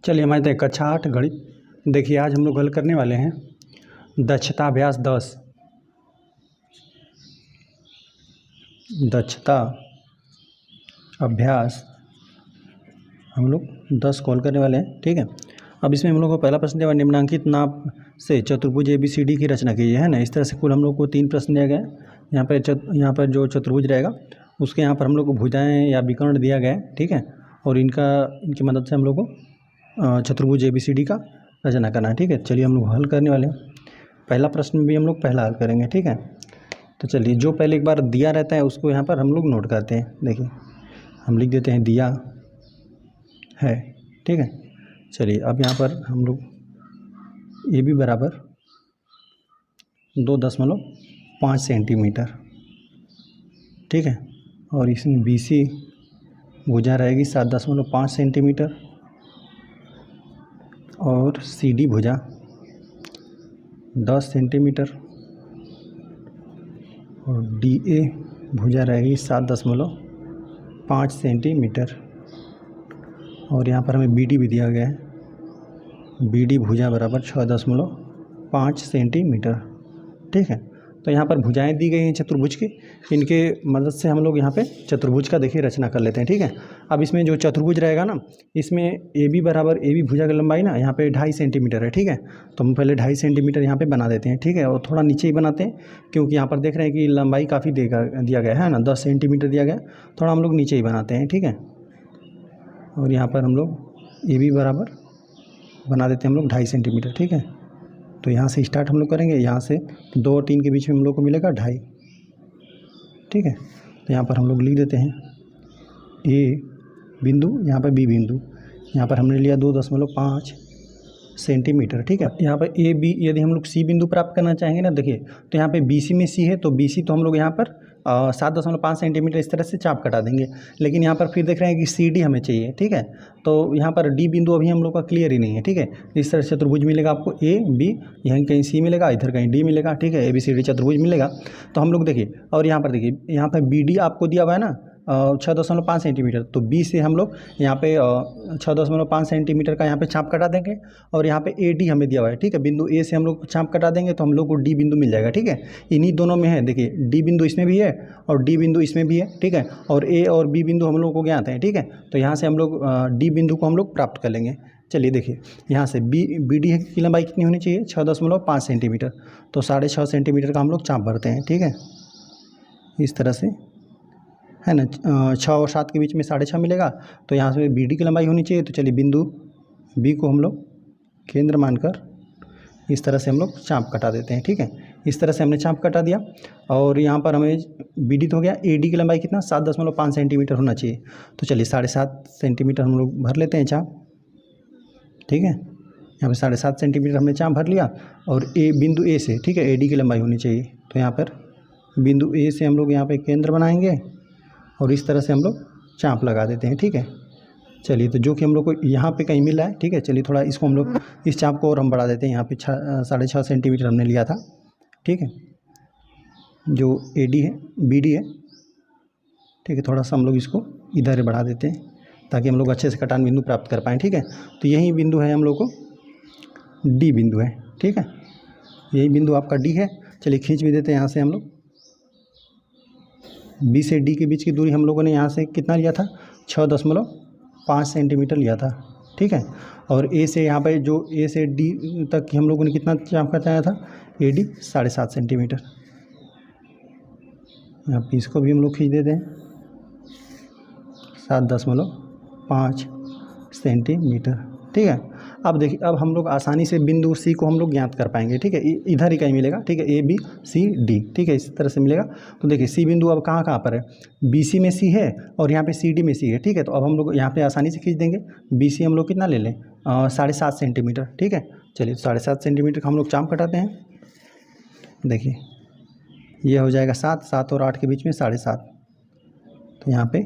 चलिए हमारे तय कक्षा 8 गणित। देखिए आज हम लोग हल करने वाले हैं दक्षता अभ्यास 10। दक्षता अभ्यास हम लोग 10 कॉल करने वाले हैं, ठीक है। अब इसमें हम लोग को पहला प्रश्न दिया हुआ निम्नांकित नाप से चतुर्भुज ABCD की रचना कीजिए, है ना। इस तरह से कुल हम लोग को 3 प्रश्न दिया गया है। यहाँ पर जो चतुर्भुज रहेगा उसके यहाँ पर हम लोग को भुजाएं या विकर्ण दिया गया है, ठीक है। और इनकी मदद से हम लोग को चतुर्भुज ABCD का रचना करना है, ठीक है। चलिए हम लोग हल करने वाले हैं। पहला प्रश्न भी हम लोग पहला हल करेंगे, ठीक है। तो चलिए जो पहले एक बार दिया रहता है उसको यहाँ पर हम लोग नोट करते हैं। देखिए हम लिख देते हैं दिया है, ठीक है। चलिए अब यहाँ पर हम लोग AB बराबर 2.5 सेंटीमीटर, ठीक है। और इसमें BC भुजा रहेगी 7.5 सेंटीमीटर और CD भुजा 10 सेंटीमीटर और DA भुजा रहेगी 7.5 सेंटीमीटर। और यहाँ पर हमें BD भी दिया गया है, BD भुजा बराबर 6.5 सेंटीमीटर, ठीक है। तो यहाँ पर भुजाएं दी गई हैं चतुर्भुज की, इनके मदद से हम लोग यहाँ पे चतुर्भुज का देखिए रचना कर लेते हैं, ठीक है। अब इसमें जो चतुर्भुज रहेगा ना, इसमें AB बराबर AB भुजा की लंबाई ना यहाँ पे 2.5 सेंटीमीटर है, ठीक है। तो हम पहले 2.5 सेंटीमीटर यहाँ पे बना देते हैं, ठीक है। और थोड़ा नीचे ही बनाते हैं क्योंकि यहाँ पर देख रहे हैं कि लंबाई काफ़ी दिया गया है ना, 10 सेंटीमीटर दिया गया। थोड़ा हम लोग नीचे ही बनाते हैं, ठीक है। और यहाँ पर हम लोग AB बराबर बना देते हैं हम लोग 2.5 सेंटीमीटर, ठीक है। तो यहाँ से स्टार्ट हम लोग करेंगे, यहाँ से 2 और 3 के बीच में हम लोग को मिलेगा 2.5, ठीक है। तो यहाँ पर हम लोग लिख देते हैं A बिंदु, यहाँ पर B बिंदु, यहाँ पर हमने लिया 2.5 सेंटीमीटर, ठीक है। यहाँ पर AB यदि हम लोग C बिंदु प्राप्त करना चाहेंगे ना, देखिए तो यहाँ पे BC में C है, तो BC तो हम लोग यहाँ पर 7.5 सेंटीमीटर इस तरह से चाप कटा देंगे। लेकिन यहाँ पर फिर देख रहे हैं कि CD हमें चाहिए, ठीक है। तो यहाँ पर D बिंदु अभी हम लोग का क्लियर ही नहीं है, ठीक है। इस तरह से चतुर्भुज मिलेगा आपको AB, यहाँ कहीं C मिलेगा, इधर कहीं D मिलेगा, ठीक है। ABCD चतुर्भुज मिलेगा। तो हम लोग देखिए, और यहाँ पर देखिए, यहाँ पर BD आपको दिया हुआ है ना 6.5 सेंटीमीटर, तो B से हम लोग यहाँ पे 6.5 सेंटीमीटर का यहाँ पे चाप कटा देंगे। और यहाँ पे AD हमें दिया हुआ है, ठीक है। बिंदु A से हम लोग चाप कटा देंगे तो हम लोग को D बिंदु मिल जाएगा, ठीक है। इन्हीं दोनों में है, देखिए D बिंदु इसमें भी है और D बिंदु इसमें भी है, ठीक है। और A और B बिंदु हम लोग को ज्ञात हैं, ठीक है। तो यहाँ से हम लोग D बिंदु को हम लोग प्राप्त कर लेंगे। चलिए देखिए यहाँ से BD की लंबाई कितनी होनी चाहिए, 6.5 सेंटीमीटर। तो 6.5 सेंटीमीटर का हम लोग चाप भरते हैं, ठीक है। इस तरह से है ना, 6 और 7 के बीच में 6.5 मिलेगा। तो यहाँ से BD की लंबाई होनी चाहिए। तो चलिए बिंदु B को हम लोग केंद्र मानकर इस तरह से हम लोग चाप कटा देते हैं, ठीक है। इस तरह से हमने चाप कटा दिया। और यहाँ पर हमें BD तो हो गया, AD की लंबाई कितना 7.5 सेंटीमीटर होना चाहिए। तो चलिए 7.5 सेंटीमीटर हम लोग भर लेते हैं चाप, ठीक है। यहाँ पर 7.5 सेंटीमीटर हमने चाप भर लिया। और बिंदु A से, ठीक है, AD की लंबाई होनी चाहिए। तो यहाँ पर बिंदु A से हम लोग यहाँ पर केंद्र बनाएंगे और इस तरह से हम लोग चाप लगा देते हैं, ठीक है। चलिए तो जो कि हम लोग को यहाँ पे कहीं मिला है, ठीक है। चलिए थोड़ा इसको हम लोग इस चाप को और हम बढ़ा देते हैं। यहाँ पे 6.5 सेंटीमीटर हमने लिया था, ठीक है। जो AD है, BD है, ठीक है। थोड़ा सा हम लोग इसको इधर बढ़ा देते हैं ताकि हम लोग अच्छे से कटान बिंदु प्राप्त कर पाएँ, ठीक है। तो यही बिंदु है हम लोग को D बिंदु है, ठीक है। यही बिंदु आपका D है। चलिए खींच भी देते हैं यहाँ से हम लोग। B से D के बीच की दूरी हम लोगों ने यहाँ से कितना लिया था, 6.5 सेंटीमीटर लिया था, ठीक है। और A से यहाँ पर जो A से D तक हम लोगों ने कितना चाप कटाया था, AD 7.5 सेंटीमीटर। यहाँ पर इसको भी हम लोग खींच देते हैं 7.5 सेंटीमीटर, ठीक है। अब देखिए अब हम लोग आसानी से बिंदु C को हम लोग ज्ञात कर पाएंगे, ठीक है। इधर ही कहीं मिलेगा, ठीक है, ABCD, ठीक है, इस तरह से मिलेगा। तो देखिए C बिंदु अब कहाँ पर है, BC में C है और यहाँ पे CD में C है, ठीक है। तो अब हम लोग यहाँ पे आसानी से खींच देंगे। BC हम लोग कितना ले लें, 7.5 सेंटीमीटर, ठीक है। चलिए 7.5 सेंटीमीटर का हम लोग चाप कटाते हैं। देखिए ये हो जाएगा 7 और 8 के बीच में 7.5। तो यहाँ पे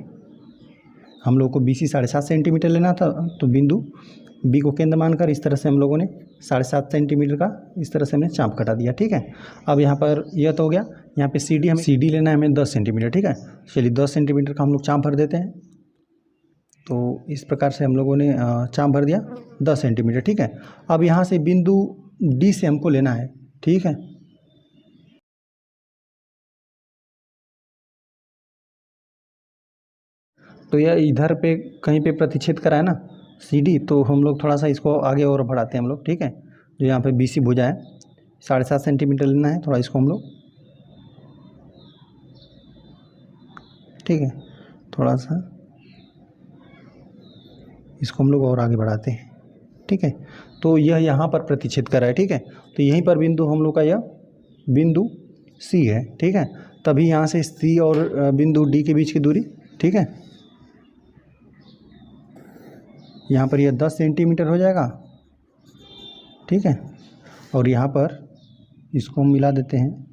हम लोग को BC 7.5 सेंटीमीटर लेना था। तो बिंदु B को केंद्र मानकर इस तरह से हम लोगों ने 7.5 सेंटीमीटर का इस तरह से हमने चाप कटा दिया, ठीक है। अब यहाँ पर यह तो हो गया। यहाँ पे CD लेना है हमें 10 सेंटीमीटर, ठीक है। चलिए 10 सेंटीमीटर का हम लोग चाप भर देते हैं। तो इस प्रकार से हम लोगों ने चाप भर दिया 10 सेंटीमीटर। ठीक है, अब यहाँ से बिंदु डी से हमको लेना है। ठीक है, तो यह इधर पे कहीं पे प्रतिच्छेद करा है ना सी डी, तो हम लोग थोड़ा सा इसको आगे और बढ़ाते हैं हम लोग। ठीक है, जो यहाँ पे बी सी भुजा है 7.5 सेंटीमीटर लेना है, थोड़ा इसको हम लोग, ठीक है, थोड़ा सा इसको हम लोग और आगे बढ़ाते हैं। ठीक है, तो यह यहाँ पर प्रतिच्छेद कर रहा है। ठीक है, तो यहीं पर बिंदु हम लोग का यह बिंदु सी है। ठीक है, तभी यहाँ से सी और बिंदु डी के बीच की दूरी, ठीक है, यहाँ पर यह 10 सेंटीमीटर हो जाएगा। ठीक है, और यहाँ पर इसको हम मिला देते हैं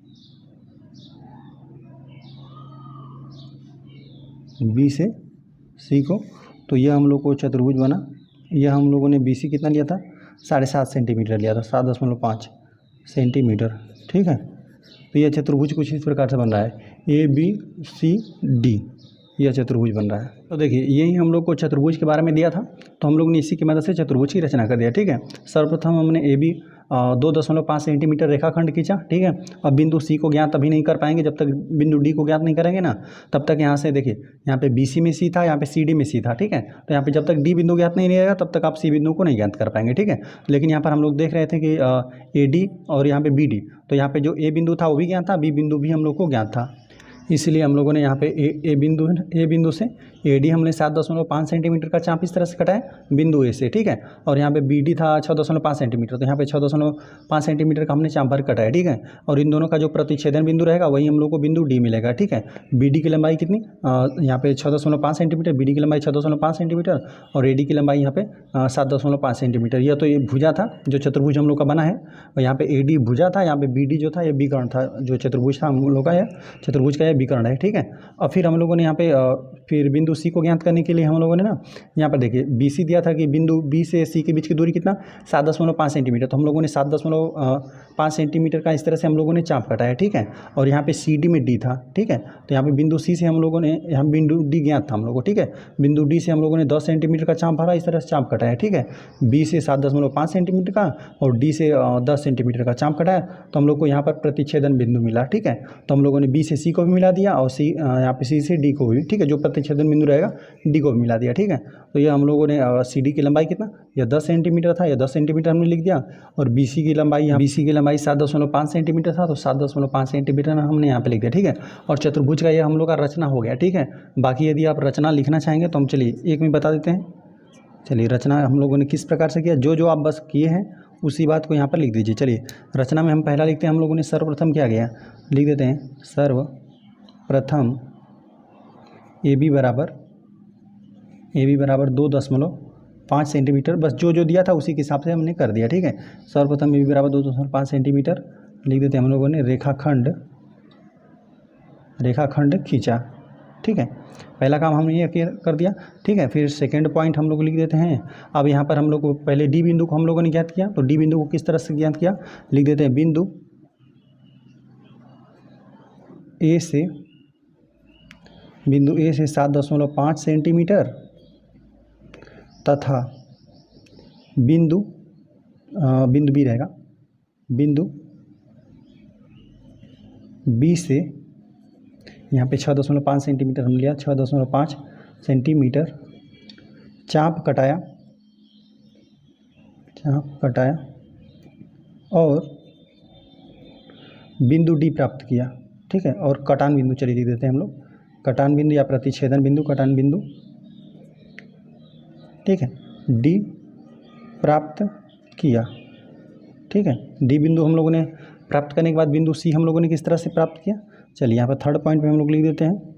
बी से सी को, तो यह हम लोग को चतुर्भुज बना। यह हम लोगों ने बी सी कितना लिया था, 7.5 सेंटीमीटर लिया था, 7.5 सेंटीमीटर। ठीक है, तो यह चतुर्भुज कुछ इस प्रकार से बन रहा है, ए बी सी डी, यह चतुर्भुज बन रहा है। तो देखिए यही हम लोग को चतुर्भुज के बारे में दिया था, तो हम लोग ने इसी की मदद से चतुर्भुज की रचना कर दिया। ठीक है, सर्वप्रथम हमने ए बी 2.5 सेंटीमीटर रेखाखंड खींचा। ठीक है, अब बिंदु सी को ज्ञात अभी नहीं कर पाएंगे जब तक बिंदु डी को ज्ञात नहीं करेंगे ना, तब तक यहाँ से देखिए यहाँ पे बी सी में सी था, यहाँ पे सी डी में सी था। ठीक है, तो यहाँ पे जब तक डी बिंदु ज्ञात नहीं रहेगा तब तक आप सी बिंदु को नहीं ज्ञात कर पाएंगे। ठीक है, लेकिन यहाँ पर हम लोग देख रहे थे कि ए डी और यहाँ पे बी डी, तो यहाँ पे जो ए बिंदु था वो भी ज्ञात था, बी बिंदु भी हम लोग को ज्ञात था, इसलिए हम लोगों ने यहाँ पे ए बिंदु से ए डी हमने 7.5 सेंटीमीटर का चाप इस तरह से कटाया बिंदु ए से। ठीक है, और यहाँ पे बी डी था 6.5 सेंटीमीटर, तो यहाँ पे 6.5 सेंटीमीटर का हमने चाप भर कटाया। ठीक है, और इन दोनों का जो प्रतिच्छेदन बिंदु रहेगा वही हम लोग को बिंदु डी मिलेगा। ठीक है, बी डी की लंबाई कितनी, यहाँ पे 6.5 सेंटीमीटर, बी डी की लंबाई 6.5 सेंटीमीटर और ए डी की लंबाई यहाँ पे 7.5 सेंटीमीटर। यह तो ये भुजा था जो चतुर्भुज हम लोग का बना है, और यहाँ पे ए डी भुजा था, यहाँ पे बी डी जो था ये विकर्ण था, जो चतुर्भुज था हम लोग का, यह चतुर्भुज का यह विकर्ण है। ठीक है, और फिर हम लोगों ने यहाँ पे फिर बिंदु सी को ज्ञात करने के लिए हम लोगों ने ना यहाँ पर देखिए बी सी दिया था कि बिंदु बी से सी के बीच की दूरी कितना, 7.5 सेंटीमीटर, तो हम लोगों ने 7.5 सेंटीमीटर का इस तरह से हम लोगों ने चाप कटाया। ठीक है, और यहाँ पे सी डी में डी था। ठीक है, तो यहाँ पे बिंदु सी से हम लोगों ने, यहाँ बिंदु डी ज्ञात था हम लोग को। ठीक है, बिंदु डी से हम लोगों ने 10 सेंटीमीटर का चाप भरा, इस तरह से चाप कटाया। ठीक है, बी से 7.5 सेंटीमीटर का और डी से 10 सेंटीमीटर का चाप कटाया, तो हम लोग को यहाँ पर प्रतिच्छेदन बिंदु मिला। ठीक है, तो हम लोगों ने बी से सी को भी मिला दिया और सी यहाँ पे सी से डी को भी, ठीक है, जो प्रतिच्छेदन बिंदु रहेगा डी को भी मिला दिया। ठीक है, तो ये हम लोगों ने सी डी की लंबाई कितना, यह 10 सेंटीमीटर था, यह 10 सेंटीमीटर हमने लिख दिया, और बी सी की लंबाई, बी सी की लंबाई 7.5 सेंटीमीटर था, तो 7.5 सेंटीमीटर हमने यहाँ पे लिख दिया। ठीक है, और चतुर्भुज का यह हम लोग का रचना हो गया। ठीक है, बाकी यदि आप रचना लिखना चाहेंगे तो हम चलिए एक में बता देते हैं। चलिए रचना हम लोगों ने किस प्रकार से किया, जो आप बस किए हैं उसी बात को यहाँ पर लिख दीजिए। चलिए रचना में हम पहला लिखते हैं, हम लोगों ने सर्वप्रथम क्या गया लिख देते हैं, सर्वप्रथम ए बी बराबर 2.5 सेंटीमीटर, बस जो दिया था उसी के हिसाब से हमने कर दिया। ठीक है, सर्वप्रथम ए बी बराबर 2.5 सेंटीमीटर लिख देते हैं हम लोगों ने, रेखाखंड खींचा। ठीक है, पहला काम हमने ये कर दिया। ठीक है, फिर सेकंड पॉइंट हम लोग लिख देते हैं। अब यहाँ पर हम लोग को पहले डी बिंदु को हम लोगों ने ज्ञात किया, तो डी बिंदु को किस तरह से ज्ञात किया, लिख देते हैं बिंदु ए से 7.5 सेंटीमीटर तथा बिंदु बी रहेगा, बिंदु बी से यहाँ पे 6.5 सेंटीमीटर हम लिया, 6.5 सेंटीमीटर चाप कटाया और बिंदु डी प्राप्त किया। ठीक है, और कटान बिंदु चलिए लिख देते हैं हम लोग, कटान बिंदु या प्रतिच्छेदन बिंदु, कटान बिंदु। ठीक है, डी प्राप्त किया। ठीक है, डी बिंदु हम लोगों ने प्राप्त करने के बाद बिंदु सी हम लोगों ने किस तरह से प्राप्त किया, चलिए यहाँ पर थर्ड पॉइंट पे हम लोग लिख देते हैं,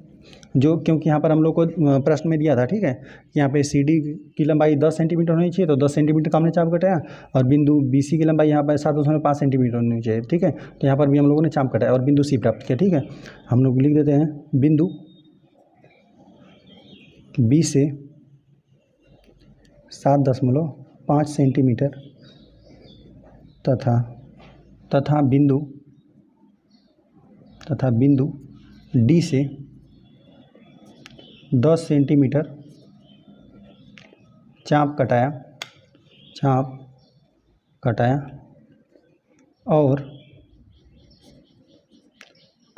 जो क्योंकि यहाँ पर हम लोग को प्रश्न में दिया था। ठीक है, यहाँ पे सी डी की लंबाई 10 सेंटीमीटर होनी चाहिए, तो 10 सेंटीमीटर का हमने चाप कटाया, और बिंदु बी सी की लंबाई यहाँ पर 7.5 सेंटीमीटर होनी चाहिए। ठीक है, तो यहाँ पर भी हम लोगों ने चाप कटाया और बिंदु सी प्राप्त किया। ठीक है, हम लोग लिख देते हैं बिंदु बी से 7.5 सेंटीमीटर तथा बिंदु डी से 10 सेंटीमीटर चाप कटाया और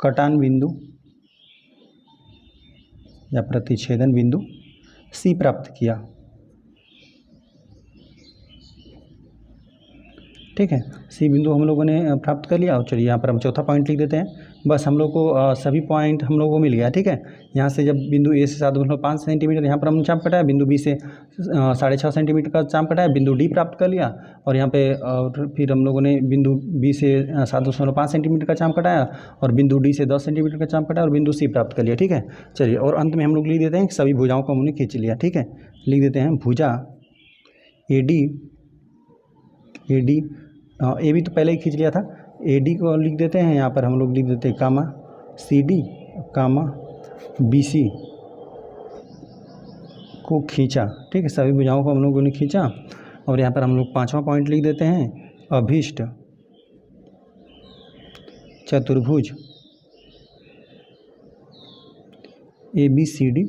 कटान बिंदु या प्रतिच्छेदन बिंदु सी प्राप्त किया। ठीक है, सी बिंदु हम लोगों ने प्राप्त कर लिया। और चलिए यहाँ पर हम चौथा पॉइंट लिख देते हैं। बस हम लोग को सभी पॉइंट हम लोगों को मिल गया। ठीक है, यहाँ से जब बिंदु ए से 7.5 सेंटीमीटर यहाँ पर हम चाप कटाया, बिंदु बी से 6.5 सेंटीमीटर का चाप कटाया, बिंदु डी प्राप्त कर लिया। और यहाँ पे फिर हम लोगों ने बिंदु बी से 7.5 सेंटीमीटर का चाप कटाया और बिंदु डी से 10 सेंटीमीटर का चाप कटाया और बिंदु सी प्राप्त कर लिया। ठीक है, चलिए और अंत में हम लोग लिख देते हैं सभी भुजाओं को हमने खींच लिया। ठीक है, लिख देते हैं भुजा ए डी ए बी तो पहले ही खींच लिया था, ए डी को लिख देते हैं। यहाँ पर हम लोग लिख देते हैं कामा सी डी कामा बी सी को खींचा। ठीक है, सभी भुजाओं को हम लोगों ने खींचा। और यहाँ पर हम लोग पांचवा पॉइंट लिख देते हैं अभीष्ट चतुर्भुज ए बी सी डी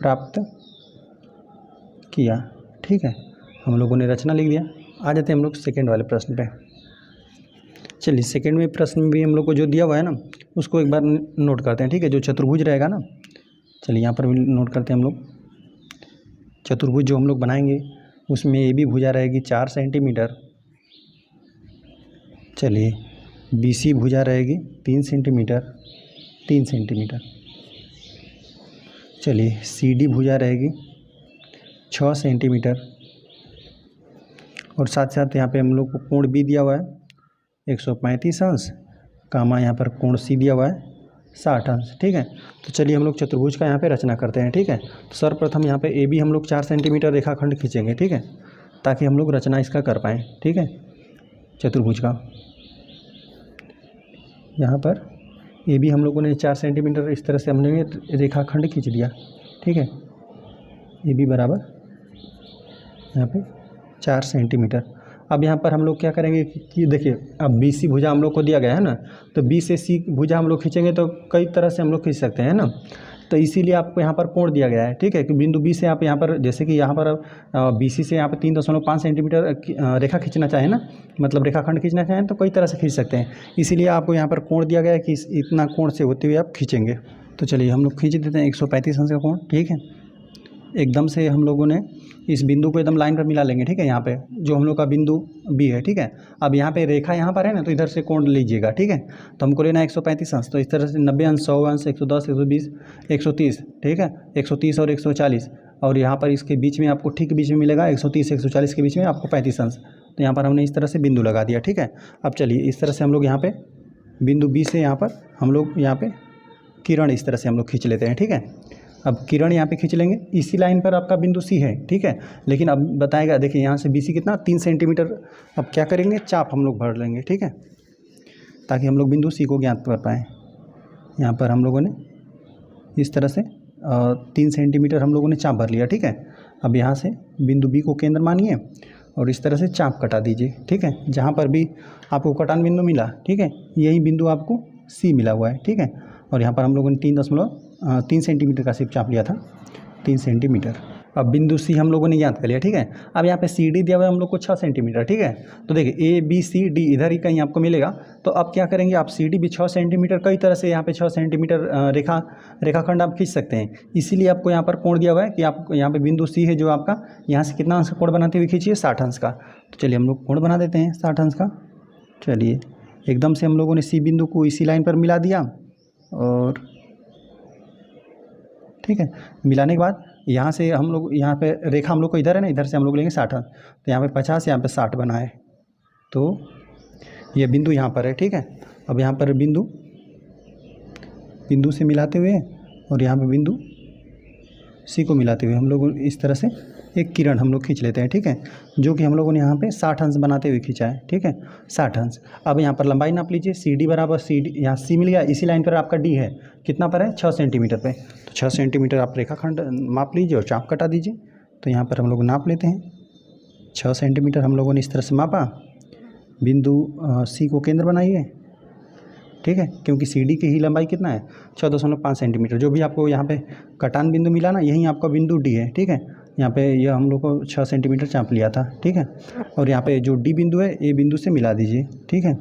प्राप्त किया। ठीक है, हम लोगों ने रचना लिख दिया। आ जाते हैं हम लोग सेकेंड वाले प्रश्न पे। चलिए सेकेंड में प्रश्न में भी हम लोग को जो दिया हुआ है ना उसको एक बार नोट करते हैं। ठीक है, जो चतुर्भुज रहेगा ना, चलिए यहाँ पर भी नोट करते हैं हम लोग। चतुर्भुज जो हम लोग बनाएंगे उसमें ए बी भुजा रहेगी 4 सेंटीमीटर। चलिए बी सी भुजा रहेगी 3 सेंटीमीटर। चलिए सी डी भुजा रहेगी 6 सेंटीमीटर। और साथ साथ यहाँ पे हम लोग को कोण बी दिया हुआ है 135 अंश, कामा यहाँ पर कोण सी दिया हुआ है 60 अंश। ठीक है, तो चलिए हम लोग चतुर्भुज का यहाँ पे रचना करते हैं। ठीक है, तो सर्वप्रथम यहाँ पे ए बी हम लोग 4 सेंटीमीटर रेखाखंड खींचेंगे। ठीक है, ताकि हम लोग रचना इसका कर पाएँ। ठीक है, चतुर्भुज का यहाँ पर ए बी हम लोगों ने 4 सेंटीमीटर इस तरह से हमने रेखाखंड खींच दिया। ठीक है, ए बी बराबर यहाँ पे 4 सेंटीमीटर। अब यहाँ पर हम लोग क्या करेंगे कि देखिए अब बी सी भुजा हम लोग को दिया गया है ना, तो बी से सी भुजा हम लोग खींचेंगे तो कई तरह से हम लोग खींच सकते हैं ना। तो इसीलिए आपको यहाँ पर कोण दिया गया है। ठीक है, कि बिंदु बी से आप यहाँ पर जैसे कि यहाँ पर बी सी से यहाँ पर 3.5 सेंटीमीटर रेखा खींचना चाहें ना, मतलब रेखाखंड खींचना चाहें तो कई तरह से खींच सकते हैं। इसीलिए आपको यहाँ पर कोण दिया गया है कि इतना कोण से होते हुए आप खींचेंगे। तो चलिए हम लोग खींच देते हैं 135 अंश का कोण। ठीक है, एकदम से हम लोगों ने इस बिंदु को एकदम लाइन पर मिला लेंगे। ठीक है, यहाँ पे जो हम लोग का बिंदु बी है। ठीक है, अब यहाँ पे रेखा यहाँ पर है ना, तो इधर से कोण लीजिएगा। ठीक है, तो हमको लेना है 135 अंश, तो इस तरह से 90 अंश, 100 अंश, 110, 120, 130। ठीक है, 130 और 140, और यहाँ पर इसके बीच में आपको ठीक बीच में मिलेगा 130 140 के बीच में आपको 35 अंश। तो यहाँ पर हमने इस तरह से बिंदु लगा दिया। ठीक है, अब चलिए इस तरह से हम लोग यहाँ पे बिंदु बी से यहाँ पर हम लोग यहाँ पे किरण इस तरह से हम लोग खींच लेते हैं। ठीक है, अब किरण यहाँ पे खींच लेंगे। इसी लाइन पर आपका बिंदु सी है। ठीक है, लेकिन अब बताएगा देखिए यहाँ से बी सी कितना 3 सेंटीमीटर। अब क्या करेंगे, चाप हम लोग भर लेंगे। ठीक है, ताकि हम लोग बिंदु सी को ज्ञात कर पाएँ। यहाँ पर हम लोगों ने इस तरह से 3 सेंटीमीटर हम लोगों ने चाप भर लिया। ठीक है, अब यहाँ से बिंदु बी को केंद्र मानिए और इस तरह से चाप कटा दीजिए। ठीक है, जहाँ पर भी आपको कटान बिंदु मिला, ठीक है, यही बिंदु आपको सी मिला हुआ है। ठीक है, और यहाँ पर हम लोगों ने 3 सेंटीमीटर का सिर्फ चाप लिया था, 3 सेंटीमीटर। अब बिंदु सी हम लोगों ने याद कर लिया। ठीक है, अब यहाँ पे सी डी दिया हुआ है हम लोग को 6 सेंटीमीटर। ठीक है, तो देखिए ए बी सी डी इधर ही कहीं आपको मिलेगा। तो अब क्या करेंगे, आप सी डी भी 6 सेंटीमीटर, कई तरह से यहाँ पे 6 सेंटीमीटर रेखाखंड आप खींच सकते हैं। इसीलिए आपको यहाँ पर कोण दिया हुआ है कि आप यहाँ पे बिंदु सी है जो आपका, यहाँ से कितना अंश कोण बनाते हुए खींचिए 60 अंश का। तो चलिए हम लोग कोण बना देते हैं 60 अंश का। चलिए एकदम से हम लोगों ने सी बिंदु को इसी लाइन पर मिला दिया और ठीक है, मिलाने के बाद यहाँ से हम लोग यहाँ पे रेखा हम लोग को इधर है ना, इधर से हम लोग लेंगे 60 अंश, तो यहाँ पे 50, यहाँ पे 60 बना है, तो ये बिंदु यहाँ पर है। ठीक है, अब यहाँ पर बिंदु से मिलाते हुए और यहाँ पे बिंदु सी को मिलाते हुए हम लोग इस तरह से एक किरण हम लोग खींच लेते हैं। ठीक है, जो कि हम लोगों ने यहाँ पे 60 अंश बनाते हुए खींचा है। ठीक है, 60 अंश। अब यहाँ पर लंबाई नाप लीजिए, सी डी बराबर सी डी, यहाँ सी मिल गया, इसी लाइन पर आपका डी है, कितना पर है 6 सेंटीमीटर पे। तो 6 सेंटीमीटर आप रेखाखंड माप लीजिए और चाप कटा दीजिए। तो यहाँ पर हम लोग नाप लेते हैं 6 सेंटीमीटर हम लोगों ने इस तरह से मापा। बिंदु सी को केंद्र बनाइए। ठीक है, क्योंकि सी डी की ही लंबाई कितना है 6.5 सेंटीमीटर। जो भी आपको यहाँ पे कटान बिंदु मिला ना, यही आपका बिंदु डी है। ठीक है, यहाँ पे यह हम लोग को 6 सेंटीमीटर चाप लिया था, ठीक है। और यहाँ पे जो डी बिंदु है ए बिंदु से मिला दीजिए, ठीक है।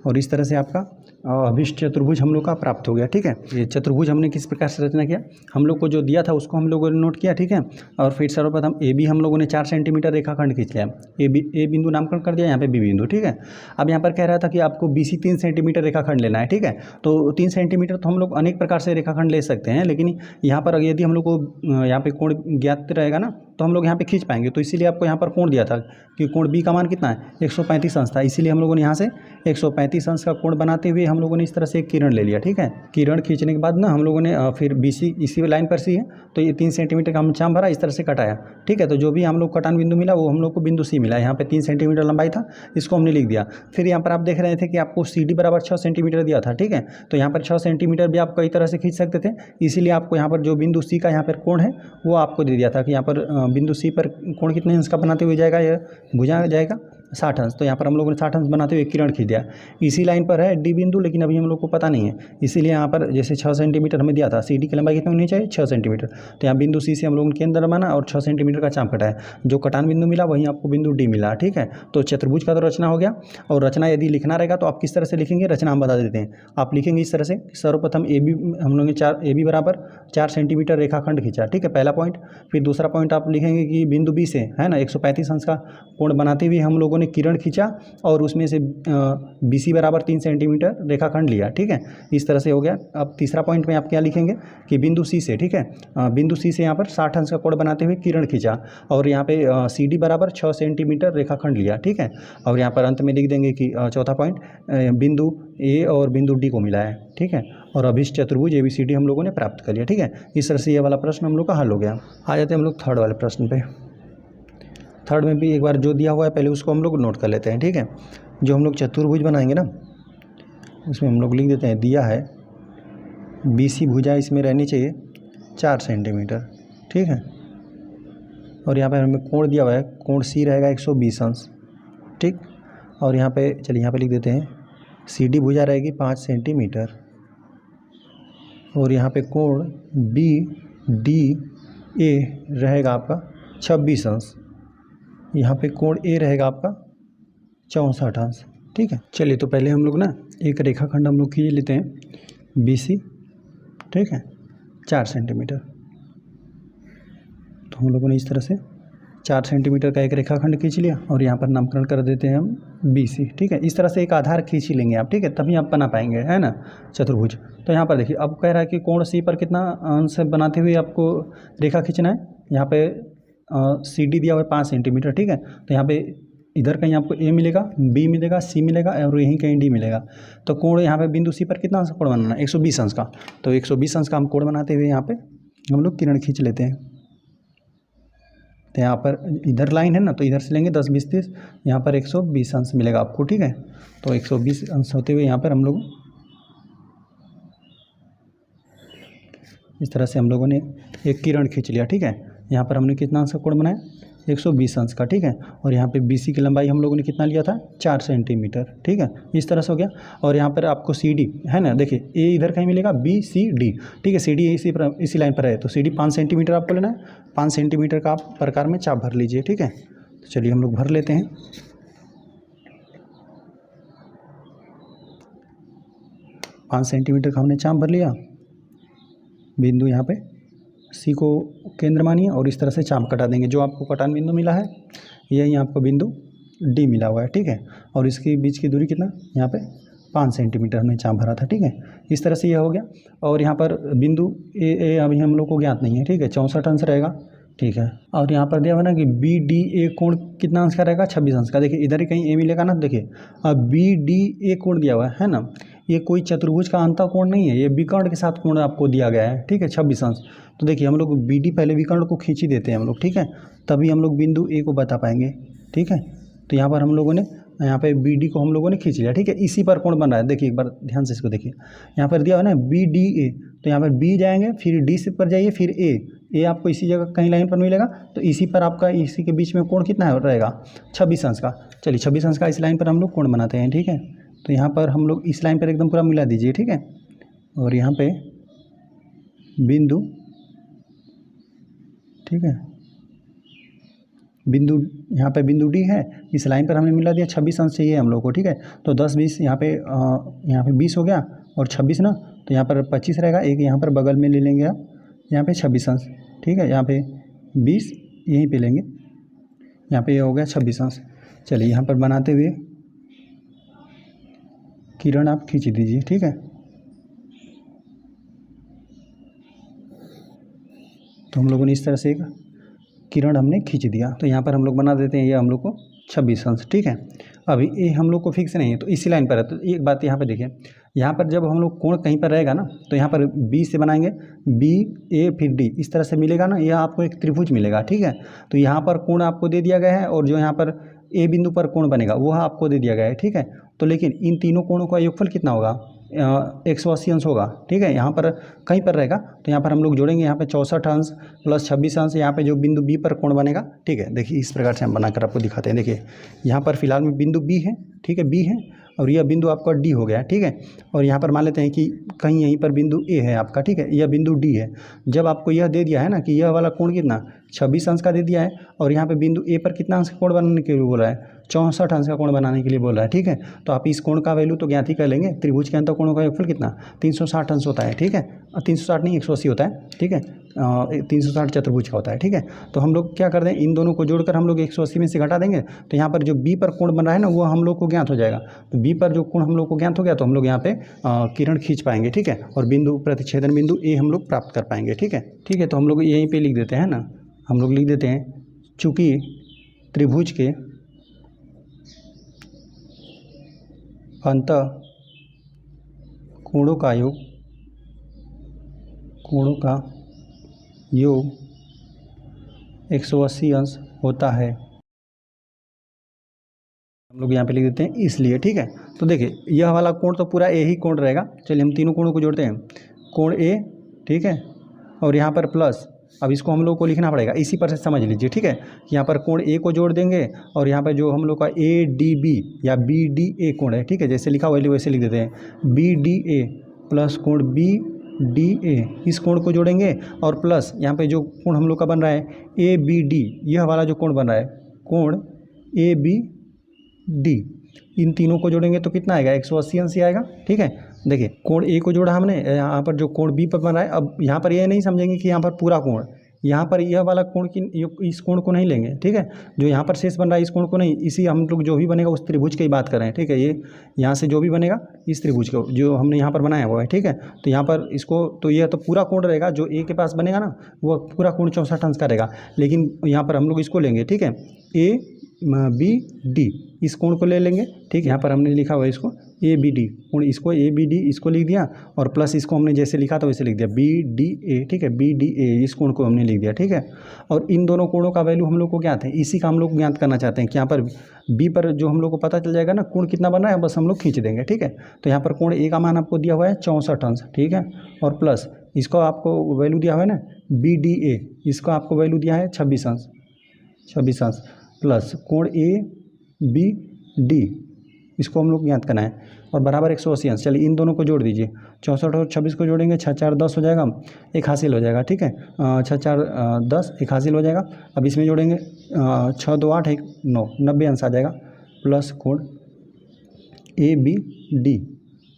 और इस तरह से आपका अभिष्ट चतुर्भुज हम लोग का प्राप्त हो गया, ठीक है। ये चतुर्भुज हमने किस प्रकार से रचना किया, हम लोग को जो दिया था उसको हम लोगों ने नोट किया, ठीक है। और फिर सर्वप्रथम ए बी हम लोगों ने 4 सेंटीमीटर रेखाखंड खींच लिया, ए बिंदु नामकरण कर दिया, यहाँ पे बी बिंदु, ठीक है। अब यहाँ पर कह रहा था कि आपको बी सी 3 सेंटीमीटर रेखाखंड लेना है, ठीक है। तो 3 सेंटीमीटर तो हम लोग अनेक प्रकार से रेखाखंड ले सकते हैं, लेकिन यहाँ पर यदि हम लोग को यहाँ पे कोण ज्ञात रहेगा ना तो हम लोग यहाँ पे खींच पाएंगे। तो इसीलिए आपको यहाँ पर कोण दिया था कि कोण बी का मान कितना है 135 अंश था, इसीलिए हम लोगों ने यहाँ से 135 अंश का कोण बनाते हुए हम लोगों ने इस तरह से एक किरण ले लिया, ठीक है। किरण खींचने के बाद ना हम लोगों ने फिर बी सी इसी लाइन पर सी है तो ये 3 सेंटीमीटर का हम चाप भरा, इस तरह से कटाया, ठीक है। तो जो भी हम लोग कटान बिंदु मिला वो हम लोग को बिंदु सी मिला। यहाँ पे 3 सेंटीमीटर लंबाई था, इसको हमने लिख दिया। फिर यहाँ पर आप देख रहे थे कि आपको सी डी बराबर 6 सेंटीमीटर दिया था, ठीक है। तो यहाँ पर 6 सेंटीमीटर भी आप कई तरह से खींच सकते थे, इसीलिए आपको यहाँ पर जो बिंदु सी का यहाँ पर कोण है वो आपको दे दिया था कि यहाँ पर बिंदु सी पर कोण कितने अंश का बनाते हुए जाएगा, यह भुजा जाएगा 60 अंश। तो यहाँ पर हम लोगों ने 60 अंश बनाते हुए किरण खींच दिया। इसी लाइन पर है डी बिंदु, लेकिन अभी हम लोग को पता नहीं है, इसीलिए यहाँ पर जैसे 6 सेंटीमीटर हमें दिया था, सी डी की लंबाई कितनी होनी चाहिए 6 सेंटीमीटर। तो यहाँ बिंदु सी से हम लोगों ने केंद्र माना और 6 सेंटीमीटर का चाप कटाया, जो कटान बिंदु मिला वहीं आपको बिंदु डी मिला, ठीक है। तो चतुर्भुज का तो रचना हो गया। और रचना यदि लिखना रहेगा तो आप किस तरह से लिखेंगे, रचना हम बता देते हैं। आप लिखेंगे इस तरह से, सर्वप्रथम ए बी हम लोग ने ए बी बराबर 4 सेंटीमीटर रेखाखंड खींचा, ठीक है, पहला पॉइंट। फिर दूसरा पॉइंट आप लिखेंगे कि बिंदु बी से है ना 135 अंश का कोण बनाते हुए हम लोगों ने किरण खींचा और उसमें से बी सी बराबर 3 सेंटीमीटर रेखाखंड लिया, ठीक है। इस तरह से हो गया। अब तीसरा पॉइंट में आप क्या लिखेंगे कि बिंदु सी से, ठीक है, बिंदु सी से यहाँ पर 60 अंश का कोण बनाते हुए किरण खींचा और यहाँ पे सी डी बराबर 6 सेंटीमीटर रेखाखंड लिया, ठीक है। और यहाँ पर अंत में लिख देंगे कि चौथा पॉइंट बिंदु ए और बिंदु डी को मिला है, ठीक है। और अभिष्ट चतुर्भुज ए बी सी डी हम लोगों ने प्राप्त कर लिया, ठीक है। इस तरह से ये वाला प्रश्न हम लोग का हल हो गया। आ जाते हैं हम लोग थर्ड वाले प्रश्न पे। थर्ड में भी एक बार जो दिया हुआ है पहले उसको हम लोग नोट कर लेते हैं, ठीक है। जो हम लोग चतुर्भुज बनाएंगे ना उसमें हम लोग लिख देते हैं, दिया है बी सी भुजा इसमें रहनी चाहिए 4 सेंटीमीटर, ठीक है। और यहाँ पे हमें कोण दिया हुआ है, कोण सी रहेगा 120 अंश, ठीक। और यहाँ पे चलिए यहाँ पे लिख देते हैं सी डी भुजा रहेगी 5 सेंटीमीटर और यहाँ पे कोण बी डी ए रहेगा आपका 26 अंश, यहाँ पे कोण ए रहेगा आपका 64 अंश, ठीक है। चलिए तो पहले हम लोग ना एक रेखाखंड हम लोग खींच लेते हैं बी सी, ठीक है, 4 सेंटीमीटर। तो हम लोगों ने इस तरह से 4 सेंटीमीटर का एक रेखाखंड खींच लिया और यहाँ पर नामकरण कर देते हैं हम बी सी, ठीक है। इस तरह से एक आधार खींच ही लेंगे आप, ठीक है, तभी आप बना पाएंगे, है ना, चतुर्भुज। तो यहाँ पर देखिए अब कह रहा है कि कोण सी पर कितना अंश बनाते हुए आपको रेखा खींचना है। यहाँ पे सी डी दिया हुआ है 5 सेंटीमीटर, ठीक है। तो यहाँ पे इधर कहीं आपको ए मिलेगा, बी मिलेगा, सी मिलेगा और यहीं कहीं डी मिलेगा। तो कोण यहाँ पे बिंदु सी पर कितना अंश कोण बनाना है 120 अंश का। तो 120 अंश का हम कोण बनाते हुए यहाँ पे हम लोग किरण खींच लेते हैं। तो यहाँ पर इधर लाइन है ना तो इधर से लेंगे 10 20 30, यहाँ पर 120 अंश मिलेगा आपको, ठीक है। तो 120 अंश होते हुए यहाँ पर हम लोग इस तरह से हम लोगों ने एक किरण खींच लिया, ठीक है। यहाँ पर हमने कितना अंश का कोण बनाया 120 अंश का, ठीक है। और यहाँ पे BC की लंबाई हम लोगों ने कितना लिया था 4 सेंटीमीटर, ठीक है। इस तरह से हो गया। और यहाँ पर आपको CD है ना, देखिए A इधर कहीं मिलेगा, BCD, ठीक है। CD इसी लाइन पर है तो CD 5 सेंटीमीटर आपको लेना है। 5 सेंटीमीटर का आप प्रकार में चाप भर लीजिए, ठीक है। तो चलिए हम लोग भर लेते हैं। 5 सेंटीमीटर का हमने चाप भर लिया। बिंदु यहाँ पे सी को केंद्र मानिए और इस तरह से चाप कटा देंगे। जो आपको कटान बिंदु मिला है यही आपको बिंदु डी मिला हुआ है, ठीक है। और इसके बीच की दूरी कितना, यहाँ पे 5 सेंटीमीटर हमने चाप भरा था, ठीक है। इस तरह से यह हो गया। और यहाँ पर बिंदु ए अभी हम लोग को ज्ञात नहीं है, ठीक है, 64 अंश रहेगा, ठीक है। और यहाँ पर दिया हुआ ना कि BDA कोण कितना अंश का रहेगा 26 अंश का। देखिए इधर ही कहीं ए मिलेगा ना, देखिए अब BDA कोण दिया हुआ है ना, ये कोई चतुर्भुज का अंतः कोण नहीं है, ये विकर्ण के साथ कोण आपको दिया गया है, ठीक है, 26 अंश। तो देखिए हम लोग BD पहले विकर्ण को खींच ही देते हैं हम लोग, ठीक है, तभी हम लोग बिंदु ए को बता पाएंगे, ठीक है। तो यहाँ पर हम लोगों ने यहाँ पे BD को हम लोगों ने खींच लिया, ठीक है। इसी पर कोण बन रहा है, देखिए एक बार ध्यान से इसको देखिए। यहाँ पर दिया हुआ है ना BDA, तो यहाँ पर B जाएंगे, फिर D से पर जाइए, फिर A आपको इसी जगह कहीं लाइन पर मिलेगा। तो इसी पर आपका इसी के बीच में कोण कितना रहेगा 26 अंश का। चलिए 26 अंश का इस लाइन पर हम लोग कोण बनाते हैं, ठीक है। तो यहाँ पर हम लोग इस लाइन पर एकदम पूरा मिला दीजिए, ठीक है। और यहाँ पे बिंदु, ठीक है। बिंदु यहाँ पे बिंदु डी है, इस लाइन पर हमने मिला दिया 26 अंश चाहिए हम लोग को, ठीक है। तो 10 20 यहाँ पे 20 हो गया और 26 ना, तो यहाँ पर 25 रहेगा, एक यहाँ पर बगल में ले लेंगे आप, यहाँ पे 26 अंश, ठीक है। यहाँ पे 20 यहीं पे लेंगे, यहाँ पे ये हो गया 26 अंश। चलिए यहाँ पर बनाते हुए किरण आप खींच दीजिए, ठीक है। तो हम लोगों ने इस तरह से एक किरण हमने खींच दिया। तो यहाँ पर हम लोग बना देते हैं ये हम लोग को 26 अंश, ठीक है। अभी ये हम लोग को फिक्स नहीं है तो इसी लाइन पर है। तो एक बात यहाँ पर देखिए, यहाँ पर जब हम लोग कोण कहीं पर रहेगा ना, तो यहाँ पर बी से बनाएंगे, बी ए फिर डी, इस तरह से मिलेगा ना, यह आपको एक त्रिभुज मिलेगा, ठीक है। तो यहाँ पर कोण आपको दे दिया गया है और जो यहाँ पर ए बिंदु पर कोण बनेगा वह आपको दे दिया गया है, ठीक है। तो लेकिन इन तीनों कोणों का योगफल कितना होगा, 180 अंश होगा, ठीक है। यहाँ पर कहीं पर रहेगा तो यहाँ पर हम लोग जोड़ेंगे, यहाँ पे 64 अंश प्लस 26 अंश, यहाँ पे जो बिंदु बी पर कोण बनेगा, ठीक है। देखिए इस प्रकार से हम बनाकर आपको दिखाते हैं। देखिए यहाँ पर फिलहाल में बिंदु बी है, ठीक है, बी है, और यह बिंदु आपका डी हो गया, ठीक है। और यहाँ पर मान लेते हैं कि कहीं यहीं पर बिंदु ए है आपका, ठीक है, यह बिंदु डी है। जब आपको यह दे दिया है ना कि यह वाला कोण कितना 26 अंश का दे दिया है, और यहाँ पे बिंदु ए पर कितना अंश का कोण बनाने के लिए बोला है, 64 अंश का कोण बनाने के लिए बोल रहा है, ठीक है। तो आप इस कोण का वैल्यू तो ज्ञात ही कर लेंगे। त्रिभुज के अंतर कोणों का योगफल कितना 360 अंश होता है, ठीक है। 360 नहीं 180 होता है, ठीक है। 360 चतुर्भुज का होता है, ठीक है। तो हम लोग क्या कर दें, इन दोनों को जोड़कर हम लोग 180 में से घटा देंगे, तो यहाँ पर जो बी पर कोण बन रहा है ना वो हम लोग को ज्ञात हो जाएगा। तो बी पर जो कोण हम लोग को ज्ञात हो गया तो हम लोग यहाँ पे किरण खींच पाएंगे, ठीक है। और बिंदु प्रतिच्छेदन बिंदु ए हम लोग प्राप्त कर पाएंगे, ठीक है, ठीक है। तो हम लोग यहीं पर लिख देते हैं ना, हम लोग लिख देते हैं, चूँकि त्रिभुज के अंतः कोणों का योग 180 अंश होता है, हम लोग यहाँ पे लिख देते हैं इसलिए, ठीक है। तो देखिए यह वाला कोण तो पूरा ए ही कोण रहेगा। चलिए हम तीनों कोणों को जोड़ते हैं, कोण ए, ठीक है, और यहाँ पर प्लस, अब इसको हम लोग को लिखना पड़ेगा, इसी पर से समझ लीजिए, ठीक है। यहाँ पर कोण ए को जोड़ देंगे और यहाँ पर जो हम लोग का ए डी बी या बी डी ए कोण है, ठीक है, जैसे लिखा हुआ वैसे लिख देते हैं, बी डी ए प्लस कोण बी डी ए, इस कोण को जोड़ेंगे और प्लस यहाँ पे जो कोण हम लोग का बन रहा है ए बी डी, यह वाला जो कोण बन रहा है कोण ए बी डी, इन तीनों को जोड़ेंगे तो कितना आएगा 180 अंश ही आएगा, ठीक है। देखिए कोण ए को जोड़ा हमने, यहाँ पर जो कोण बी पर बन रहा है, अब यहाँ पर ये नहीं समझेंगे कि यहाँ पर पूरा कोण, यहाँ पर यह वाला कोण की इस कोण को नहीं लेंगे, ठीक है। जो यहाँ पर शेष बन रहा है इस कोण को नहीं, इसी हम लोग जो भी बनेगा उस त्रिभुज की बात कर रहे हैं, ठीक है। ये यहाँ से जो भी बनेगा इस त्रिभुज को जो हमने यहाँ पर बनाया हुआ है, ठीक है। तो यहाँ पर इसको तो यह तो पूरा कोण रहेगा, जो ए के पास बनेगा ना वो पूरा कोण 64 अंश का रहेगा, लेकिन यहाँ पर हम लोग इसको लेंगे, ठीक है, ए बी डी, इस कोण को ले लेंगे, ठीक है। यहाँ पर हमने लिखा हुआ है इसको ए बी डी कोण, इसको ए बी डी इसको लिख दिया और प्लस इसको हमने जैसे लिखा था वैसे लिख दिया बी डी ए, ठीक है, बी डी ए इस कोण को हमने लिख दिया, ठीक है। और इन दोनों कोणों का वैल्यू हम लोग को ज्ञात है, इसी का हम लोग ज्ञात करना चाहते हैं कि यहाँ पर बी पर जो हम लोग को पता चल जाएगा ना कोण कितना बन रहा है, बस हम लोग खींच देंगे, ठीक है। तो यहाँ पर कोण ए का मान आपको दिया हुआ है 64 अंश, ठीक है, और प्लस इसको आपको वैल्यू दिया हुआ है ना बी डी ए, इसका आपको वैल्यू दिया है 26 अंश प्लस कोण ए बी डी, इसको हम लोग ज्ञात करना है, और बराबर 180 अंश। चलिए इन दोनों को जोड़ दीजिए, 64 और 26 को जोड़ेंगे 6 4 10 हो जाएगा, एक हासिल हो जाएगा, ठीक है। 6 4 10 एक हासिल हो जाएगा। अब इसमें जोड़ेंगे 6 2 8 1 9, 90 अंश आ जाएगा, प्लस कोण ए बी डी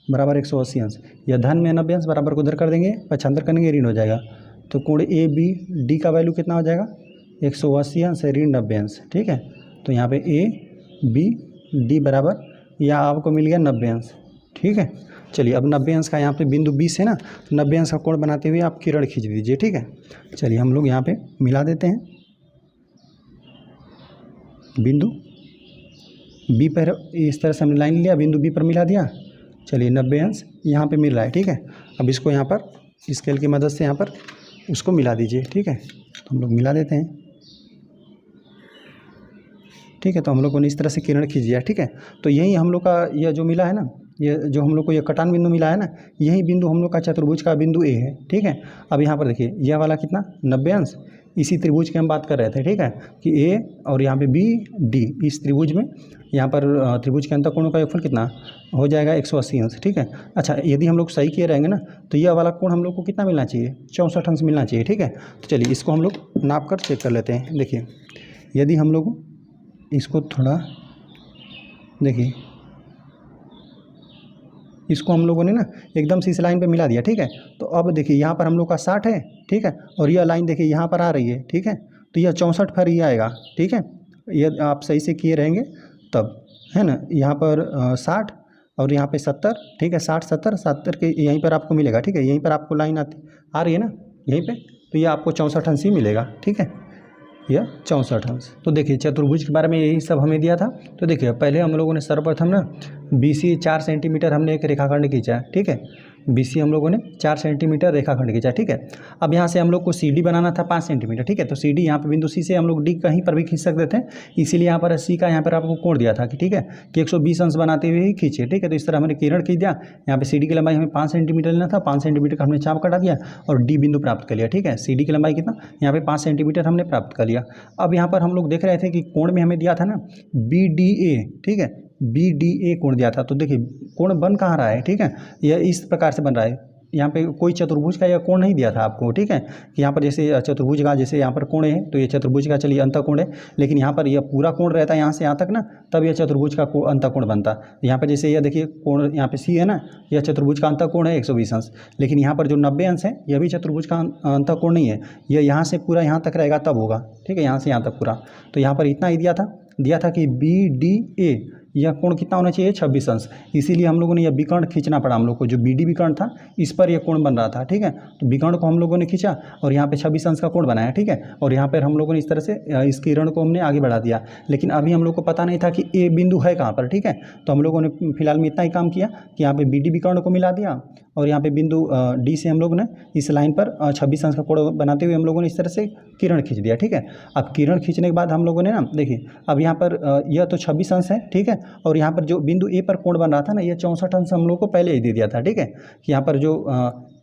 बराबर 180 अंश, या धन में 90 अंश बराबर को उधर कर देंगे, पक्षांतर करेंगे ऋण हो जाएगा। तो कोण ए बी डी का वैल्यू कितना हो जाएगा 180 अंश ऋण 90 अंश, ठीक है। तो यहाँ पे ए बी डी बराबर या आपको मिल गया 90 अंश, ठीक है। चलिए अब 90 अंश का यहाँ पे बिंदु 20 है ना, 90 अंश का कोण बनाते हुए आप किरण खींच दीजिए, ठीक है। चलिए हम लोग यहाँ पे मिला देते हैं, बिंदु बी पर इस तरह से हमने लाइन लिया, बिंदु बी पर मिला दिया। चलिए 90 अंश यहाँ पे मिल रहा है, ठीक है। अब इसको यहाँ पर स्केल की मदद से यहाँ पर उसको मिला दीजिए, ठीक है। तो हम लोग मिला देते हैं, ठीक है। तो हम लोगों ने इस तरह से किरण खींच दिया, ठीक है। तो यही हम लोग का यह जो मिला है ना, ये जो हम लोग को ये कटान बिंदु मिला है ना, यही बिंदु हम लोग का चतुर्भुज का बिंदु ए है, ठीक है। अब यहाँ पर देखिए यह वाला कितना 90 अंश, इसी त्रिभुज की हम बात कर रहे थे, ठीक है, कि ए और यहाँ पे बी डी, इस त्रिभुज में यहाँ पर त्रिभुज के अंतःकोणों का योगफल कितना हो जाएगा 180 अंश, ठीक है। अच्छा, यदि हम लोग सही किए रहेंगे ना तो यह वाला कोण हम लोग को कितना मिलना चाहिए, 64 अंश मिलना चाहिए, ठीक है। तो चलिए इसको हम लोग नाप कर चेक कर लेते हैं। देखिए यदि हम लोग इसको थोड़ा देखिए, इसको हम लोगों ने ना एकदम से इस लाइन पे मिला दिया, ठीक है। तो अब देखिए यहाँ पर हम लोग का 60 है, ठीक है, और यह लाइन देखिए यहाँ पर आ रही है, ठीक है। तो यह 64 पर ही आएगा, ठीक है। यह आप सही से किए रहेंगे तब, है ना। यहाँ पर 60 और यहाँ पे 70, ठीक है, 60 70 70 के यहीं पर आपको मिलेगा, ठीक है। यहीं पर आपको लाइन आ रही है ना यहीं पे, तो यह आपको 64 अंश ही मिलेगा, ठीक है, यह 64 अंश। तो देखिए चतुर्भुज के बारे में यही सब हमें दिया था। तो देखिए पहले हम लोगों ने सर्वप्रथम ना BC 4 सेंटीमीटर हमने एक रेखाखंड खींचा, ठीक है। BC हम लोगों ने 4 सेंटीमीटर रेखाखंड खींचा, ठीक है। अब यहाँ से हम लोग को CD बनाना था 5 सेंटीमीटर, ठीक है। तो CD यहाँ पे बिंदु C से हम लोग D कहीं पर भी खींच सकते थे, इसीलिए यहाँ पर C का यहाँ पर आपको कोण दिया था कि ठीक है कि 120 अंश बनाते हुए ही खींचे, ठीक है। तो इस तरह हमने किरण खींच दिया। यहाँ पे CD की लंबाई हमें 5 सेंटीमीटर लेना था, 5 सेंटीमीटर का हमने चाप कटा दिया और D बिंदु प्राप्त कर लिया, ठीक है। CD की लंबाई कितना, यहाँ पे 5 सेंटीमीटर हमने प्राप्त कर लिया। अब यहाँ पर हम लोग देख रहे थे कि कोण में हमें दिया था ना BDA, ठीक है, BDA कोण दिया था। तो देखिए कोण बन कहाँ रहा है, ठीक है, यह इस प्रकार से बन रहा है। यहाँ पे कोई चतुर्भुज का यह कोण नहीं दिया था आपको, ठीक है, कि यहाँ पर जैसे चतुर्भुज का जैसे यहाँ पर कोण है तो ये चतुर्भुज का चलिए अंतःकोण है, लेकिन यहाँ पर यह पूरा कोण रहता है यहाँ से यहाँ तक ना, तब यह चतुर्भुज का अंतःकोण बनता। यहाँ पर जैसे यह देखिए कोण यहाँ पे C है ना, यह चतुर्भुज का अंतःकोण है 120 अंश, लेकिन यहाँ पर जो 90 अंश है यह भी चतुर्भुज का अंतःकोण नहीं है, यह यहाँ से पूरा यहाँ तक रहेगा तब होगा, ठीक है, यहाँ से यहाँ तक पूरा। तो यहाँ पर इतना ही दिया था कि BDA यह कोण कितना होना चाहिए 26 अंश, इसीलिए हम लोगों ने यह विकर्ण खींचना पड़ा हम लोग को। जो BD विकर्ण था इस पर यह कोण बन रहा था, ठीक है। तो विकर्ण को हम लोगों ने खींचा और यहाँ पे 26 अंश का कोण बनाया, ठीक है। और यहाँ पर हम लोगों ने इस तरह से इस किरण को हमने आगे बढ़ा दिया, लेकिन अभी हम लोग को पता नहीं था कि A बिंदु है कहाँ पर, ठीक है। तो हम लोगों ने फिलहाल में इतना ही काम किया कि यहाँ पे BD विकर्ण को मिला दिया और यहाँ पे बिंदु D से हम लोग ने इस लाइन पर 26 अंश का कोण बनाते हुए हम लोगों ने इस तरह से किरण खींच दिया, ठीक है। अब किरण खींचने के बाद हम लोगों ने ना देखिए अब यहाँ पर यह तो 26 अंश है, ठीक है, और यहाँ पर जो बिंदु A पर कोण बन रहा था ना, यह 64 अंश हम लोग को पहले ही दे दिया था, ठीक है, कि यहाँ पर जो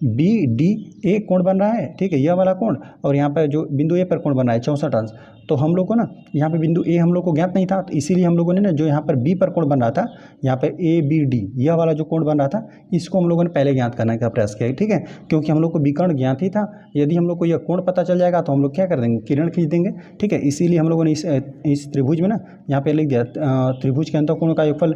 BDA कोण बन रहा है, ठीक है, यह वाला कोण, और यहाँ पर जो बिंदु A पर कोण बन रहा है 64 अंश। तो हम लोग को ना यहाँ पे बिंदु A हम लोग को ज्ञात नहीं था, तो इसीलिए हम लोगों ने ना जो यहाँ पर B पर कोण बन रहा था, यहाँ पर ABD यह वाला जो कोण बन रहा था, इसको हम लोगों ने पहले ज्ञात करने का प्रयास किया, ठीक है, क्योंकि हम लोग को विकर्ण ज्ञात ही था। यदि हम लोग को यह कोण पता चल जाएगा तो हम लोग क्या कर देंगे, किरण खींच देंगे, ठीक है। इसीलिए हम लोगों ने इस त्रिभुज में ना यहाँ पे लिख दिया त्रिभुज के अंतःकोणों का योगफल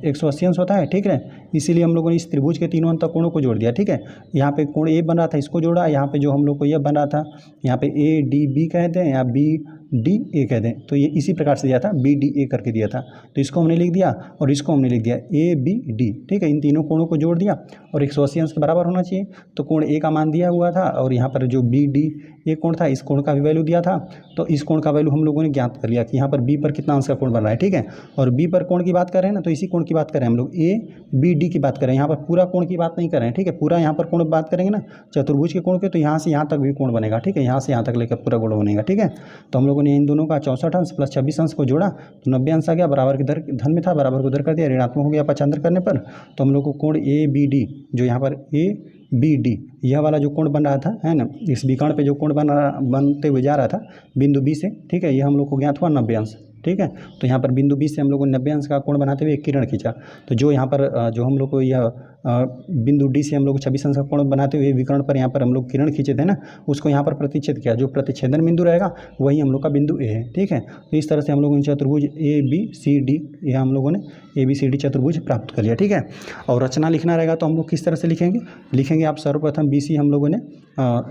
180 अंश होता है, ठीक है। इसीलिए हम लोगों ने इस त्रिभुज के तीनों अंतःकोणों को जोड़ दिया, ठीक है। यहाँ पे कोण A बन रहा था, इसको जोड़ा, यहाँ पे जो हम लोग को यह बन रहा था यहाँ पे ADB कहते हैं या BDA कहते हैं, तो ये इसी प्रकार से दिया था, BDA करके दिया था। तो इसको हमने लिख दिया और इसको हमने लिख दिया ABD, ठीक है। इन तीनों कोणों को जोड़ दिया और 180 अंश के बराबर होना चाहिए। तो कोण A का मान दिया हुआ था और यहाँ पर जो BDA कोण था इस कोण का भी वैल्यू दिया था। तो इस कोण का वैल्यू हम लोगों ने ज्ञात कर लिया कि यहाँ पर B पर कितना अंश का कोण बन रहा है, ठीक है। और B पर कोण की बात कर रहे हैं ना, तो इसी कोण की बात कर रहे हैं हम लोग, ABD की बात कर रहे हैं, यहाँ पर पूरा कोण की बात नहीं कर रहे हैं, ठीक है। पूरा यहाँ पर कोण बात करेंगे ना चतुर्भुज के कोण के, तो यहाँ से यहाँ तक भी कोण बनेगा, ठीक है, यहाँ से यहाँ तक लेकर पूरा कोण बनेगा, ठीक है। तो हम लोगों ने इन दोनों का 64 अंश प्लस 26 अंश को जोड़ा तो 90 अंश आ गया, बराबर के धन में था, बराबर को उधर कर दिया, ऋणात्मक हो गया पक्षांतर करने पर। तो हम लोग को कोण ABD जो यहाँ पर ABD यह वाला जो कोण बन रहा था, है ना, इस विकर्ण पे जो कोण बनते हुए जा रहा था बिंदु B से, ठीक है, यह हम लोग को ज्ञात हुआ 90 अंश, ठीक है। तो यहाँ पर बिंदु B से हम लोगों ने 90 अंश का कोण बनाते हुए एक किरण खींचा। तो जो यहाँ पर जो हम लोग को यह बिंदु D से हम लोग 26 अंश का कोण बनाते हुए विकर्ण पर यहाँ पर हम लोग किरण खींचे थे ना, उसको यहाँ पर प्रतिच्छेद किया। जो प्रतिच्छेदन बिंदु रहेगा वही हम लोग का बिंदु A है, ठीक है। तो इस तरह से हम लोगों ने चतुर्भुज ABCD यह हम लोगों ने ABCD चतुर्भुज प्राप्त कर लिया, ठीक है। और रचना लिखना रहेगा तो हम लोग किस तरह से लिखेंगे आप सर्वप्रथम BC हम लोगों ने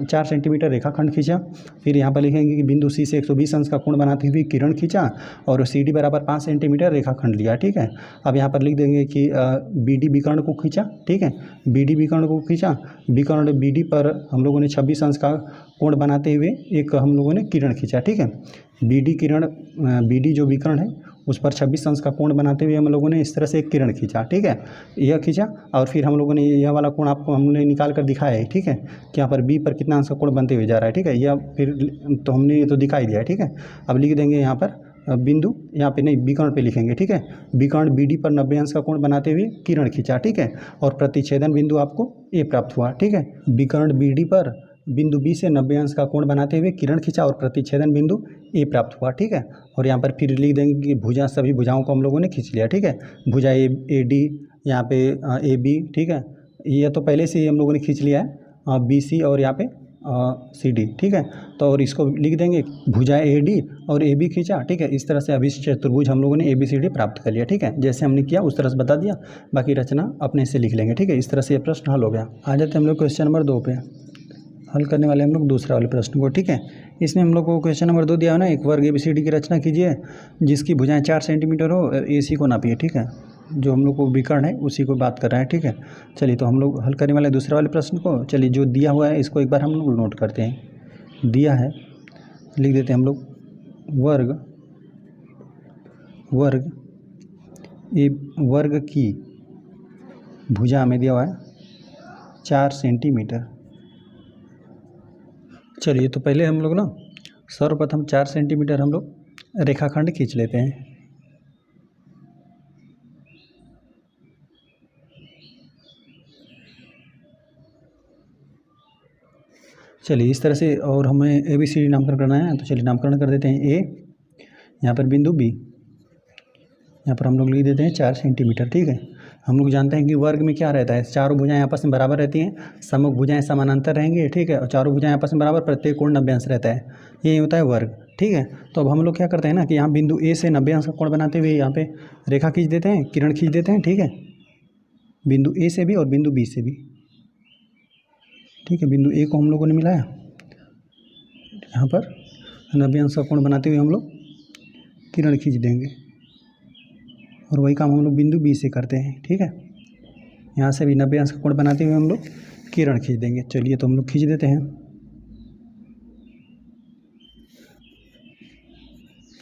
4 सेंटीमीटर रेखाखंड खींचा, फिर यहाँ पर लिखेंगे कि बिंदु C से 120 अंश का कोण बनाते हुए किरण खींचा और CD बराबर 5 सेंटीमीटर रेखाखंड लिया, ठीक है। अब यहाँ पर लिख देंगे कि BD विकर्ण को खींचा, ठीक है, BD विकर्ण को खींचा, विकर्ण BD पर हम लोगों ने 26 अंश का कोण बनाते हुए एक हम लोगों ने किरण खींचा, ठीक है। BD जो विकर्ण है उस पर 26 अंश का कोण बनाते हुए हम लोगों ने इस तरह से एक किरण खींचा, ठीक है, यह खींचा। और फिर हम लोगों ने यह वाला कोण आपको हमने निकाल कर दिखाया है, ठीक है, कि यहाँ पर B पर कितना अंश का कोण बनते हुए जा रहा है, ठीक है। यह फिर तो हमने ये तो दिखाई दिया है, ठीक है। अब लिख देंगे यहाँ पर बिंदु यहाँ पे नहीं, विकर्ण पे लिखेंगे, ठीक है। विकर्ण BD पर 90 अंश का कोण बनाते हुए किरण खींचा, ठीक है, और प्रतिच्छेदन बिंदु आपको ए प्राप्त हुआ, ठीक है। विकर्ण BD पर बिंदु बी से 90 अंश का कोण बनाते हुए किरण खींचा और प्रतिच्छेदन बिंदु ए प्राप्त हुआ, ठीक है। और यहाँ पर फिर लिख देंगे कि भुजा, सभी भुजाओं को हम लोगों ने खींच लिया, ठीक है। भुजा AD, यहाँ पे AB, ठीक है, ये तो पहले से ही हम लोगों ने खींच लिया है, BC और यहाँ पे CD, ठीक है। तो और इसको लिख देंगे भुजा AD और AB खींचा, ठीक है। इस तरह से अभी चतुर्भुज हम लोगों ने ABCD प्राप्त कर लिया, ठीक है। जैसे हमने किया उस तरह से बता दिया, बाकी रचना अपने से लिख लेंगे, ठीक है। इस तरह से ये प्रश्न हल हो गया। आ जाते हम लोग क्वेश्चन नंबर 2 पे। हल करने वाले हम लोग दूसरा वाले प्रश्न को, ठीक है। इसमें हम लोग को क्वेश्चन नंबर 2 दिया है ना, एक वर्ग ABCD की रचना कीजिए जिसकी भुजाएं 4 सेंटीमीटर हो, AC को नापिए, ठीक है। जो हम लोग को विकर्ण है उसी को बात कर रहे हैं, ठीक है। चलिए तो हम लोग हल करने वाले दूसरे वाले प्रश्न को। चलिए जो दिया हुआ है इसको एक बार हम लोग नोट करते हैं। दिया है, लिख देते हैं हम लोग वर्ग की भुजा हमें दिया हुआ है 4 सेंटीमीटर। चलिए तो पहले हम लोग ना सर्वप्रथम 4 सेंटीमीटर हम लोग रेखाखंड खींच लेते हैं। चलिए इस तरह से, और हमें ABCD नामकरण करना है, तो चलिए नामकरण कर देते हैं A, यहाँ पर बिंदु B, यहाँ पर हम लोग लिख देते हैं 4 सेंटीमीटर, ठीक है। हम लोग जानते हैं कि वर्ग में क्या रहता है, चारों भुजाएं आपस में बराबर रहती हैं, सम्मुख भुजाएं समानांतर रहेंगे, ठीक है, और चारों भुजाएं आपस में बराबर, प्रत्येक कोण 90 अंश रहता है, ये होता है वर्ग, ठीक है। तो अब हम लोग क्या करते हैं ना कि यहाँ बिंदु A से 90 अंश का कोण बनाते हुए यहाँ पे रेखा खींच देते हैं, किरण खींच देते हैं, ठीक है। बिंदु A से भी और बिंदु B से भी, ठीक है। बिंदु A को हम लोगों ने मिलाया, यहाँ पर 90 अंश का कोण बनाते हुए हम लोग किरण खींच देंगे, और वही काम हम लोग बिंदु B से करते हैं, ठीक है। यहाँ से भी 90 अंश का कोण बनाते हुए हम लोग किरण खींच देंगे। चलिए तो हम लोग खींच देते हैं,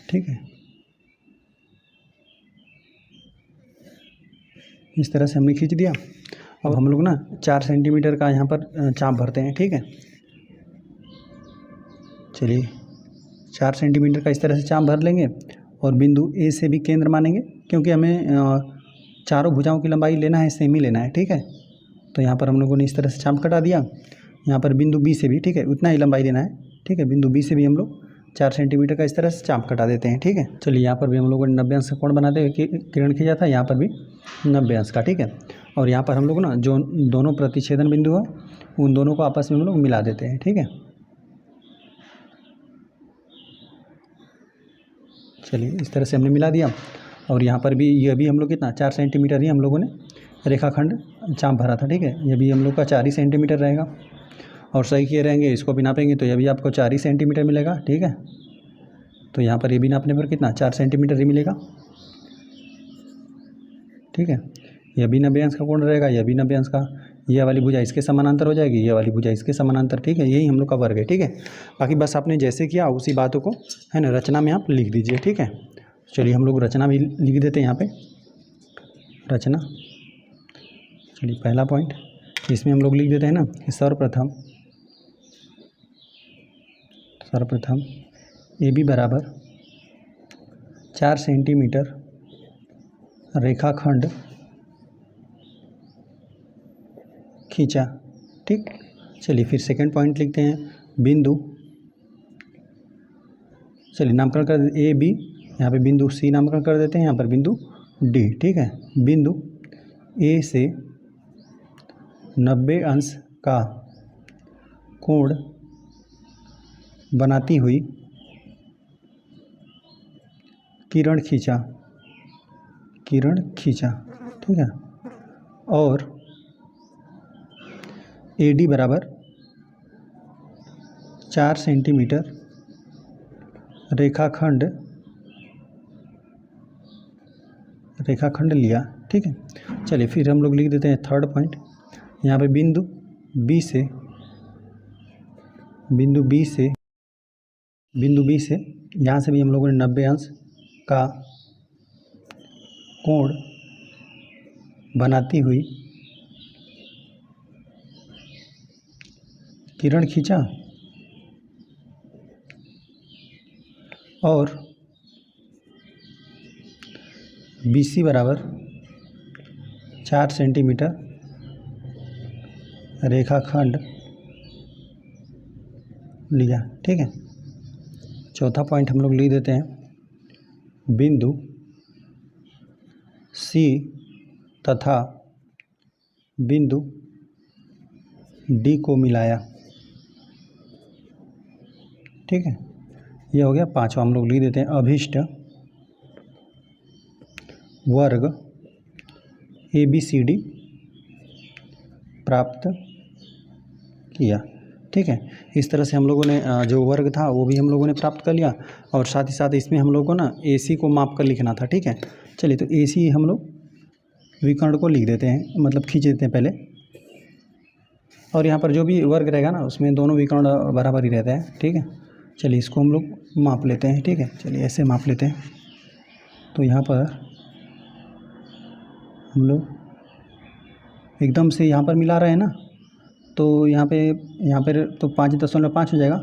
ठीक है। इस तरह से हमने खींच दिया। अब हम लोग ना 4 सेंटीमीटर का यहाँ पर चाप भरते हैं, ठीक है। चलिए 4 सेंटीमीटर का इस तरह से चाप भर लेंगे, और बिंदु A से भी केंद्र मानेंगे, क्योंकि हमें चारों भुजाओं की लंबाई लेना है, सेम ही लेना है, ठीक है। तो यहाँ पर हम लोगों ने इस तरह से चाप कटा दिया। यहाँ पर बिंदु B से भी, ठीक है, उतना ही लंबाई लेना है, ठीक है। बिंदु B से भी हम लोग 4 सेंटीमीटर का इस तरह से चाप कटा देते हैं, ठीक है। चलिए यहाँ पर भी हम लोगों ने 90 अंश का कोण बनाते हुए किरण खींचा था, यहाँ पर भी 90 अंश का, ठीक है। और यहाँ पर हम लोग ना जो दोनों प्रतिच्छेदन बिंदु है उन दोनों को आपस में हम लोग मिला देते हैं, ठीक है। चलिए इस तरह से हमने मिला दिया, और यहाँ पर भी ये भी हम लोग कितना 4 सेंटीमीटर ही हम लोगों ने रेखाखंड चाप भरा था, ठीक है। ये भी हम लोग का 4 ही सेंटीमीटर रहेगा, और सही किए रहेंगे, इसको भी नापेंगे तो ये भी आपको 4 ही सेंटीमीटर मिलेगा, ठीक है। तो यहाँ पर ये भी नापने पर कितना 4 सेंटीमीटर ही मिलेगा, ठीक है। यह भी 90 अंश का कोण रहेगा, यह भी 90 अंश का, यह वाली भुजा इसके समानांतर हो जाएगी, यह वाली भुजा इसके समानांतर, ठीक है। यही हम लोग का वर्ग है, ठीक है। बाकी बस आपने जैसे किया उसी बातों को है ना रचना में आप लिख दीजिए, ठीक है। चलिए हम लोग रचना भी लिख देते हैं यहाँ पे, रचना। चलिए पहला पॉइंट, इसमें हम लोग लिख देते हैं ना कि सर्वप्रथम AB बराबर 4 सेंटीमीटर रेखाखंड खींचा, ठीक। चलिए फिर सेकंड पॉइंट लिखते हैं, बिंदु, चलिए नामकरण कर A B, यहाँ पे बिंदु C नामकरण कर देते हैं, यहाँ पर बिंदु D, ठीक है। बिंदु A से 90 अंश का कोण बनाती हुई किरण खींचा, ठीक है। और AD बराबर 4 सेंटीमीटर रेखाखंड लिया, ठीक है। चलिए फिर हम लोग लिख देते हैं थर्ड पॉइंट, यहाँ पे बिंदु B से यहाँ से भी हम लोगों ने 90 अंश का कोण बनाती हुई किरण खींचा, और BC बराबर 4 सेंटीमीटर रेखाखंड लिया। ठीक है, चौथा पॉइंट हम लोग लिख देते हैं, बिंदु C तथा बिंदु D को मिलाया। ठीक है, यह हो गया पांचवा। हम लोग लिख देते हैं, अभीष्ट वर्ग ABCD प्राप्त किया। ठीक है, इस तरह से हम लोगों ने जो वर्ग था वो भी हम लोगों ने प्राप्त कर लिया, और साथ ही साथ इसमें हम लोगों को ना AC को माप कर लिखना था। ठीक है, चलिए तो AC हम लोग विकर्ण को लिख देते हैं, मतलब खींच देते हैं पहले, और यहाँ पर जो भी वर्ग रहेगा ना उसमें दोनों विकर्ण बराबर ही रहता है। ठीक है, चलिए इसको हम लोग माप लेते हैं। ठीक है, चलिए ऐसे माप लेते हैं। तो यहाँ पर हम लोग एकदम से यहाँ पर मिला रहे हैं ना, तो यहाँ पर तो 5.5 हो जाएगा,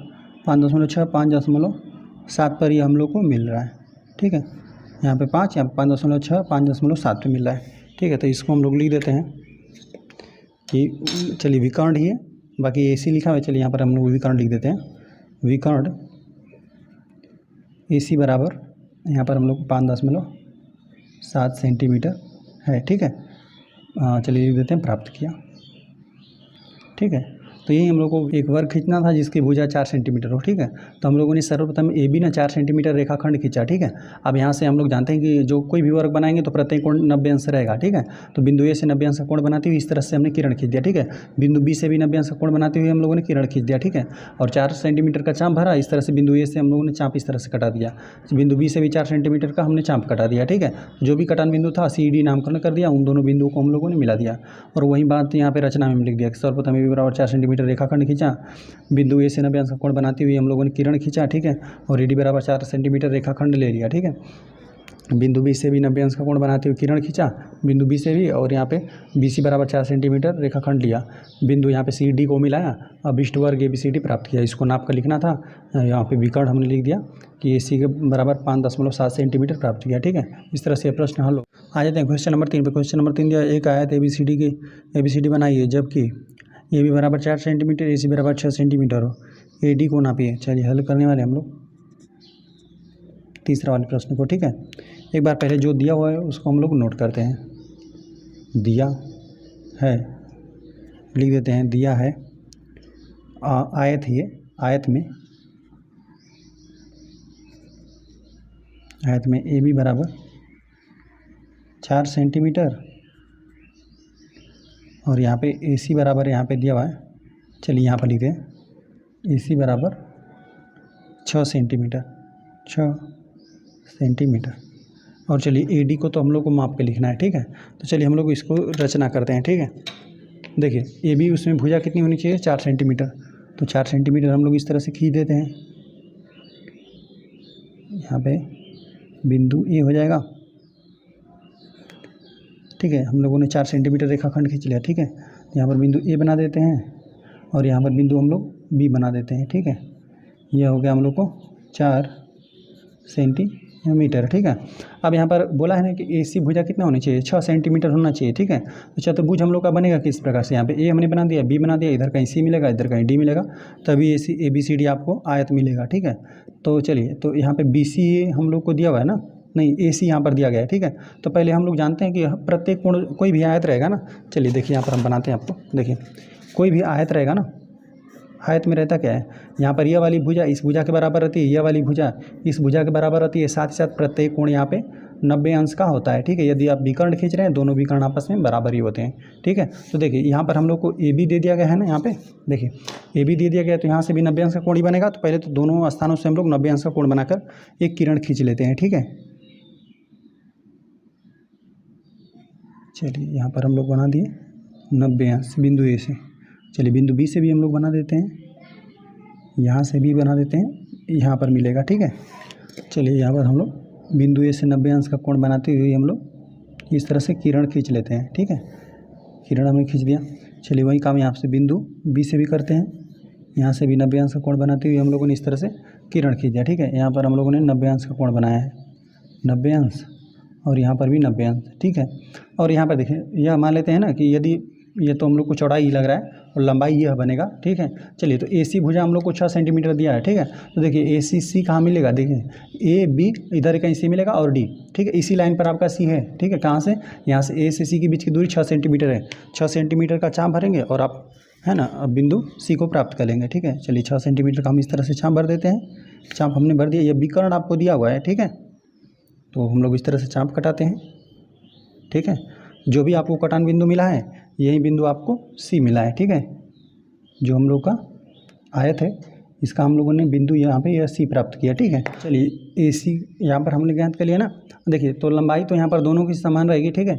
5.6, 5.7 पर ये हम लोग को मिल रहा है। ठीक है, यहाँ पे 5, यहाँ 5.6, 5.7 पे मिल रहा है। ठीक है, तो इसको हम लोग लिख देते हैं कि चलिए विकर्ण ही है, बाकी AC लिखा हुआ है, चलिए यहाँ पर हम लोग विकर्ण लिख देते हैं। विकर्ण AC बराबर यहाँ पर हम लोग 5.7 सेंटीमीटर है। ठीक है, चलिए लिख देते हैं, प्राप्त किया। ठीक है, तो यही हम लोग को एक वर्ग खींचना था जिसकी भुजा 4 सेंटीमीटर हो। ठीक है, तो हम लोगों ने सर्वप्रथम AB ना 4 सेंटीमीटर रेखाखंड खींचा। ठीक है, अब यहाँ से हम लोग जानते हैं कि जो कोई भी वर्ग बनाएंगे तो प्रत्येक कोण 90 अंश रहेगा। ठीक है, तो बिंदु A से 90 अंश का कोण बनाते हुए इस तरह से हमने किरण खींच दिया। ठीक है, बिंदु B से भी 90 अंश का कोण बनाते हुए हम लोगों ने किरण खींच दिया। ठीक है, और 4 सेंटीमीटर का चाप भरा, इस तरह से बिंदु A से हम लोगों ने चाप इस तरह से कटा दिया, बिंदु B से भी 4 सेंटीमीटर का हमने चाप कटा दिया। ठीक है, जो भी कटान बिंदु था CD नामकरण कर दिया, उन दोनों बिंदुओं को हम लोगों ने मिला दिया, और वही बात यहाँ पे रचना में लिख दिया। सर्वप्रथम AB बराबर 4 सेंटीमीटर रेखाखंड खींचा, बिंदु A से 90 अंश का कोण बनाते हुए हम लोगों ने किरण खींचा। ठीक है, और AD बराबर 4 सेंटीमीटर रेखाखंड ले लिया। ठीक है, बिंदु B से भी 90 अंश का कोण बनाते हुए किरण खींचा, बिंदु B से भी, और यहाँ पे BC बराबर 4 सेंटीमीटर रेखाखंड लिया, बिंदु यहाँ पे CD को मिलाया, अभीष्ट वर्ग ABCD प्राप्त किया। इसको नाप कर लिखना था, यहाँ पे विकर्ण हमने लिख दिया कि AC के बराबर 5.7 सेंटीमीटर प्राप्त किया। ठीक है, इस तरह से प्रश्न हल हो। आ जाते हैं क्वेश्चन नंबर 3 पे। क्वेश्चन नंबर 3 दिया, एक आयत ABCD बनाइए जबकि AB बराबर 4 सेंटीमीटर, AC बराबर 6 सेंटीमीटर हो, AD को नापिए। चलिए हल करने वाले हम लोग तीसरा वाले प्रश्न को। ठीक है, एक बार पहले जो दिया हुआ है उसको हम लोग नोट करते हैं। दिया है, लिख देते हैं, दिया है आयत, ये आयत में AB बराबर 4 सेंटीमीटर, और यहाँ पे AC बराबर यहाँ पे दिया हुआ है, चलिए यहाँ पर लिखते हैं AC बराबर 6 सेंटीमीटर, 6 सेंटीमीटर। और चलिए AD को तो हम लोग को माप के लिखना है। ठीक है, तो चलिए हम लोग इसको रचना करते हैं। ठीक है, देखिए AB उसमें भुजा कितनी होनी चाहिए, 4 सेंटीमीटर, तो 4 सेंटीमीटर हम लोग इस तरह से खींच देते हैं। यहाँ पे बिंदु A हो जाएगा। ठीक है, हम लोगों ने 4 सेंटीमीटर रेखाखंड खींच लिया। ठीक है, यहाँ पर बिंदु A बना देते हैं, और यहाँ पर बिंदु हम लोग B बना देते हैं। ठीक है, यह हो गया हम लोग को 4 सेंटीमीटर। ठीक है, अब यहाँ पर बोला है ना कि AC भुजा कितना होनी चाहिए, 6 सेंटीमीटर होना चाहिए। ठीक है, तो चतुर्भुज हम लोग का बनेगा किस प्रकार से, यहाँ पे A हमने बना दिया, B बना दिया, इधर कहीं C मिलेगा, इधर कहीं D मिलेगा, तभी ABCD आपको आयत मिलेगा। ठीक है, तो चलिए, तो यहाँ पे BC हम लोग को दिया हुआ है ना, नहीं AC यहाँ पर दिया गया है। ठीक है, तो पहले हम लोग जानते हैं कि प्रत्येक कोण कोई भी आयत रहेगा ना, चलिए देखिए यहाँ पर हम बनाते हैं आपको। देखिए कोई भी आयत रहेगा ना, आयत में रहता क्या है, यहाँ पर यह वाली भुजा इस भुजा के बराबर रहती है, यह वाली भुजा इस भुजा के बराबर रहती है, साथ ही साथ प्रत्येक कोण यहाँ पे 90 अंश का होता है। ठीक है, यदि आप विकर्ण खींच रहे हैं दोनों विकर्ण आपस में बराबर ही होते हैं। ठीक है, तो देखिए यहाँ पर हम लोग को AB दे दिया गया है ना, यहाँ पे देखिए AB दे दिया गया है, तो यहाँ से भी 90 अंश का कोण ही बनेगा। तो पहले तो दोनों स्थानों से हम लोग 90 अंश का कोण बनाकर एक किरण खींच लेते हैं। ठीक है, चलिए यहाँ पर हम लोग बना दिए 90 अंश बिंदु A से। चलिए बिंदु B से भी हम लोग बना देते हैं, यहाँ से भी बना देते हैं, यहाँ पर मिलेगा। ठीक है, चलिए यहाँ पर हम लोग बिंदु A से 90 अंश का कोण बनाते हुए हम लोग इस तरह से किरण खींच लेते हैं। ठीक है, किरण हमने खींच दिया। चलिए वही काम यहाँ से बिंदु B से भी करते हैं, यहाँ से भी 90 अंश का कोण बनाते हुए हम लोगों ने इस तरह से किरण खींच दिया। ठीक है, यहाँ पर हम लोगों ने 90 अंश का कोण बनाया है, 90 अंश, और यहाँ पर भी 90 अंश, ठीक है। और यहाँ पर देखिए, यह मान लेते हैं ना कि यदि ये तो हम लोग को चौड़ाई ही लग रहा है और लंबाई यह बनेगा, ठीक है। चलिए, तो AC भुजा हम लोग को 6 सेंटीमीटर दिया है, ठीक है। तो देखिए AC कहाँ मिलेगा, देखिए AB इधर कहीं C मिलेगा और D, ठीक है। इसी लाइन पर आपका C है, ठीक है। कहाँ से, यहाँ से A से C के बीच की दूरी 6 सेंटीमीटर है। 6 सेंटीमीटर का चाप भरेंगे और आप, है ना, अब बिंदु C को प्राप्त कर लेंगे, ठीक है। चलिए, 6 सेंटीमीटर का हम इस तरह से चाप भर देते हैं। चाप हमने भर दिया, यह विकर्ण आपको दिया हुआ है, ठीक है। तो हम लोग इस तरह से चाप कटाते हैं, ठीक है। जो भी आपको कटान बिंदु मिला है, यही बिंदु आपको C मिला है, ठीक है। जो हम लोग का आयत है, इसका हम लोगों ने बिंदु यहाँ पे यह C प्राप्त किया, ठीक है। चलिए, AC यहाँ पर हमने ज्ञात कर लिया ना। देखिए, तो लंबाई तो यहाँ पर दोनों की समान रहेगी, ठीक है।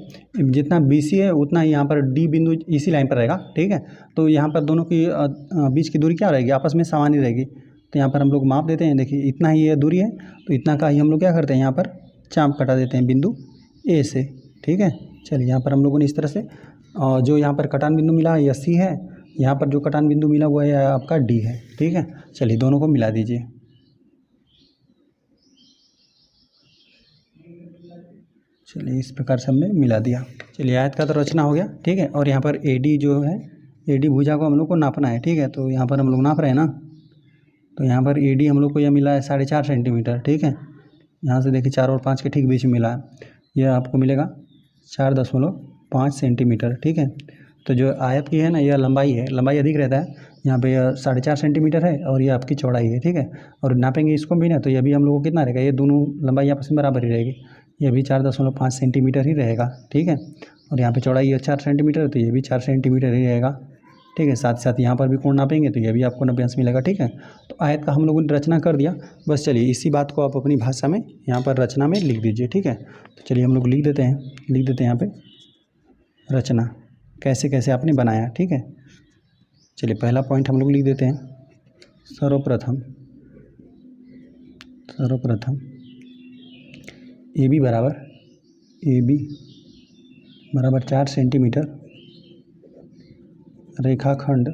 जितना BC है उतना ही यहाँ पर D बिंदु इसी लाइन पर रहेगा, ठीक है। तो यहाँ पर दोनों की बीच की दूरी क्या रहेगी, आपस में समान ही रहेगी। तो यहाँ पर हम लोग माप देते हैं, देखिए इतना ही यह दूरी है, तो इतना का ही हम लोग क्या करते हैं, यहाँ पर चाप कटा देते हैं बिंदु A से, ठीक है। चलिए, यहाँ पर हम लोगों ने इस तरह से जो यहाँ पर कटान बिंदु मिला है यह C है, यहाँ पर जो कटान बिंदु मिला हुआ है आपका D है, ठीक है। चलिए, दोनों को मिला दीजिए। चलिए, इस प्रकार से हमने मिला दिया। चलिए, आयत का तो रचना हो गया, ठीक है। और यहाँ पर AD जो है, AD भुजा को हम लोग को नापना है, ठीक है। तो यहाँ पर हम लोग नाप रहे हैं ना, तो यहाँ पर AD हम लोग को यह मिला है 4.5 सेंटीमीटर, ठीक है। यहाँ से देखिए 4 और 5 के ठीक बीच में मिला है, यह आपको मिलेगा 4.5 सेंटीमीटर, ठीक है। तो जो आयत की है ना, यह लंबाई है, लंबाई अधिक रहता है, यहाँ पे यह 4.5 सेंटीमीटर है और ये आपकी चौड़ाई है, ठीक है। और नापेंगे इसको भी ना, तो यह भी हम लोग को कितना रहेगा, ये दोनों लंबाई आपस में बराबर ही रहेगी, यह भी 4.5 सेंटीमीटर ही रहेगा, ठीक है। और यहाँ पे चौड़ाई है 4 सेंटीमीटर, तो ये भी 4 सेंटीमीटर ही रहेगा, ठीक है। साथ साथ यहाँ पर भी कोण नापेंगे तो यह भी आपको 90 अंश मिलेगा, ठीक है। तो आयत का हम लोगों ने रचना कर दिया। बस चलिए, इसी बात को आप अपनी भाषा में यहाँ पर रचना में लिख दीजिए, ठीक है। तो चलिए, हम लोग लिख देते हैं यहाँ पे रचना, कैसे कैसे आपने बनाया, ठीक है। चलिए, पहला पॉइंट हम लोग लिख देते हैं, सर्वप्रथम AB बराबर 4 सेंटीमीटर रेखाखंड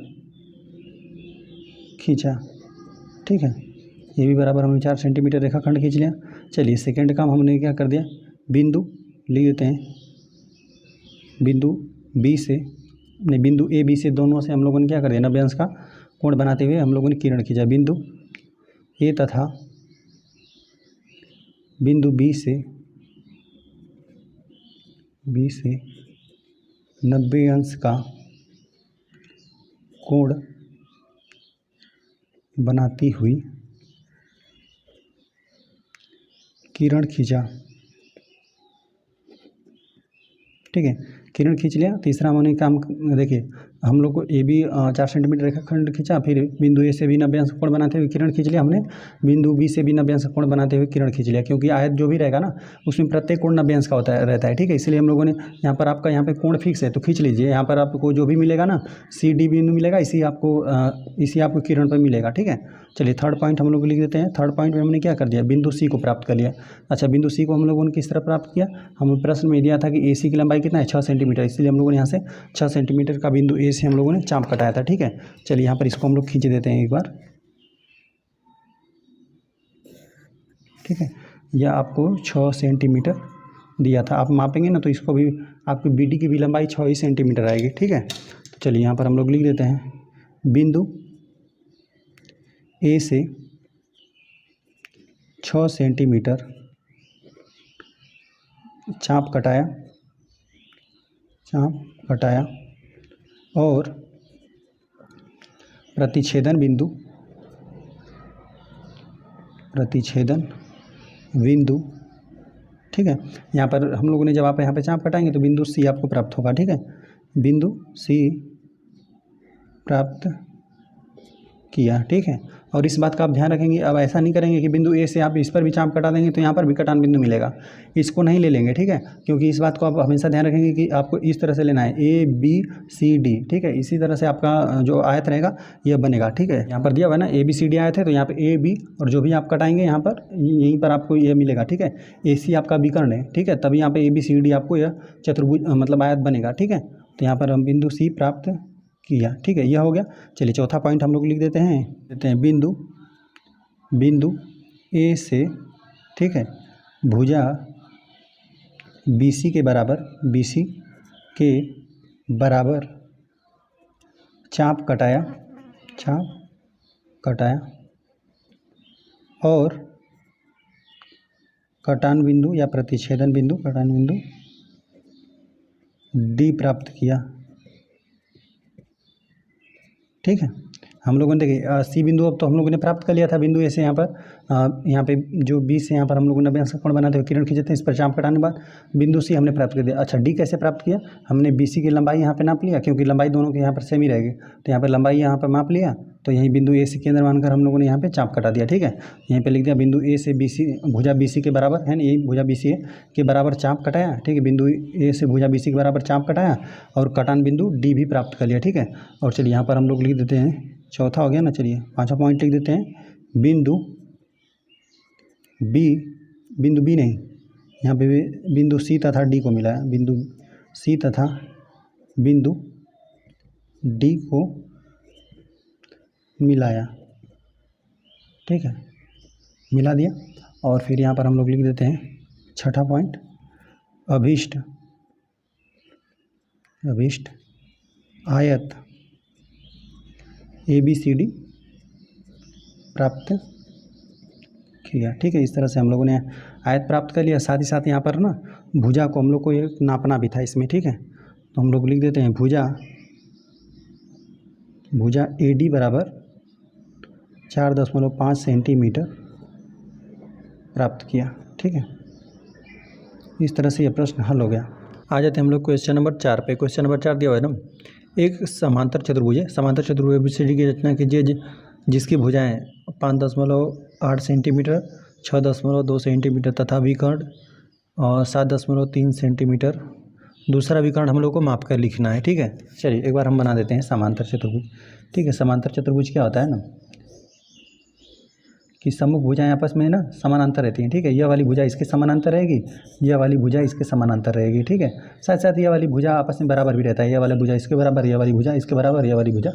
खींचा, ठीक है। AB बराबर हमने 4 सेंटीमीटर रेखाखंड खींच लिया। चलिए, सेकेंड काम हमने क्या कर दिया, बिंदु लिख देते हैं, बिंदु A B से दोनों से हम लोगों ने क्या कर दिया, 90 अंश का कोण बनाते हुए हम लोगों ने किरण खींचा। बिंदु A तथा बिंदु B से 90 अंश का कोण बनाती हुई किरण खींचा, ठीक है। किरण खींच लिया। तीसरा हमने काम, देखिए हम लोग को AB 4 सेंटीमीटर रेखाखंड खींचा, फिर बिंदु A से भी 90 अंश कोण बनाते हुए किरण खींच लिया हमने, बिंदु B से भी 90 अंश कोण बनाते हुए किरण खींच लिया। क्योंकि आयत जो भी रहेगा ना, उसमें प्रत्येक कोण 90 अंश का रहता है, ठीक है। इसलिए हम लोगों ने यहाँ पर आपका यहाँ पे कोण फिक्स है तो खींच लीजिए। यहाँ पर आपको जो भी मिलेगा ना, CD बिंदु मिलेगा, इसी आपको किरण पर मिलेगा, ठीक है। चलिए, थर्ड पॉइंट हम लोग लिख देते हैं। थर्ड पॉइंट में हमने क्या कर दिया, बिंदु C को प्राप्त कर लिया। अच्छा, बिंदु C को हम लोगों ने किस तरह प्राप्त किया, हमें प्रश्न में दिया था कि AC की लंबाई कितना है, 6 सेंटीमीटर, इसलिए हम लोगों ने यहाँ से 6 सेंटीमीटर का बिंदु A से हम लोगों ने चाप कटाया था, ठीक है। चलिए, यहाँ पर इसको हम लोग खींच देते हैं एक बार, ठीक है। यह आपको 6 सेंटीमीटर दिया था, आप मापेंगे ना तो इसको भी आपकी BD की भी लंबाई 6 ही सेंटीमीटर आएगी, ठीक है। तो चलिए, यहाँ पर हम लोग लिख देते हैं, बिंदु A से 6 सेंटीमीटर चाप कटाया और प्रतिच्छेदन बिंदु, ठीक है। यहाँ पर हम लोगों ने जब आप यहाँ पे चाप कटाएंगे तो बिंदु C आपको प्राप्त होगा, ठीक है। बिंदु C प्राप्त किया, ठीक है। और इस बात का आप ध्यान रखेंगे, अब ऐसा नहीं करेंगे कि बिंदु A से आप इस पर भी चाप कटा देंगे तो यहाँ पर भी कटान बिंदु मिलेगा, इसको नहीं ले लेंगे, ठीक है। क्योंकि इस बात को आप हमेशा ध्यान रखेंगे कि आपको इस तरह से लेना है, ABCD, ठीक है। इसी तरह से आपका जो आयत रहेगा यह बनेगा, ठीक है। यहाँ पर दिया हुआ है ना ABCD आयत है, तो यहाँ पर AB और जो भी आप कटाएंगे यहाँ पर यहीं पर आपको यह मिलेगा, ठीक है। AC आपका विकर्ण है, ठीक है, तभी यहाँ पर ABCD आपको यह चतुर्भुज मतलब आयत बनेगा, ठीक है। तो यहाँ पर हम बिंदु C प्राप्त किया, ठीक है, यह हो गया। चलिए, चौथा पॉइंट हम लोग लिख देते हैं, बिंदु A से, ठीक है, भुजा BC के बराबर चाप कटाया और कटान बिंदु या प्रतिच्छेदन बिंदु D प्राप्त किया। ठीक है, हम लोगों ने देखिए सी बिंदु अब तो हम लोगों ने प्राप्त कर लिया था बिंदु ए से यहाँ पे जो बी से यहाँ पर हम लोगों ने अभ्यांसक कोण बनाते हुए किरण खींचे थे, इस पर चाप कटाने के बाद बिंदु सी हमने प्राप्त कर दिया। अच्छा, डी कैसे प्राप्त किया? हमने BC की लंबाई यहाँ पे नाप लिया, क्योंकि लंबाई दोनों के यहाँ पर सेम ही रहेगी, तो यहाँ पर लंबाई यहाँ पर माप लिया, तो यही बिंदु ए से केंद्र मानकर हम लोगों ने यहाँ पे चाप कटा दिया। ठीक है, यहीं पे लिख दिया बिंदु ए से BC भुजा BC के बराबर है ना, यही भुजा BC के बराबर चाप कटाया। ठीक है, बिंदु ए से भुजा BC के बराबर चाप कटाया और कटान बिंदु D भी प्राप्त कर लिया। ठीक है, और चलिए यहाँ पर हम लोग लिख देते हैं, चौथा हो गया ना, चलिए पांचवा पॉइंट लिख देते हैं। बिंदु बी नहीं, यहाँ पे बिंदु C तथा D को मिलाया, बिंदु C तथा बिंदु D को मिलाया। ठीक है, मिला दिया और फिर यहाँ पर हम लोग लिख देते हैं छठा पॉइंट, अभीष्ट आयत ABCD प्राप्त किया। ठीक है, इस तरह से हम लोगों ने आयत प्राप्त कर लिया। साथ ही साथ यहाँ पर ना भुजा को हम लोग को एक नापना भी था इसमें। ठीक है, तो हम लोग लिख देते हैं भुजा AD बराबर 4.5 सेंटीमीटर प्राप्त किया। ठीक है, इस तरह से यह प्रश्न हल हो गया। आ जाते हैं हम लोग क्वेश्चन नंबर 4 पे। क्वेश्चन नंबर 4 दिया हुआ है ना, एक समांतर चतुर्भुज है। समांतर चतुर्भुज ABCD की रचना कीजिए जिसकी भुजाएं 5.8 सेंटीमीटर, 6.2 सेंटीमीटर तथा विकर्ण 7.3 सेंटीमीटर। दूसरा विकर्ण हम लोग को माप कर लिखना है। ठीक है, चलिए एक बार हम बना देते हैं समांतर चतुर्भुज। ठीक है, समांतर चतुर्भुज क्या होता है ना कि सम्मुख भुजाएं आपस में ना समानांतर रहती हैं। ठीक है, यह वाली भुजा इसके समानांतर रहेगी, यह वाली भुजा इसके समानांतर रहेगी। ठीक है, साथ साथ यह वाली भुजा आपस में बराबर भी रहता है, यह वाला भुजा इसके बराबर, यह वाली भुजा इसके बराबर, यह वाली भुजा,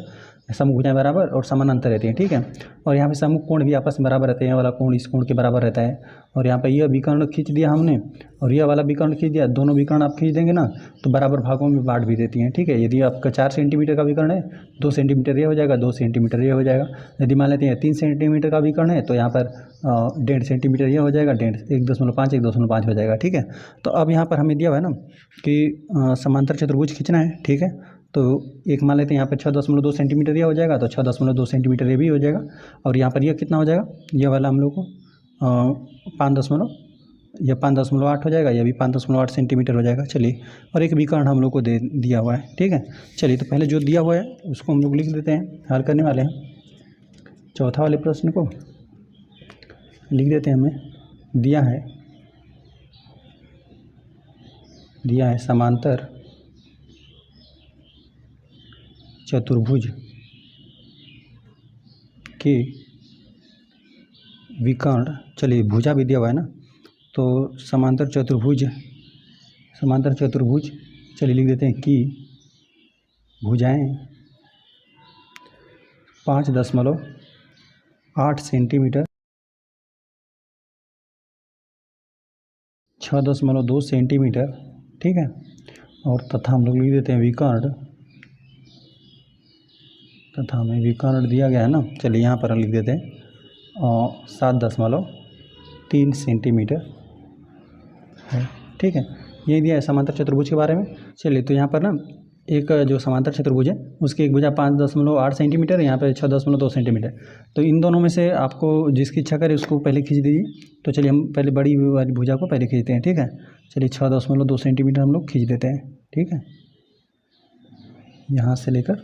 सम्मुख भुजाएं बराबर और समानांतर रहती हैं। ठीक है, और यहाँ पे सम्मुख कोण भी आपस में बराबर रहते हैं, यह वाला कोण इस कोण के बराबर रहता है। और यहाँ पे यह विकर्ण खींच दिया हमने और यह वाला विकर्ण खींच दिया, दोनों विकर्ण आप खींच देंगे ना तो बराबर भागों में बांट भी देती हैं। ठीक है, यदि आपका 4 सेंटीमीटर का विकर्ण है, 2 सेंटीमीटर ये हो जाएगा, 2 सेंटीमीटर ये हो जाएगा। यदि मान लेते हैं 3 सेंटीमीटर का विकर्ण है तो यहाँ पर 1.5 सेंटीमीटर ये हो जाएगा, 1.5 हो जाएगा। ठीक है, तो अब यहाँ पर हमें दिया हुआ है ना कि समांतर चतुर्भुज खींचना है। ठीक है, तो एक मान लेते हैं यहाँ पर 6.2 सेंटीमीटर ये हो जाएगा, तो 6.2 सेंटीमीटर ये भी हो जाएगा। और यहाँ पर यह कितना हो जाएगा, यह वाला हम लोग को 5.8 हो जाएगा, यह भी 5.8 सेंटीमीटर हो जाएगा। चलिए, और एक विकर्ण हम लोग को दिया हुआ है। ठीक है, चलिए तो पहले जो दिया हुआ है उसको हम लोग लिख देते हैं, हल करने वाले हैं। चौथा वाले प्रश्न को लिख देते हैं, हमें दिया है समांतर चतुर्भुज के विकर्ण, चलिए भुजा भी दिया हुआ है ना, तो समांतर चतुर्भुज चलिए लिख देते हैं कि भुजाएं 5.8 सेंटीमीटर, 6.2 सेंटीमीटर। ठीक है, और तथा हम लोग लिख देते हैं विकर्ण, तथा हमें विकर्ण दिया गया है ना, चलिए यहाँ पर हम लिख देते हैं 7.3 सेंटीमीटर है। ठीक है, यही दिया है समांतर चतुर्भुज के बारे में। चलिए, तो यहाँ पर ना एक जो समांतर चतुर्भुज है उसकी एक भुजा 5.8 सेंटीमीटर है, यहाँ पे 6.2 सेंटीमीटर। तो इन दोनों में से आपको जिसकी इच्छा करे उसको पहले खींच दीजिए। तो चलिए हम पहले बड़ी वाली भुजा को पहले खींचते हैं। ठीक है, चलिए 6.2 सेंटीमीटर हम लोग खींच देते हैं। ठीक है, यहाँ से लेकर,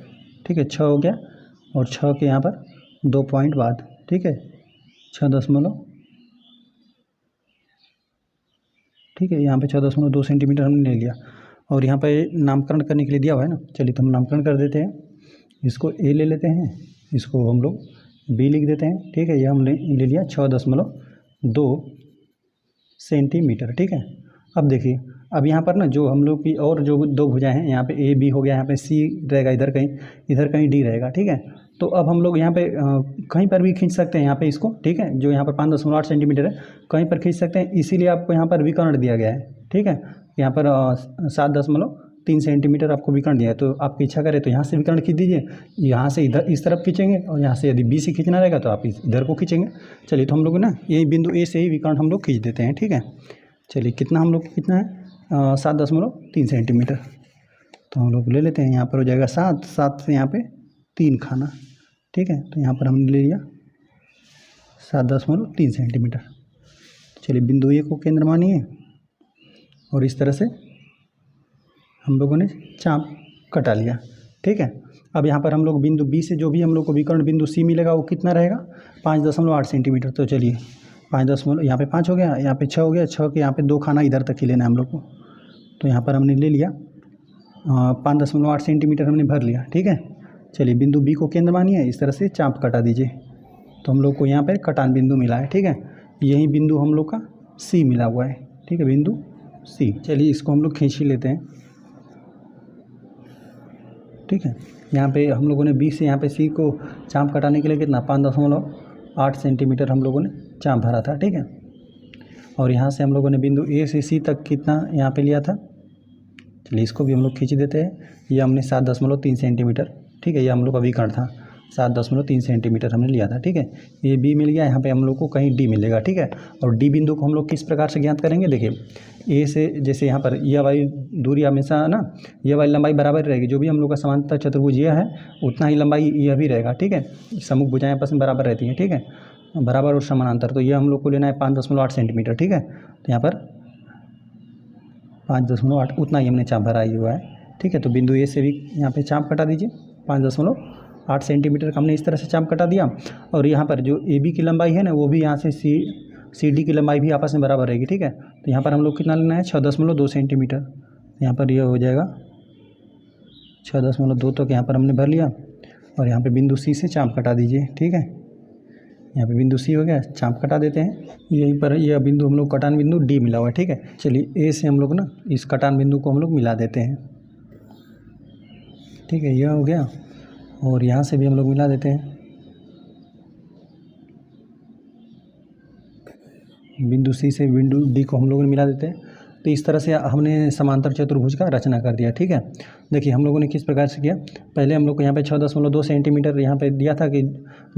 ठीक है, 6 हो गया और 6 के यहाँ पर 2 पॉइंट बाद। ठीक है, 6 ठीक है, यहाँ पे 6.2 सेंटीमीटर हमने ले लिया। और यहाँ पे नामकरण करने के लिए दिया हुआ है ना, चलिए तो हम नामकरण कर देते हैं। इसको A ले लेते हैं, इसको हम लोग B लिख देते हैं। ठीक है, यह हमने ले लिया 6.2 सेंटीमीटर। ठीक है, अब देखिए, अब यहाँ पर ना जो हम लोग की और जो 2 भुजाएं हैं, यहाँ पे A B हो गया, यहाँ पे C रहेगा, इधर कहीं D रहेगा। ठीक है, तो अब हम लोग यहाँ पे कहीं पर भी खींच सकते हैं यहाँ पे इसको। ठीक है, जो यहाँ पर 5.8 सेंटीमीटर है कहीं पर खींच सकते हैं, इसीलिए आपको यहाँ पर विकर्ण दिया गया है। ठीक है, यहाँ पर 7.3 सेंटीमीटर आपको विकर्ण दिया है, तो आपकी इच्छा करे तो यहाँ से विकर्ण खींच दीजिए, यहाँ से इधर इस तरफ खींचेंगे, और यहाँ से यदि बी से खींचना रहेगा तो आप इधर को खींचेंगे। चलिए तो हम लोग ना यही बिंदु ए से ही विकर्ण हम लोग खींच देते हैं, ठीक है। चलिए कितना हम लोग को कितना है 7.3 सेंटीमीटर, तो हम लोग ले लेते हैं। यहाँ पर हो जाएगा 7 से यहाँ पे 3 खाना, ठीक है। तो यहाँ पर हमने ले लिया 7.3 सेंटीमीटर। चलिए बिंदु ए को केंद्र मानिए और इस तरह से हम लोगों ने चाप कटा लिया, ठीक है। अब यहाँ पर हम लोग बिंदु बी से जो भी हम लोग को विकर्ण बिंदु सी मिलेगा वो कितना रहेगा 5.8 सेंटीमीटर। तो चलिए 5 यहाँ पे 5 हो गया, यहाँ पे 6 हो गया, 6 के यहाँ पे 2 खाना इधर तक ही लेना है हम लोग को। तो यहाँ पर हमने ले लिया 5.8 सेंटीमीटर हमने भर लिया, ठीक है। चलिए बिंदु बी को केंद्र मानिए, इस तरह से चाप कटा दीजिए। तो हम लोग को यहाँ पे कटान बिंदु मिला है, ठीक है। यही बिंदु हम लोग का सी मिला हुआ है, ठीक है, बिंदु सी। चलिए इसको हम लोग खींच ही लेते हैं, ठीक है। यहाँ पे हम लोगों ने बी से यहाँ पे सी को चाप कटाने के लिए कितना 5.8 सेंटीमीटर हम लोगों ने चाप भरा था, ठीक है। और यहाँ से हम लोगों ने बिंदु ए से सी तक कितना यहाँ पे लिया था, चलिए इसको भी हम लोग खींच देते हैं। ये हमने 7.3 सेंटीमीटर, ठीक है, ये हम लोग का विकर्ण था, 7.3 सेंटीमीटर हमने लिया था, ठीक है। ये बी मिल गया, यहाँ पे हम लोग को कहीं डी मिलेगा, ठीक है। और डी बिंदु को हम लोग किस प्रकार से ज्ञात करेंगे, देखिए ए से जैसे यहाँ पर यह वाली दूरी हमेशा ना, यह वाली लंबाई बराबर रहेगी, जो भी हम लोग का समांतर चतुर्भुज यह है उतना ही लंबाई यह भी रहेगा, ठीक है। सम्मुख भुजाएं आपस में बराबर रहती हैं, ठीक है, बराबर और समानांतर। तो यह हम लोग को लेना है 5.8 सेंटीमीटर, ठीक है। तो यहाँ पर 5.8 उतना ही हमने चाप भरा हुआ है, ठीक है। तो बिंदु ए से भी यहाँ पे चाप कटा दीजिए, 5.8 सेंटीमीटर का हमने इस तरह से चाप कटा दिया। और यहाँ पर जो ए बी की लंबाई है ना, वो भी यहाँ से सी डी की लंबाई भी आपस में बराबर रहेगी, ठीक है। तो यहाँ पर हम लोग कितना लेना है 6.2 सेंटीमीटर। यहाँ पर यह हो जाएगा 6.2 तक यहाँ पर हमने भर लिया। और यहाँ पे बिंदु सी से चाप कटा दीजिए, ठीक है। यहाँ पे बिंदु सी हो गया, चाप कटा देते हैं। यहीं पर यह बिंदु हम लोग कटान बिंदु डी मिला हुआ है, ठीक है। चलिए ए से हम लोग ना इस कटान बिंदु को हम लोग मिला देते हैं, ठीक है, यह हो गया। और यहाँ से भी हम लोग मिला देते हैं, बिंदु सी से बिंदु डी को हम लोग मिला देते हैं। तो इस तरह से हमने समांतर चतुर्भुज का रचना कर दिया, ठीक है। देखिए हम लोगों ने किस प्रकार से किया, पहले हम लोग को यहाँ पे 6.2 सेंटीमीटर यहाँ पे दिया था कि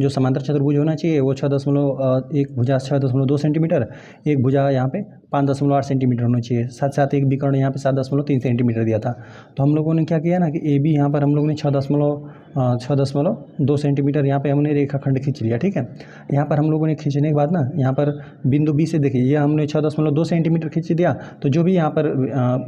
जो समांतर चतुर्भुज होना चाहिए वो 1 भुजा 6.2 सेंटीमीटर, एक भुजा यहाँ पे 5.8 सेंटीमीटर होना चाहिए, साथ साथ एक विकर्ण यहाँ पे 7.3 सेंटीमीटर दिया था। तो हम लोगों ने क्या किया ना कि ए बी यहाँ पर हम लोग ने 6.2 सेंटीमीटर यहाँ पे हमने रेखाखंड खींच लिया, ठीक है। यहाँ पर हम लोगों ने खींचने के बाद ना यहाँ पर बिंदु बी से देखिए ये हमने 6.2 सेंटीमीटर खींच दिया। तो जो भी यहाँ पर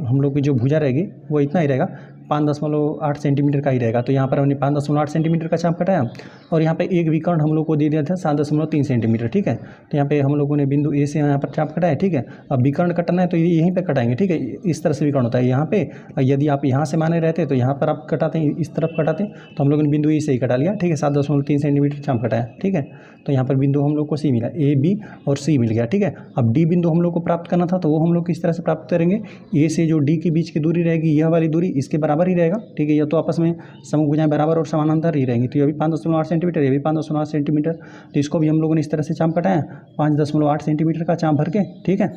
हम लोग की जो भुजा रहेगी वो इतना ही रहेगा, 5.8 सेंटीमीटर का ही रहेगा। तो यहाँ पर हमने 5.8 सेंटीमीटर का चाप कटाया। और यहाँ पे एक विकर्ण हम लोग को दे दिया था 7.3 सेंटीमीटर, ठीक है। तो यहाँ पे हम लोगों ने बिंदु ए से यहाँ पर चाप कटाया, ठीक है। अब विकर्ण कटना है तो यहीं पे कटाएंगे, ठीक है। इस तरह से विकर्ण होता है यहाँ पे। यदि आप यहाँ से माने रहते तो यहाँ पर आप कटाते हैं, इस तरफ कटाते हैं। तो हम लोगों ने बिंदु ए से ही कटा लिया, ठीक है, 7.3 सेंटीमीटर चाप कटाया, ठीक है। तो यहाँ पर बिंदु हम लोग को सी मिला, ए बी और सी मिल गया, ठीक है। अब डी बिंदु हम लोग को प्राप्त करना था, तो वो हम लोग किस तरह से प्राप्त करेंगे, ए से जो डी के बीच की दूरी रहेगी यह वाली दूरी इसके बराबर ही रहेगा, ठीक है। यह तो आपस में समूह भुजाएं बराबर और समानांतर ही रहेंगी। तो ये भी 5.8 सेंटीमीटर, ये भी 5.8 सेंटीमीटर। तो इसको भी हम लोगों ने इस तरह से चाप कटाया 5.8 सेंटीमीटर का चाप भर के, ठीक है।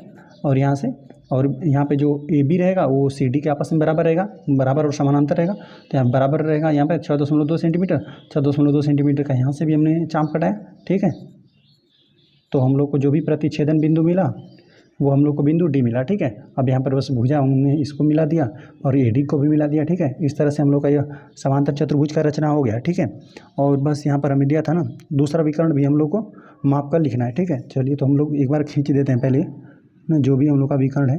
और यहाँ से और यहाँ पे जो ए बी रहेगा वो सी डी के आपस में बराबर रहेगा, बराबर और समानांतर रहेगा। तो यहाँ बराबर रहेगा, यहाँ पे 6.2 सेंटीमीटर, 6.2 सेंटीमीटर का यहाँ से भी हमने चाप कटाया, ठीक है। तो हम लोग को जो भी प्रतिच्छेदन बिंदु मिला वो हम लोग को बिंदु डी मिला, ठीक है। अब यहाँ पर बस भुजा हमने इसको मिला दिया और ए डी को भी मिला दिया, ठीक है। इस तरह से हम लोग का यह समांतर चतुर्भुज का रचना हो गया, ठीक है। और बस यहाँ पर हमें दिया था ना दूसरा विकर्ण भी हम लोग को माप कर लिखना है, ठीक है। चलिए तो हम लोग एक बार खींच देते हैं पहले ना जो भी हम लोग का विकर्ण है।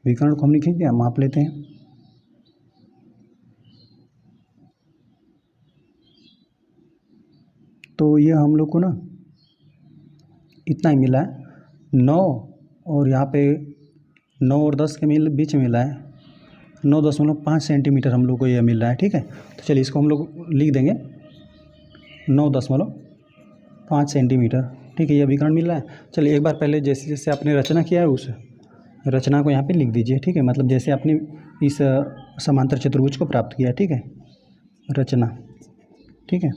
विकर्ण को हमने खींच दिया, माप लेते हैं। तो ये हम लोग को ना इतना ही मिला है 9 और यहाँ पे 9 और 10 के बीच में मिला है 9.5 सेंटीमीटर हम लोग को ये मिल रहा है, ठीक है। तो चलिए इसको हम लोग लिख देंगे 9.5 सेंटीमीटर, ठीक है, ये विकर्ण मिल रहा है। चलिए एक बार पहले जैसे जैसे आपने रचना किया है उस रचना को यहाँ पे लिख दीजिए, ठीक है। मतलब जैसे आपने इस समांतर चतुर्भुज को प्राप्त किया, ठीक है, रचना, ठीक है।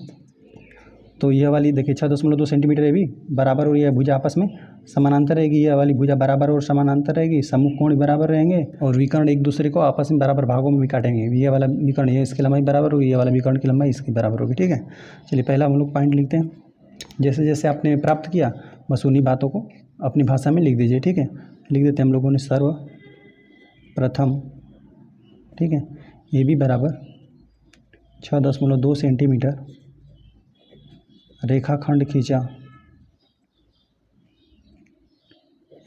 तो यह वाली देखिए 6.2 सेंटीमीटर ये भी बराबर और यह भुजा आपस में समानांतर रहेगी। यह वाली भुजा बराबर और समानांतर रहेगी, सम्मुख कोण बराबर रहेंगे और विकर्ण एक दूसरे को आपस में बराबर भागों में भी काटेंगे। ये वाला विकर्ण ये इसकी लंबाई बराबर होगी, ये वाला विकर्ण की लंबाई इसकी बराबर होगी। ठीक है, चलिए पहला हम लोग पॉइंट लिखते हैं। जैसे जैसे आपने प्राप्त किया बस उन्हीं बातों को अपनी भाषा में लिख दीजिए। ठीक है, लिख देते हैं हम लोगों ने सर्वप्रथम। ठीक है, ये भी बराबर 6.2 सेंटीमीटर रेखाखंड खींचा,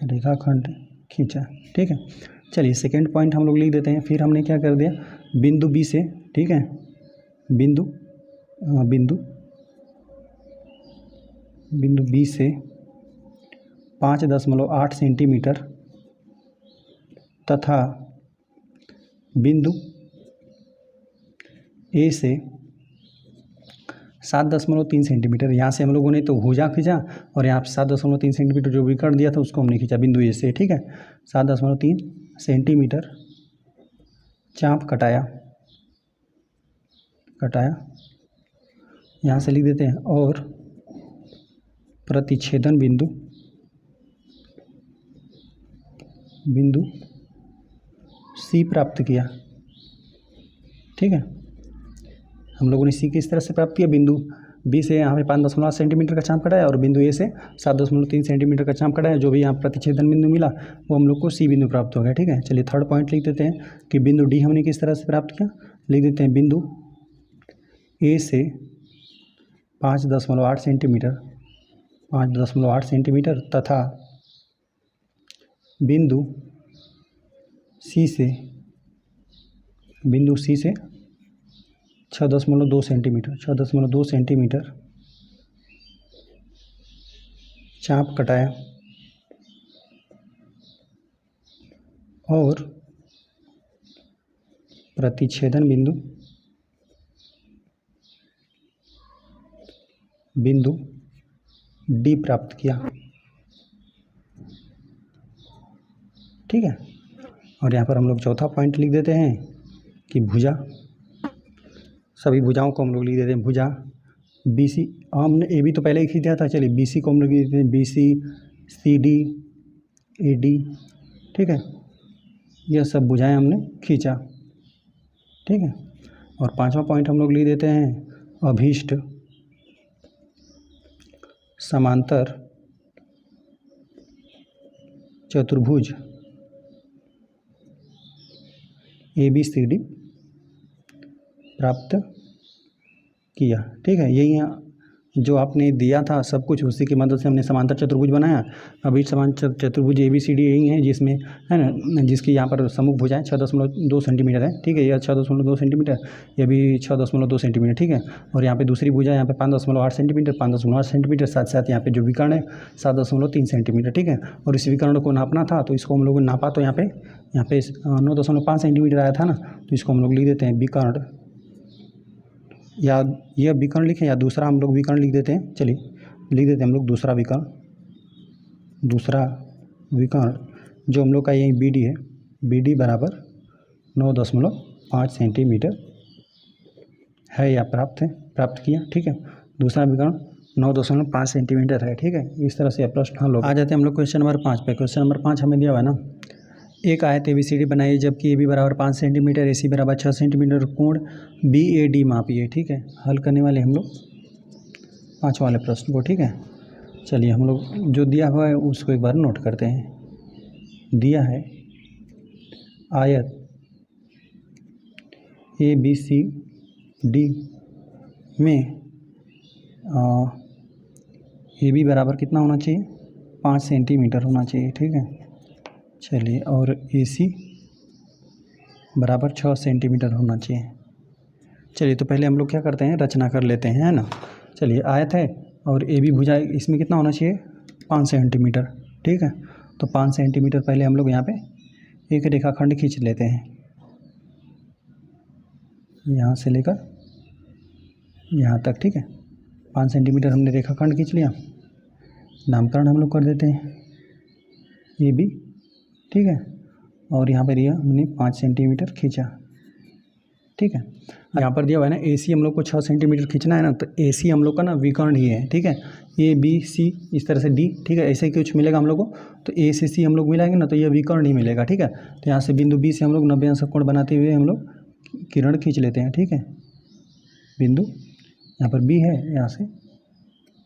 रेखाखंड खींचा। ठीक है, चलिए सेकंड पॉइंट हम लोग लिख देते हैं। फिर हमने क्या कर दिया, बिंदु बी से, ठीक है, बिंदु बी से 5.8 सेंटीमीटर तथा बिंदु ए से 7.3 सेंटीमीटर। यहाँ से हम लोगों ने तो भुजा खींचा और यहाँ 7.3 सेंटीमीटर जो विकर्ण दिया था उसको हमने खींचा बिंदु ए से। ठीक है, 7.3 सेंटीमीटर चाप कटाया यहाँ से लिख देते हैं। और प्रतिच्छेदन बिंदु सी प्राप्त किया। ठीक है, हम लोगों ने सी किस तरह से प्राप्त किया, बिंदु बी से यहाँ पे 5.8 सेंटीमीटर का चाप कटाया और बिंदु ए से 7.3 सेंटीमीटर का चाप कटाया। जो भी यहाँ प्रतिच्छेदन बिंदु मिला वो हम लोग को सी बिंदु प्राप्त हो गया। ठीक है, चलिए थर्ड पॉइंट लिख देते हैं कि बिंदु डी हमने किस तरह से प्राप्त किया। लिख देते हैं बिंदु ए से 5.8 सेंटीमीटर तथा बिंदु सी से 6.2 सेंटीमीटर चाप कटाया और प्रतिच्छेदन बिंदु डी प्राप्त किया। ठीक है, और यहाँ पर हम लोग चौथा पॉइंट लिख देते हैं कि भुजा, सभी भुजाओं को हम लोग लिख देते हैं। भुजा बी सी, हमने ए बी तो पहले ही खींच दिया था, चलिए बी सी को हम लोग लिख देते हैं B C, C D, A D. ठीक है, यह सब भुजाएं हमने खींचा। ठीक है, और पांचवा पॉइंट हम लोग लिख देते हैं अभीष्ट समांतर चतुर्भुज ABCD प्राप्त किया। ठीक है, यही जो आपने दिया था सब कुछ उसी की मदद से हमने समांतर चतुर्भुज बनाया। अभी समांतर चतुर्भुज ABCD यही है जिसमें है ना, जिसकी यहाँ पर सम्मुख भुजाएं 6.2 सेंटीमीटर है। ठीक है, यह 6.2 सेंटीमीटर, यह भी 6.2 सेंटीमीटर। ठीक है, और यहाँ पे दूसरी भुजा यहाँ पे 5.8 सेंटीमीटर, साथ साथ यहाँ पे जो विकर्ण है 7.3 सेंटीमीटर। ठीक है, और इस विकर्ण को नापना था तो इसको हम लोगों ने नापा तो यहाँ पे 9.5 सेंटीमीटर आया था ना, तो इसको हम लोग लिख देते हैं विकर्ण, या यह विकर्ण लिखें या दूसरा हम लोग विकर्ण लिख देते हैं। चलिए लिख देते हैं हम लोग दूसरा विकर्ण जो हम लोग का यही BD है, BD बराबर 9.5 सेंटीमीटर है या प्राप्त किया। ठीक है, दूसरा विकर्ण 9.5 सेंटीमीटर है। ठीक है, इस तरह से प्रश्न हल हो। आ जाते हैं हम लोग क्वेश्चन नंबर 5 पे। क्वेश्चन नंबर 5 हमें दिया हुआ है ना, एक आयत ABCD बनाइए जबकि AB बराबर 5 सेंटीमीटर, AC बराबर 6 सेंटीमीटर, कोण BAD मापिए। ठीक है, हल करने वाले हम लोग 5 वाले प्रश्न को। ठीक है, चलिए हम लोग जो दिया हुआ है उसको एक बार नोट करते हैं। दिया है आयत ABCD में AB बराबर कितना होना चाहिए, 5 सेंटीमीटर होना चाहिए। ठीक है, चलिए, और AC बराबर 6 सेंटीमीटर होना चाहिए। चलिए तो पहले हम लोग क्या करते हैं, रचना कर लेते हैं, है ना। चलिए, आयत है और AB भुजा, इसमें कितना होना चाहिए, 5 सेंटीमीटर। ठीक है, तो 5 सेंटीमीटर पहले हम लोग यहाँ पे एक रेखाखंड खींच लेते हैं, यहाँ से लेकर यहाँ तक। ठीक है, 5 सेंटीमीटर हमने रेखाखंड खींच लिया। नामकरण हम लोग कर देते हैं AB। ठीक है, और यहाँ पर यह हमने 5 सेंटीमीटर खींचा। ठीक है। यहाँ पर दिया हुआ है ना AC हम लोग को 6 सेंटीमीटर खींचना है ना, तो AC हम लोग का ना विकर्ण ही है, ठीक है। ABC इस तरह से D, ठीक है, ऐसे कुछ मिलेगा हम लोग को। तो A से C हम लोग मिलाएंगे ना तो ये विकर्ण ही मिलेगा, ठीक है। तो यहाँ से बिंदु B से हम लोग 90 अंश का कोण बनाते हुए हम लोग किरण खींच लेते हैं, ठीक है। बिंदु यहाँ पर B है, यहाँ से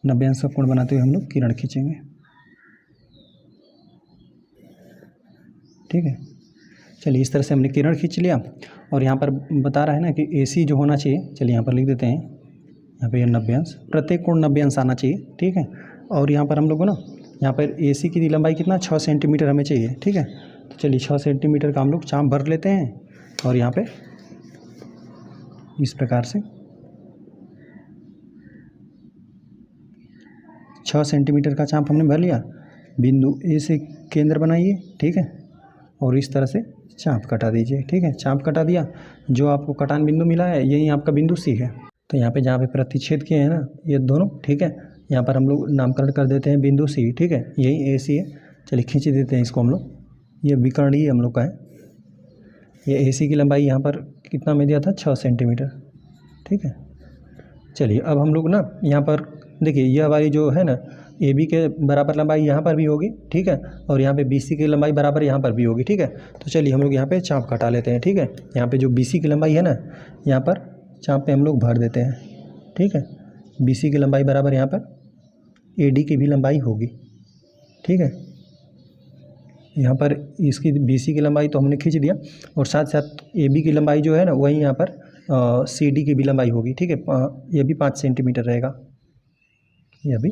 90 अंश का कोण बनाते हुए हम लोग किरण खींचेंगे, ठीक है। चलिए इस तरह से हमने किरण खींच लिया। और यहाँ पर बता रहा है ना कि AC जो होना चाहिए, चलिए यहाँ पर लिख देते हैं, यहाँ पे 90 अंश, प्रत्येक कोण 90 अंश आना चाहिए, ठीक है। और यहाँ पर हम लोग को ना यहाँ पर AC की लंबाई कितना 6 सेंटीमीटर हमें चाहिए, ठीक है। तो चलिए 6 सेंटीमीटर का हम लोग चाप भर लेते हैं। और यहाँ पे इस प्रकार से 6 सेंटीमीटर का चाप हमने भर लिया। बिंदु A से केंद्र बनाइए, ठीक है, और इस तरह से चाप कटा दीजिए, ठीक है। चाप कटा दिया, जो आपको कटान बिंदु मिला है यही आपका बिंदु C है। तो यहाँ पे जहाँ पे प्रतिच्छेद किए हैं ना ये दोनों, ठीक है, यहाँ पर हम लोग नामकरण कर देते हैं बिंदु C, ठीक है, यही AC है। चलिए खींच देते हैं इसको हम लोग, ये विकर्ण ही हम लोग का है। ये AC की लंबाई यहाँ पर कितना में दिया था 6 सेंटीमीटर, ठीक है। चलिए अब हम लोग ना यहाँ पर देखिए यह वाली जो है ना AB के बराबर लंबाई यहाँ पर भी होगी, ठीक है, और यहाँ पे BC की लंबाई बराबर यहाँ पर भी होगी, ठीक है। तो चलिए हम लोग यहाँ पे चाप कटा लेते हैं, ठीक है। यहाँ पे जो BC की लंबाई है ना यहाँ पर चाप पे हम लोग भर देते हैं, ठीक है। BC की लंबाई बराबर यहाँ पर AD की भी लंबाई होगी, ठीक है। यहाँ पर इसकी BC की लंबाई तो हमने खींच दिया, और साथ साथ AB की लंबाई जो है ना वही यहाँ पर CD की भी लंबाई होगी, ठीक है। ये भी 5 सेंटीमीटर रहेगा, यह भी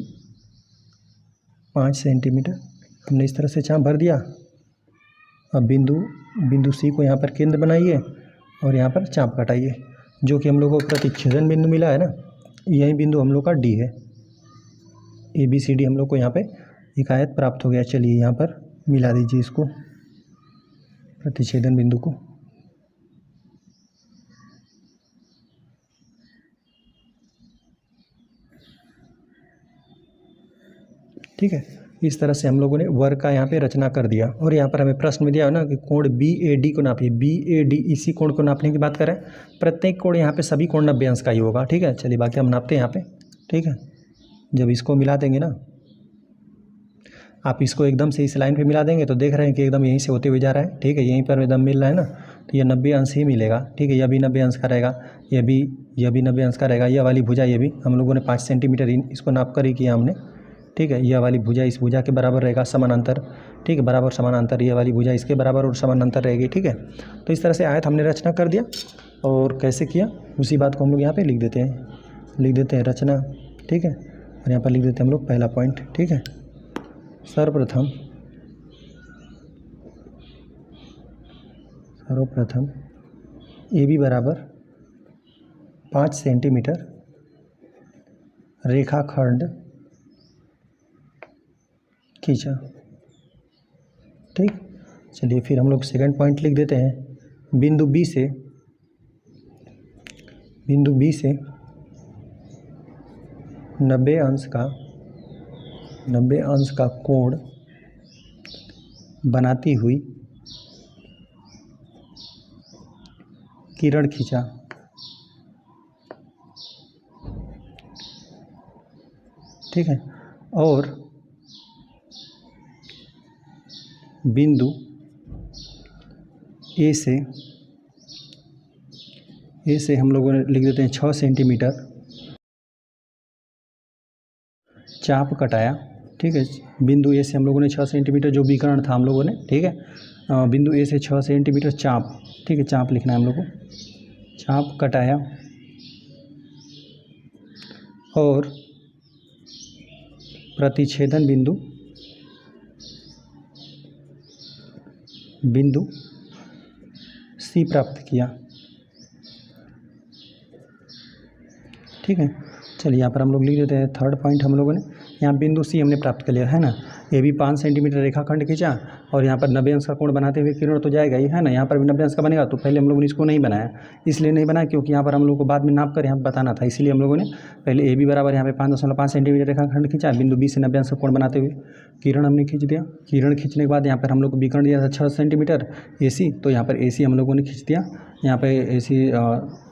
5 सेंटीमीटर हमने इस तरह से चाप भर दिया। अब बिंदु C को यहाँ पर केंद्र बनाइए और यहाँ पर चाप कटाइए। जो कि हम लोग को प्रतिच्छेदन बिंदु मिला है ना, यही बिंदु हम लोग का D है। ABCD हम लोग को यहाँ पे एक आयत प्राप्त हो गया। चलिए यहाँ पर मिला दीजिए इसको, प्रतिच्छेदन बिंदु को। ठीक है, इस तरह से हम लोगों ने वर्ग का यहाँ पे रचना कर दिया। और यहाँ पर हमें प्रश्न में दिया है ना कि कोण BAD को नापिए। BAD इसी कोण को नापने की बात करें। प्रत्येक कोण यहाँ पे सभी कोण 90 अंश का ही होगा, ठीक है। चलिए बाकी हम नापते हैं यहाँ पे, ठीक है। जब इसको मिला देंगे ना, आप इसको एकदम से इस लाइन पे मिला देंगे तो देख रहे हैं कि एकदम यहीं से होते हुए जा रहा है, ठीक है। यहीं पर एकदम मिल रहा है ना, तो ये 90 अंश ही मिलेगा, ठीक है। यह भी 90 अंश का रहेगा, यह भी 90 अंश का रहेगा। यह वाली भुजा ये भी हम लोगों ने 5 सेंटीमीटर इसको नाप कर ही किया हमने, ठीक है। यह वाली भुजा इस भुजा के बराबर रहेगा, समानांतर, ठीक है, बराबर समानांतर। यह वाली भुजा इसके बराबर और समानांतर रहेगी, ठीक है। तो इस तरह से आयत हमने रचना कर दिया। और कैसे किया उसी बात को हम लोग यहाँ पे लिख देते हैं रचना, ठीक है। और यहाँ पर लिख देते हैं हम लोग पहला पॉइंट, ठीक है। सर्वप्रथम AB बराबर 5 सेंटीमीटर रेखाखंड खींचा, ठीक। चलिए फिर हम लोग सेकंड पॉइंट लिख देते हैं। बिंदु B से 90 अंश का कोण बनाती हुई किरण खींचा, ठीक है। और बिंदु A से हम लोगों ने लिख देते हैं 6 सेंटीमीटर चाप कटाया, ठीक है। बिंदु A से हम लोगों ने 6 सेंटीमीटर जो विकर्ण था हम लोगों ने, ठीक है। बिंदु A से 6 सेंटीमीटर चाप, ठीक है, चाप लिखना है हम लोग को। चाप कटाया और प्रतिच्छेदन बिंदु C प्राप्त किया, ठीक है। चलिए यहाँ पर हम लोग लिख देते हैं थर्ड पॉइंट हम लोगों ने। यहाँ बिंदु C हमने प्राप्त कर लिया है ना। ये भी 5 सेंटीमीटर रेखाखंड खींचा और यहाँ पर 90 अंश का कोण बनाते हुए किरण तो जाएगा ही, है ना। यहाँ पर भी 90 अंश का बनेगा, तो पहले हम लोगों ने इसको नहीं बनाया, इसलिए नहीं बनाया क्योंकि यहाँ पर हम लोग को बाद में नाप कर यहाँ बताना था, इसीलिए हम लोगों ने पहले ए बी बराबर यहाँ पे 5.5 सेंटीमीटर रेखाखंड खींचा, बिंदु बी से 90 अंश का कोण बनाते हुए किरण हमने खींच दिया। किरण खींचने के बाद यहाँ पर हम लोग को विकर्ण दिया था 6 सेंटीमीटर AC, तो यहाँ पर AC हम लोगों ने खींच दिया। यहाँ पे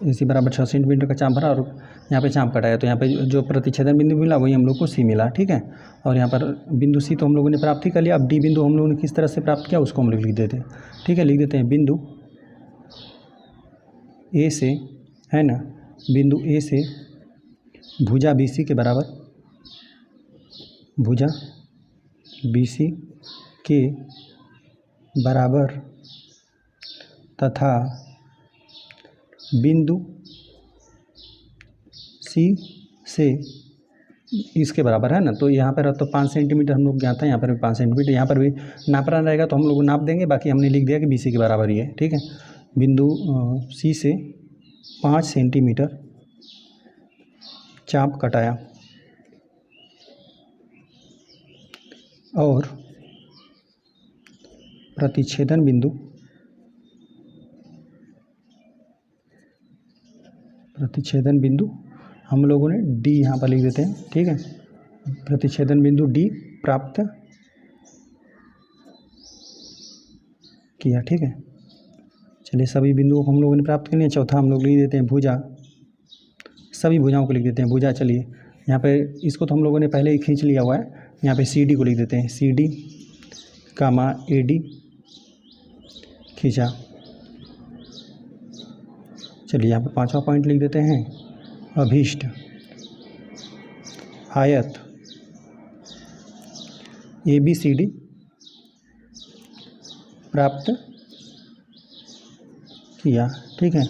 AC बराबर 6 सेंटीमीटर का चाप भरा और यहाँ पे चाप कटाया, तो यहाँ पे जो प्रतिच्छेदन बिंदु मिला वही हम लोग को C मिला, ठीक है। और यहाँ पर बिंदु C तो हम लोगों ने प्राप्त ही कर लिया। अब D बिंदु हम लोगों ने किस तरह से प्राप्त किया उसको हम लोग लिख देते हैं, ठीक है। लिख देते हैं बिंदु A से, है ना, बिंदु A से भुजा BC के बराबर, भुजा BC के बराबर तथा बिंदु C से इसके बराबर, है ना। तो यहाँ पर तो 5 सेंटीमीटर हम लोग गया था, यहाँ पर भी 5 सेंटीमीटर, यहाँ पर भी नापना रहेगा तो हम लोग नाप देंगे, बाकी हमने लिख दिया कि BC के बराबर ही है, ठीक है। बिंदु C से 5 सेंटीमीटर चाप कटाया और प्रतिच्छेदन बिंदु हम लोगों ने D यहाँ पर लिख देते हैं, ठीक है। प्रतिच्छेदन बिंदु D प्राप्त किया, ठीक है। चलिए सभी बिंदुओं को हम लोगों ने प्राप्त कर लिया। चौथा हम लोग लिख देते हैं भुजा, सभी भुजाओं को लिख देते हैं भुजा। चलिए यहाँ पे इसको तो हम लोगों ने पहले ही खींच लिया हुआ है, यहाँ पे CD को लिख देते हैं, CD कामा AD खींचा। चलिए यहाँ पर 5वां पॉइंट लिख देते हैं, अभीष्ट आयत ABCD प्राप्त किया, ठीक है।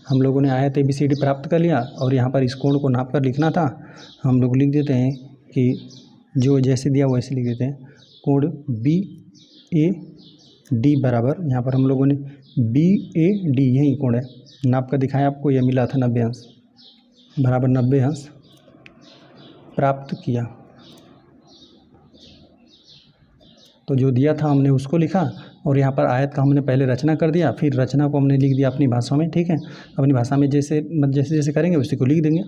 हम लोगों ने आयत ABCD प्राप्त कर लिया और यहाँ पर इस कोण को नाप कर लिखना था, हम लोग लिख देते हैं कि जो जैसे दिया वैसे लिख देते हैं। कोण BAD बराबर, यहाँ पर हम लोगों ने BAD यही कोण है, नाप कर दिखाया आपको, यह मिला था 90 अंश बराबर 90 अंश प्राप्त किया। तो जो दिया था हमने उसको लिखा और यहाँ पर आयत का हमने पहले रचना कर दिया, फिर रचना को हमने लिख दिया अपनी भाषा में, ठीक है। अपनी भाषा में जैसे जैसे करेंगे उसी को लिख देंगे।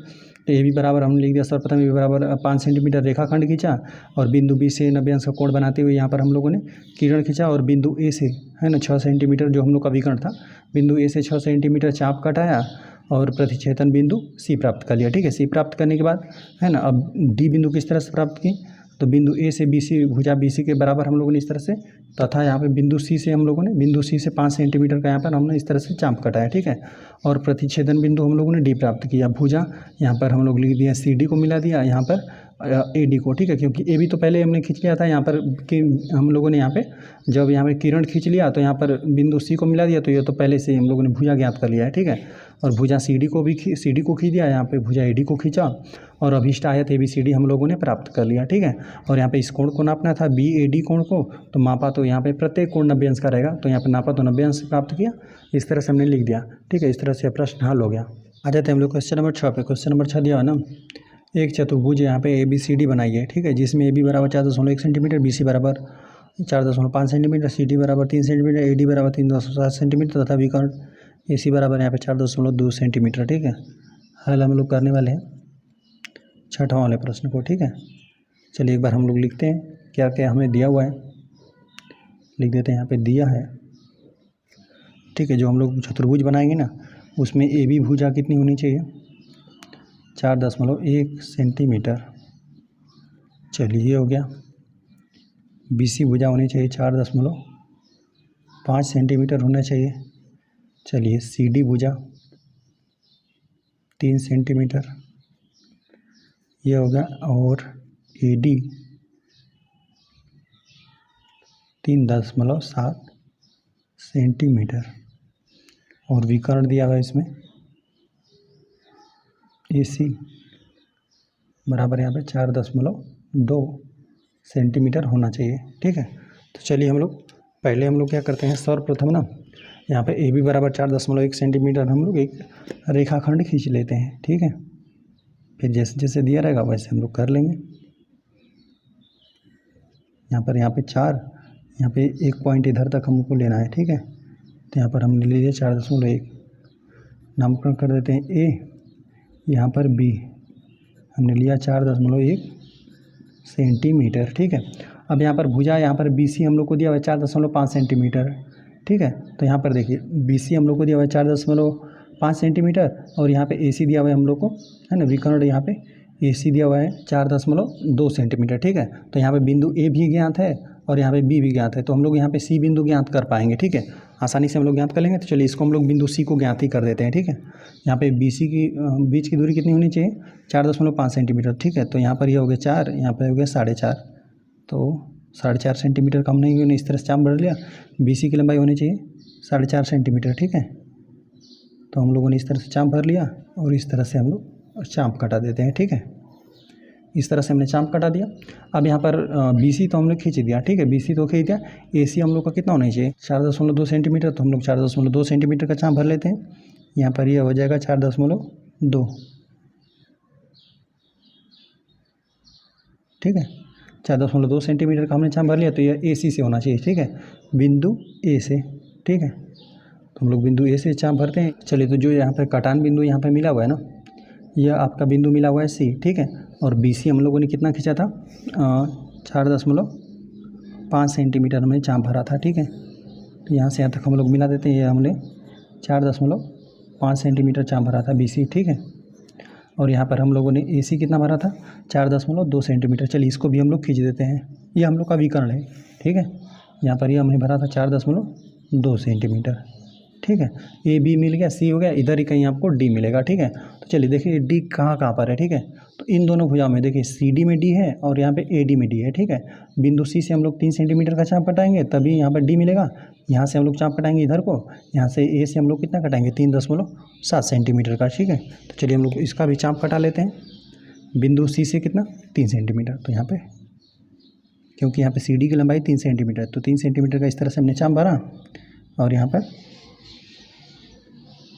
तो ए बी बराबर हमने लिख दिया, सर्वप्रथम ए बी बराबर 5 सेंटीमीटर रेखाखंड खींचा और बिंदु बी से 90 अंश का कोण बनाते हुए यहाँ पर हम लोगों ने किरण खींचा और बिंदु ए से, है ना, 6 सेंटीमीटर जो हम लोग का विकर्ण था, बिंदु ए से 6 सेंटीमीटर चाप कटाया और प्रतिच्छेदन बिंदु C प्राप्त कर लिया, ठीक है। C प्राप्त करने के बाद, है ना, अब D बिंदु किस तरह से प्राप्त की, तो बिंदु A से BC, भुजा BC के बराबर हम लोगों ने इस तरह से, तथा यहाँ पे बिंदु C से हम लोगों ने, बिंदु C से 5 सेंटीमीटर का यहाँ पर हमने इस तरह से चाप कटाया, ठीक है। और प्रतिच्छेदन बिंदु हम लोगों ने D प्राप्त किया। भुजा यहाँ पर हम लोग लिख दिया, CD को मिला दिया यहाँ पर AD को, ठीक है, क्योंकि AB तो पहले हमने खींच लिया था यहाँ पर कि हम लोगों ने यहाँ पे जब यहाँ पे किरण खींच लिया तो यहाँ पर बिंदु C को मिला दिया, तो ये तो पहले से हम लोगों ने भुजा ज्ञात कर लिया है, ठीक है। और भुजा CD को खींच दिया, यहाँ पे भुजा AD को खींचा और अभीष्ट आयत ABCD हम लोगों ने प्राप्त कर लिया, ठीक है। और यहाँ पे इस कोण को नापना था BAD कोण को, तो मापा तो यहाँ पे प्रत्येक कोण 90 अंश का रहेगा, तो यहाँ पे नापा तो 90 अंश प्राप्त किया, इस तरह से हमने लिख दिया, ठीक है। इस तरह से प्रश्न हल हो गया। आ जाते हैं हम लोग क्वेश्चन नंबर 6 पे। क्वेश्चन नंबर 6 दिया है ना, एक चतुर्भुज यहाँ पे ABCD बनाइए, ठीक है, जिसमें AB बराबर 4.1 सेंटीमीटर, BC बराबर 4.5 सेंटीमीटर, CD बराबर 3 सेंटीमीटर, AD बराबर 3.7 सेंटीमीटर तथा विकर्ण AC बराबर यहाँ पे 4.2 सेंटीमीटर, ठीक है। हल हम लोग करने वाले हैं 6वां वाले प्रश्न को, ठीक है। चलिए एक बार हम लोग लिखते हैं क्या क्या हमें दिया हुआ है, लिख देते हैं यहाँ पे दिया है, ठीक है। जो हम लोग चतुर्भुज बनाएंगे ना उसमें AB भुजा कितनी होनी चाहिए, 4.1 सेंटीमीटर, चलिए ये हो गया। BC भुजा होनी चाहिए 4.5 सेंटीमीटर होना चाहिए, चलिए। CD भुजा 3 सेंटीमीटर, ये होगा। और AD 3.7 सेंटीमीटर और विकर्ण दिया हुआ इसमें AC बराबर यहाँ पे 4.2 सेंटीमीटर होना चाहिए, ठीक है। तो चलिए हम लोग पहले क्या करते हैं, सर्वप्रथम ना यहाँ पे AB बराबर 4.1 सेंटीमीटर हम लोग एक रेखाखंड खींच लेते हैं, ठीक है। फिर जैसे जैसे दिया रहेगा वैसे हम लोग कर लेंगे। यहाँ पे 4, यहाँ पे एक पॉइंट इधर तक हमको लेना है, ठीक है। तो यहाँ पर हमने ले लिया 4.1, नामकरण कर देते हैं ए, यहाँ पर बी हमने लिया 4.1 सेंटीमीटर, ठीक है। अब यहाँ पर भुजा, यहाँ पर बी सी हम लोग को दिया हुआ है 4.5 सेंटीमीटर, ठीक है। तो यहाँ पर देखिए बी सी हम लोग को दिया हुआ है 4.5 सेंटीमीटर और यहाँ पे ए सी दिया हुआ है हम लोग को, है ना, विकर्ण यहाँ पे ए सी दिया हुआ है 4.2 सेंटीमीटर, ठीक है। तो यहाँ पे बिंदु ए भी ज्ञात है और यहाँ पे बी भी ज्ञात है, तो हम लोग यहाँ पे सी बिंदु ज्ञात कर पाएंगे, ठीक है, आसानी से हम लोग ज्ञात कर लेंगे। तो चलिए इसको हम लोग बिंदु सी को ज्ञात ही कर देते हैं, ठीक है। यहाँ पे बी सी की बीच की दूरी कितनी होनी चाहिए, 4.5 सेंटीमीटर, ठीक है। तो यहाँ पर ये हो गया 4, यहाँ पर हो गया 4.5, तो 4.5 सेंटीमीटर का हमने इस तरह से चाप बढ़ लिया। बी सी की लंबाई होनी चाहिए 4.5 सेंटीमीटर, ठीक है। तो हम लोगों ने इस तरह से चाप भर लिया और इस तरह से हम लोग चाप कटा देते हैं, ठीक है। इस तरह से हमने चाप कटा दिया। अब यहाँ पर बी सी तो हमने खींच दिया, ठीक है, बी सी तो खींच दिया। ए सी हम लोग का कितना होना चाहिए 4.2 सेंटीमीटर, तो हम लोग 4.2 सेंटीमीटर का चाप भर लेते हैं। यहाँ पर यह हो जाएगा 4.2, ठीक है। 4.2 सेंटीमीटर का हमने चाप भर लिया, तो यह ए सी से होना चाहिए, ठीक है, बिंदु ए से, ठीक है। तो हम लोग बिंदु ए से चाप भरते हैं। चलिए, तो जो यहाँ पर कटान बिंदु यहाँ पर मिला हुआ है ना, यह आपका बिंदु मिला हुआ है सी, ठीक है। और बी सी हम लोगों ने कितना खींचा था 4.5 सेंटीमीटर हमने चाप भरा था, ठीक है। तो यहाँ से यहाँ तक हम लोग मिला देते हैं, ये हमने 4.5 सेंटीमीटर चाप भरा था बी सी, ठीक है। और यहाँ पर हम लोगों ने ए सी कितना भरा था 4.2 सेंटीमीटर। चलिए इसको भी हम लोग खींच देते हैं, ये हम लोग का विकर्ण है, ठीक है। यहाँ पर ये हमने भरा था 4.2 सेंटीमीटर, ठीक है। ए बी मिल गया, सी हो गया, इधर ही कहीं आपको डी मिलेगा, ठीक है। तो चलिए देखिए डी कहाँ कहाँ पर है, ठीक है। तो इन दोनों भुजाओं में देखिए सी डी में डी है और यहाँ पे ए डी में डी है, ठीक है। बिंदु सी से हम लोग 3 सेंटीमीटर का चाप कटाएंगे तभी यहाँ पर डी मिलेगा। यहाँ से हम लोग चाप कटाएंगे इधर को, यहाँ से ए से हम लोग कितना कटाएंगे 3.7 सेंटीमीटर का, ठीक है। तो चलिए हम लोग इसका भी चाप कटा लेते हैं। बिंदु सी से कितना 3 सेंटीमीटर, तो यहाँ पर क्योंकि यहाँ पर सी डी की लंबाई 3 सेंटीमीटर, तो 3 सेंटीमीटर का इस तरह से हमने चाप भरा और यहाँ पर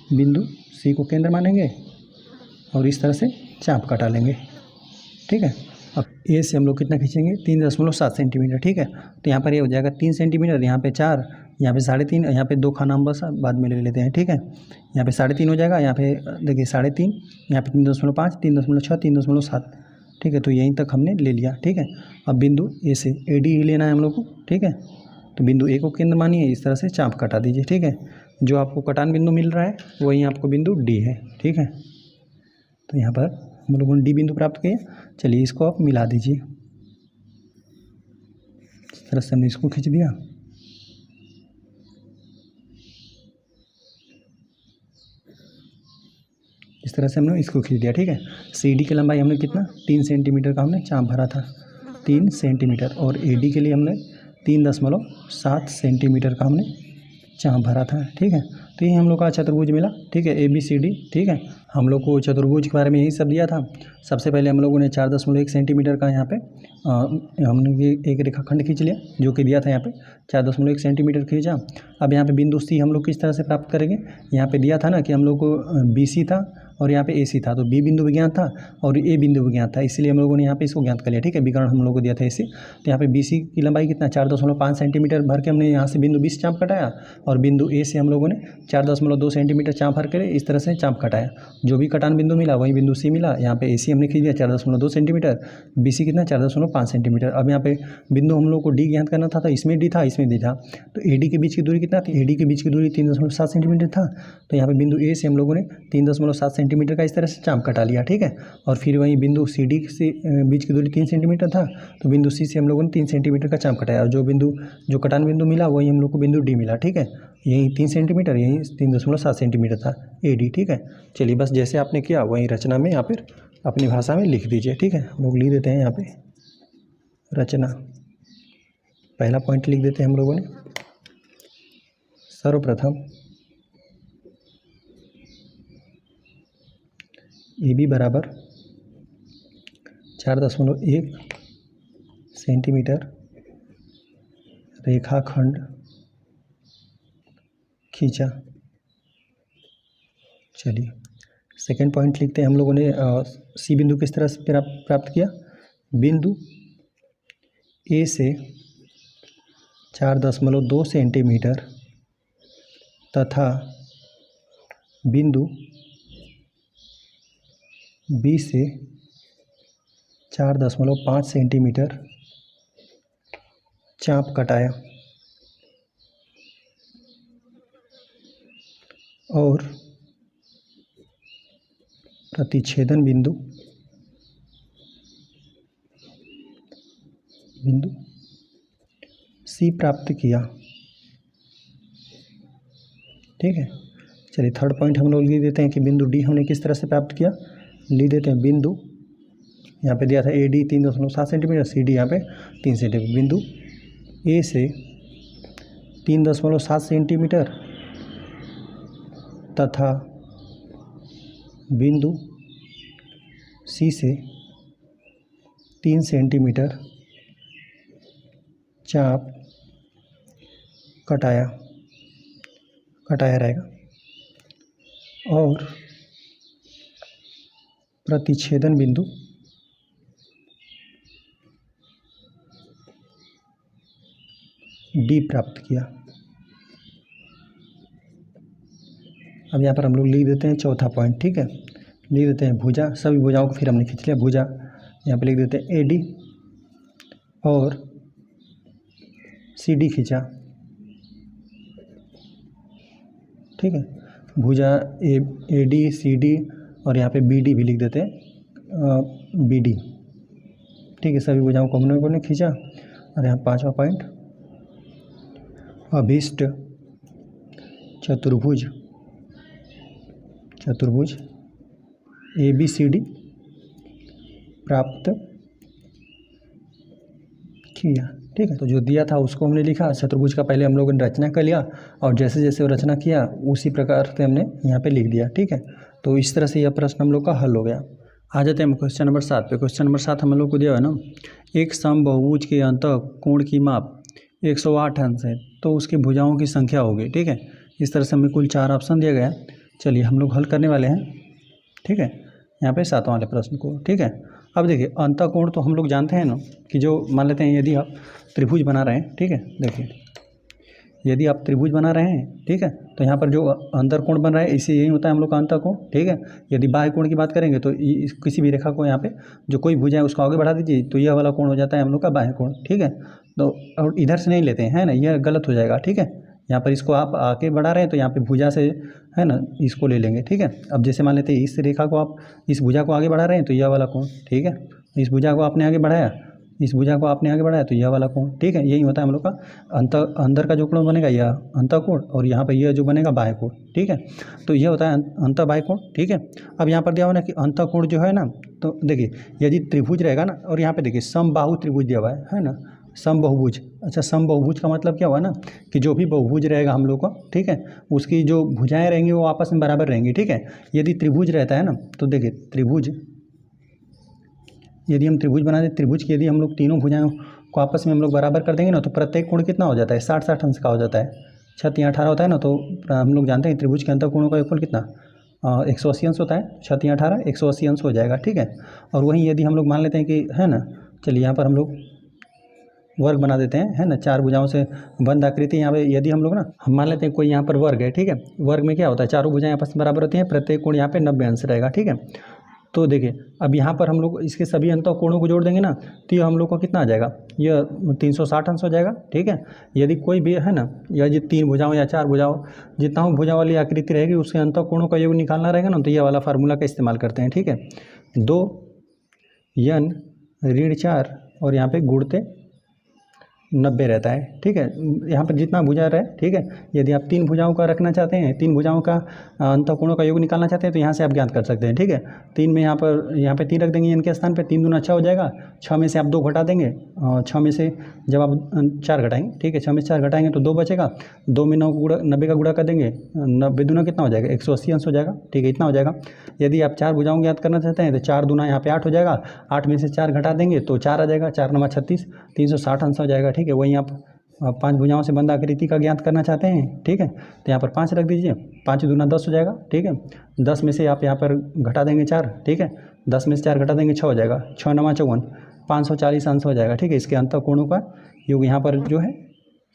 बिंदु सी को केंद्र मानेंगे और इस तरह से चाप कटा लेंगे, ठीक है। अब ए से हम लोग कितना खींचेंगे 3.7 सेंटीमीटर, ठीक है। तो यहाँ पर ये हो जाएगा 3 सेंटीमीटर, यहाँ पे 4, यहाँ पे 3.5, यहाँ पे 2 का नाम बस बाद में ले लेते हैं, ठीक है। यहाँ पे 3.5 हो जाएगा, यहाँ पे देखिए 3.5, यहाँ पे 3.5, 3.6, 3.7, ठीक है। तो यहीं तक हमने ले लिया, ठीक है। अब बिंदु ए से ए डी लेना है हम लोग को, ठीक है। तो बिंदु ए को केंद्र मानिए, इस तरह से चाप कटा दीजिए, ठीक है। जो आपको कटान बिंदु मिल रहा है वही आपको बिंदु डी है, ठीक है। तो यहाँ पर हम लोगों ने डी बिंदु प्राप्त किया। चलिए इसको आप मिला दीजिए, इस तरह से हमने इसको खींच दिया। इस तरह से हमने इसको खींच दिया, ठीक है। सी डी की लंबाई हमने कितना 3 सेंटीमीटर का हमने चाप भरा था, 3 सेंटीमीटर, और ए डी के लिए हमने 3.7 सेंटीमीटर का हमने चाप भरा था, ठीक है। तो ये हम लोग का चतुर्भुज मिला, ठीक है, ए बी सी डी, ठीक है। हम लोग को चतुर्भुज के बारे में यही सब दिया था। सबसे पहले हम लोगों ने 4.1 सेंटीमीटर का यहाँ पे हमने ये एक रेखाखंड खींच लिया जो कि दिया था, यहाँ पे 4.1 सेंटीमीटर खींचा। अब यहाँ पे बिंदु सी हम लोग किस तरह से प्राप्त करेंगे, यहाँ पे दिया था ना कि हम लोग को बी सी था और यहाँ पे ए सी था, तो बी बिंदु भी ज्ञात था और ए बिंदु भी ज्ञात था, इसलिए हम लोगों ने यहाँ पे इसको ज्ञात कर लिया, ठीक है। विकर्ण हम लोग को दिया था इसे। तो यहाँ पे बी सी की लंबाई कितना 4.5 सेंटीमीटर भर के हमने यहाँ से बिंदु बी से चाप कटाया और बिंदु ए से हम लोगों ने 4.2 सेंटीमीटर चाप भर के इस तरह से चाप कटाया। जो भी कटान बिंदु मिला वही बिंदु सी मिला। यहाँ पे ए सी हमने खींच दिया 4.2 सेंटीमीटर, बी सी कितना 4.5 सेंटीमीटर। अब यहाँ पे बिंदु हम लोग को डी ज्ञात करना था, तो इसमें डी था, इसमें डी था, तो ए डी के बीच की दूरी कितना थी, ए डी के बीच की दूरी 3.7 सेंटीमीटर था। तो यहाँ पे बिंदु ए से हम लोगों ने 3.7 सेंटीमीटर का इस तरह से चाप कटा लिया, ठीक है। और फिर वहीं बिंदु सी डी से बीच की दूरी 3 सेंटीमीटर था, तो बिंदु सी से हम लोगों ने 3 सेंटीमीटर का चाप कटाया और जो कटान बिंदु मिला वही हम लोग को बिंदु डी मिला, ठीक है। यही 3 सेंटीमीटर, यही 3.7 सेंटीमीटर था ए डी, ठीक है। चलिए बस जैसे आपने किया वहीं रचना में या फिर अपनी भाषा में लिख दीजिए, ठीक है। हम लोग लिख देते हैं यहाँ पे रचना। पहला पॉइंट लिख देते हैं हम लोगों ने, सर्वप्रथम ए बी बराबर 4.1 सेंटीमीटर रेखाखंड खींचा। चलिए सेकेंड पॉइंट लिखते हैं हम लोगों ने, सी बिंदु किस तरह से प्राप्त किया, बिंदु ए से 4.2 सेंटीमीटर तथा बिंदु बी से 4.5 सेंटीमीटर चाप कटाया और प्रतिच्छेदन बिंदु सी प्राप्त किया। ठीक है, चलिए थर्ड पॉइंट हम लोग लिख देते हैं कि बिंदु डी हमने किस तरह से प्राप्त किया। लिख देते हैं बिंदु, यहाँ पे दिया था A D 3.7 centimetre, C D यहाँ पे 3 सेंटीमीटर। बिंदु ए से 3.7 सेंटीमीटर तथा बिंदु सी से 3 सेंटीमीटर चाप कटाया रहेगा और प्रतिच्छेदन बिंदु डी प्राप्त किया। अब यहाँ पर हम लोग लिख देते हैं चौथा पॉइंट। ठीक है, लिख देते हैं भुजा, सभी भुजाओं को फिर हमने खींच लिया। भुजा यहाँ पे लिख देते हैं ए डी और सी डी खींचा। ठीक है, भुजा ए डी सी डी और यहाँ पे बी डी भी लिख देते हैं बी डी। ठीक है, सभी भुजाओं को हमने खींचा। और यहाँ पांचवा पॉइंट, अभीष्ट चतुर्भुज ए बी सी डी प्राप्त किया। ठीक है, तो जो दिया था उसको हमने लिखा। चतुर्भुज का पहले हम लोगों ने रचना कर लिया और जैसे जैसे वो रचना किया उसी प्रकार से हमने यहाँ पे लिख दिया। ठीक है, तो इस तरह से यह प्रश्न हम लोग का हल हो गया। आ जाते हैं क्वेश्चन नंबर 7 पे। क्वेश्चन नंबर 7 हम लोग को दिया है ना, एक समबाहुभुज के अंतः कोण की माप 108 अंश है तो उसकी भुजाओं की संख्या होगी। ठीक है, इस तरह से हमें कुल 4 ऑप्शन दिया गया है। चलिए हम लोग हल करने वाले हैं। ठीक है, यहाँ पे 7वां वाले प्रश्न को। ठीक है, अब देखिए अंतःकोण तो हम लोग जानते हैं ना कि जो मान लेते हैं यदि आप त्रिभुज बना रहे हैं। ठीक है, देखिए यदि आप त्रिभुज बना रहे हैं, ठीक है, तो यहाँ पर जो अंतःकोण बन रहा है इसे यही होता है हम लोग का अंतःकोण। ठीक है, यदि बाह्य कोण की बात करेंगे तो किसी भी रेखा को यहाँ पे जो कोई भुजा है उसको आगे बढ़ा दीजिए तो यह वाला कोण हो जाता है हम लोग का बाह्य कोण। ठीक है, तो और इधर से नहीं लेते हैं, है ना, यह गलत हो जाएगा। ठीक है, यहाँ पर इसको आप आगे बढ़ा रहे हैं तो यहाँ पे भुजा से, है ना, इसको ले लेंगे। ठीक है, अब जैसे मान लेते हैं इस रेखा को आप इस भुजा को आगे बढ़ा रहे हैं तो यह वाला कोण। ठीक है, इस भुजा को आपने आगे बढ़ाया, इस भुजा को आपने आगे बढ़ाया तो यह वाला कोण। ठीक है, यही होता है हम लोग का अंदर का जो कोण बनेगा यह अंतःकोण और यहाँ पर यह जो बनेगा बाह्य कोण। ठीक है, तो यह होता है अंतः बाह्य कोण। ठीक है, अब यहाँ पर दिया हुआ ना कि अंतःकोण जो है ना, तो देखिए यदि त्रिभुज रहेगा ना, और यहाँ पे देखिए समबाहु त्रिभुज दिया हुआ है ना, समबाहुभुज। अच्छा, समबाहुभुज का मतलब क्या हुआ ना कि जो भी बहुभुज रहेगा हम लोग का, ठीक है, उसकी जो भुजाएं रहेंगी वो आपस में बराबर रहेंगी। ठीक है, यदि त्रिभुज रहता है ना तो देखिए त्रिभुज, यदि हम त्रिभुज बना दें, त्रिभुज की यदि हम लोग तीनों भुजाओं को आपस में हम लोग बराबर कर देंगे ना तो प्रत्येक कोण कितना हो जाता है, 60-60 अंश का हो जाता है। 6×3=18 होता है ना, तो हम लोग जानते हैं त्रिभुज के अंतःकोणों का योगफल कितना 180 अंश होता है। 6×3=18 180 अंश हो जाएगा। ठीक है, और वहीं यदि हम लोग मान लेते हैं कि, है ना, चलिए यहाँ पर हम लोग वर्ग बना देते हैं, है ना, 4 भुजाओं से बंद आकृति। यहाँ पे यदि हम लोग ना हम मान लेते हैं कोई यहाँ पर वर्ग है। ठीक है, वर्ग में क्या होता है, चारों भुजाएं आपस में बराबर होती हैं, प्रत्येक कोण यहाँ पे 90 अंश रहेगा। ठीक है, तो देखिए अब यहाँ पर हम लोग इसके सभी अंतःकोणों को जोड़ देंगे ना तो ये हम लोग को कितना आ जाएगा, यह 360 अंश हो जाएगा। ठीक है, यदि कोई भी, है ना, या जो 3 भुजाओं या 4 भुजाओं जितना हो भुजा वाली आकृति रहेगी उसके अंतःकोणों का योग निकालना रहेगा ना, तो यह वाला फार्मूला का इस्तेमाल करते हैं। ठीक है, 2n-4 और यहाँ पे गुणते 90 रहता है। ठीक है, यहाँ पर जितना भुजा रहे। ठीक है, यदि आप 3 भुजाओं का रखना चाहते हैं, 3 भुजाओं का अंतःकोणों का योग निकालना चाहते हैं तो यहाँ से आप ज्ञात कर सकते हैं। ठीक है, 3 में यहाँ पे 3 रख देंगे इनके स्थान पे, 3 दूना 6 हो जाएगा। 6 में से आप 2 घटा देंगे, 6 में से जब आप 4 घटाएंगे, ठीक है, 6 में से 4 घटाएंगे तो 2 बचेगा। 2 में 90 का गुणा कर देंगे, 90 दूना कितना हो जाएगा, 180 अंश हो जाएगा। ठीक है, इतना हो जाएगा। यदि आप 4 भुजाओं ज्ञात करना चाहते हैं तो 4 दूना यहाँ पे 8 हो जाएगा। 8 में से 4 घटा देंगे तो 4 आ जाएगा, 4×9 36, 360 अंश हो जाएगा। ठीक है, वहीं आप 5 भुजाओं से बंद आकृति का ज्ञात करना चाहते हैं। ठीक है, तो यहाँ पर 5 रख दीजिए, 5 दूना 10 हो जाएगा। ठीक है, 10 में से आप यहाँ पर घटा देंगे 4। ठीक है, 10 में से 4 घटा देंगे 6 हो जाएगा, 6×9 54, 540 अंश हो जाएगा। ठीक है, इसके अंतःकोणों का योग यहाँ पर जो है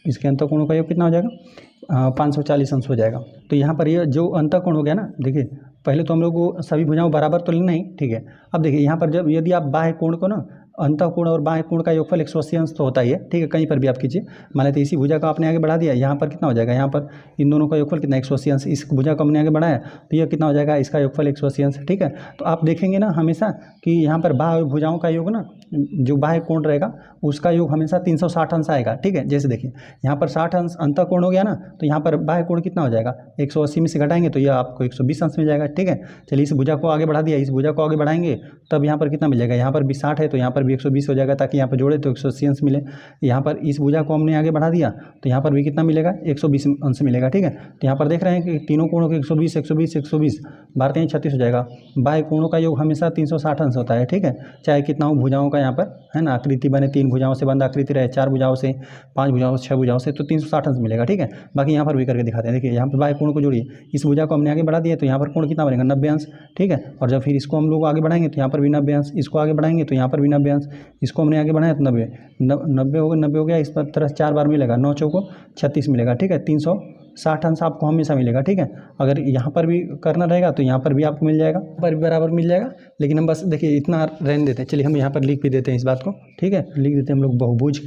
इसके अंतःकोणों का योग कितना हो जाएगा 540 अंश हो जाएगा। तो यहाँ पर ये जो अंतःकोण हो गया ना, देखिए पहले तो हम लोग को सभी भुजाओं बराबर तो लेना ही, ठीक है। अब देखिए यहाँ पर जब यदि आप बाह्य कोण को ना, अंतःकोण और बाह्य कोण का योगफल 180 अंश तो होता ही है, ठीक है। कहीं पर भी आप कीजिए, मान लेते इसी भुजा को आपने आगे बढ़ा दिया, यहाँ पर कितना हो जाएगा, यहाँ पर इन दोनों का योगफल कितना 180 अंश, इस भुजा को हमने आगे बढ़ाया तो यह कितना हो जाएगा, इसका योगफल 180 अंश, ठीक है। तो आप देखेंगे ना हमेशा कि यहाँ पर बाह्य भुजाओं का योग ना, जो बाह्य कोण रहेगा उसका योग हमेशा 360 अंश आएगा, ठीक है। जैसे देखिए यहाँ पर 60 अंश अंतःकोण हो गया ना, तो यहाँ पर बाह्य कोण कितना हो जाएगा 180 में से घटाएंगे तो यह आपको 120 अंश मिल जाएगा, ठीक है। चलिए इस भुजा को आगे बढ़ा दिया, इस भुजा को आगे बढ़ाएंगे तब यहाँ पर कितना मिल जाएगा, यहाँ पर भी 60 है तो यहाँ पर भी 120 हो जाएगा, ताकि यहाँ पर जोड़े तो 180 अंश मिले। यहाँ पर इस भुजा को हमने आगे बढ़ा दिया तो यहाँ पर भी कितना मिलेगा 120 अंश मिलेगा, ठीक है। तो यहाँ पर देख रहे हैं कि तीनों कोणों के 120 120 120 बारह 36 हो जाएगा। बाह्य कोणों का योग हमेशा 360 अंश होता है, ठीक है। चाहे कितना हो भुजाओं का यहाँ पर है ना, आकृति बने 3 भुजाओं से बंद आकृति रहे, 4 भुजाओं से, 5 भुजाओं से, 6 भुजाओं से, तो 360 अंश मिलेगा, ठीक है। बाकी यहाँ पर भी करके दिखाते हैं। देखिए यहाँ पर बाह्य कोण को जोड़िए, इस भुजा को हमने आगे बढ़ा दिया तो यहाँ पर कोण कितना बनेगा 90 अंश, ठीक है। और जब फिर इसको हम लोग आगे बढ़ाएंगे तो यहाँ पर भी 90 अंश, इसको आगे बढ़ाएंगे तो यहाँ पर भी 90 अंश, इसको हमने आगे बढ़ाया तो 90 हो गया। इस पर तरह 4 बार मिलेगा, 9 चौको 36 मिलेगा, ठीक है। 360 अंश आपको हमेशा मिलेगा, ठीक है। अगर यहाँ पर भी करना रहेगा तो यहाँ पर भी आपको मिल जाएगा, पर भी बराबर मिल जाएगा। लेकिन हम बस देखिए इतना रहने देते हैं। चलिए हम यहाँ पर लिख भी देते हैं इस बात को, ठीक है। लिख देते हैं हम लोग बहुभुज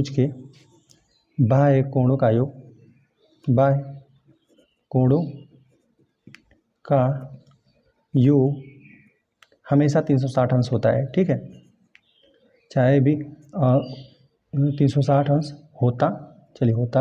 के बाह्य कोणों का योग, बाह्य कोणों का योग हमेशा 360 अंश होता है, ठीक है। चाहे भी 360 अंश होता, चलिए होता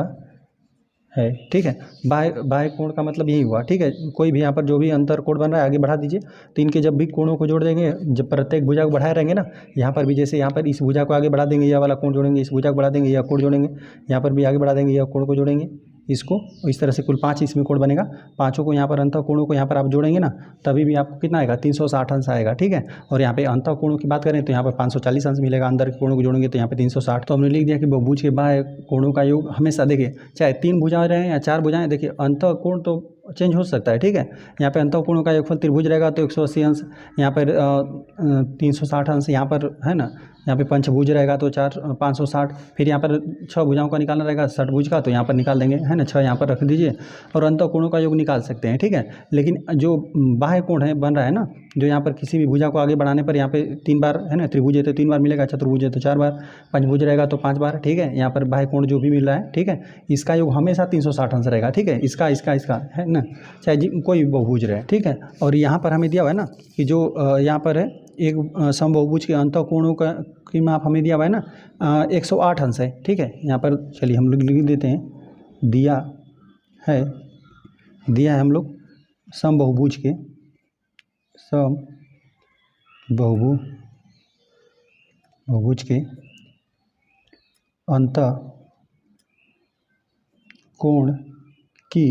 है, ठीक है। बाह्य कोण का मतलब यही हुआ, ठीक है। कोई भी यहाँ पर जो भी अंतर कोण बन रहा है आगे बढ़ा दीजिए, तो इनके जब भी कोणों को जोड़ देंगे, जब प्रत्येक भुजा को बढ़ाए रहेंगे ना, यहाँ पर भी जैसे यहाँ पर इस भुजा को आगे बढ़ा देंगे, यह वाला कोण जोड़ेंगे, इस भुजा को बढ़ा देंगे, यह कोण जोड़ेंगे, यहाँ पर भी आगे बढ़ा देंगे, यह कोण को जोड़ेंगे, इसको इस तरह से कुल 5 इसमें कोण बनेगा। पाँचों को यहाँ पर अंतःकोणों को यहाँ पर आप जोड़ेंगे ना, तभी भी आपको कितना आएगा 360 अंश आएगा, ठीक है। और यहाँ पे अंतःकोणों की बात करें तो यहाँ पर 540 अंश मिलेगा, अंदर के कोणों को जोड़ेंगे तो यहाँ पे 360। तो हमने लिख दिया कि बहुभुज के बाह्य कोणों का योग हमेशा, देखिए चाहे 3 भुजाएं रहें या 4 भुजाएं, देखिए अंतःकोण तो चेंज हो सकता है, ठीक है। यहाँ पे अंतःकोणों का योगफल त्रिभुज रहेगा तो 180 अंश, यहाँ पर 360 अंश, यहाँ पर है ना, यहाँ पे पंचभुज रहेगा तो 560, फिर यहाँ पर 6 भुजाओं का निकालना रहेगा षटभुज का, तो यहाँ पर निकाल देंगे, है ना, 6 यहाँ पर रख दीजिए और अंतःकोणों का योग निकाल सकते हैं, ठीक है। लेकिन जो बाह्य कोण है बन रहा है ना, जो यहाँ पर किसी भी भुजा को आगे बढ़ाने पर यहाँ पे 3 बार है ना, त्रिभुज है तो 3 बार मिलेगा, चतुर्भुज है तो 4 बार, पंचभुज रहेगा तो 5 बार, ठीक है। यहाँ पर बाह्य कोण जो भी मिल रहा है, ठीक है, इसका योग हमेशा 360 अंश रहेगा, ठीक है। इसका है ना, चाहे कोई भी बहुभुज रहे, ठीक है। और यहाँ पर हमें दिया हुआ है ना कि जो यहाँ पर है एक समबाहुभुज के अंतःकोणों का की माप हमें दिया हुआ है ना 108 अंश है, ठीक है। यहाँ पर चलिए हम लोग लिख देते हैं, दिया है हम लोग समबाहुभुज के बहुभुज के अंतःकोण की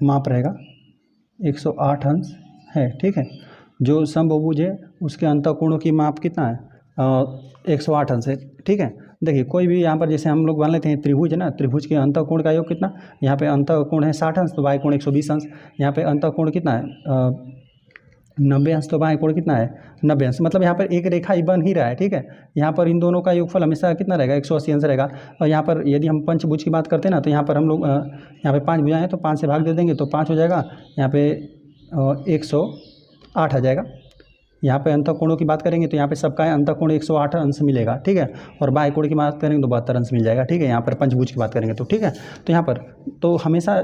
माप रहेगा 108 अंश है, ठीक है। जो समबाहुभुज है उसके अंतःकोणों की माप कितना है 108 अंश है, ठीक है। देखिए कोई भी यहाँ पर जैसे हम लोग मान लेते हैं त्रिभुज है ना, त्रिभुज के अंतःकोण का योग कितना, यहाँ पे अंतःकोण है 60 अंश तो बाह्य कोण 120 अंश, यहाँ पे अंतःकोण कितना है 90 अंश तो बाह्य कोण कितना है 90 अंश, मतलब यहाँ पर एक रेखा ही बन ही रहा है, ठीक है। यहाँ पर इन दोनों का योगफल हमेशा कितना रहेगा 180 अंश रहेगा। और यहाँ पर यदि हम पंचभुज की बात करते हैं ना, तो यहाँ पर हम लोग यहाँ पे 5 भुजाएं हैं तो 5 से भाग दे देंगे तो 5 हो जाएगा, यहाँ पे 108 आ जाएगा। यहाँ पे अंतःकोणों की बात करेंगे तो यहाँ पे सबका अंतःकोण 108 अंश मिलेगा, ठीक है। और बाह्य कोण की बात करेंगे तो 72 अंश मिल जाएगा, ठीक है। यहाँ पर पंचभुज की बात करेंगे तो, ठीक है। तो यहाँ पर तो हमेशा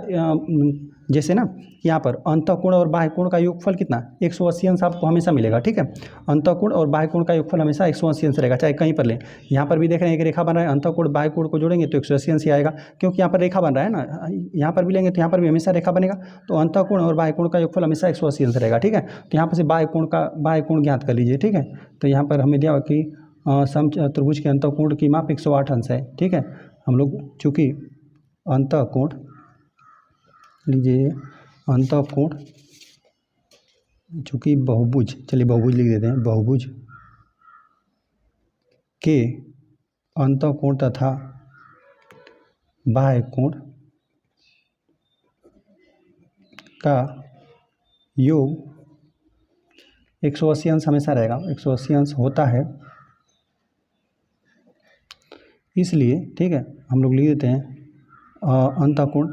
जैसे ना यहाँ पर अंतःकोण और बाह्य कोण का योगफल कितना 180 अंश आपको हमेशा मिलेगा, ठीक है। अंतःकोण और बाह्य कोण का योगफल हमेशा 180 अंश रहेगा, चाहे कहीं पर लें। यहाँ पर भी देख रहे हैं एक रेखा बन रहा है, अंतःकोण बाह्य कोण को जोड़ेंगे तो 180 अंश ही आएगा, क्योंकि यहाँ पर रेखा बन रहा है ना। यहाँ पर भी लेंगे तो यहाँ पर भी हमेशा रेखा बनेगा, तो अंतःकोण और बाह्य कोण का योगफल हमेशा 180 अंश रहेगा, ठीक है। तो यहाँ पर से बाह्य कोण ज्ञात कर लीजिए, ठीक है। तो यहाँ पर हमें दिया कि समचतुर्भुज के अंतःकोण की माप 108 अंश है, ठीक है। हम लोग चूँकि अंतःकोण लीजिए, अंतःकोण चूँकि बहुभुज, चलिए बहुभुज लिख देते हैं, बहुभुज के अंतःकोण तथा बाह्य कोण का योग 180 अंश हमेशा रहेगा, 180 अंश होता है, इसलिए ठीक है हम लोग लिख देते हैं अंतःकोण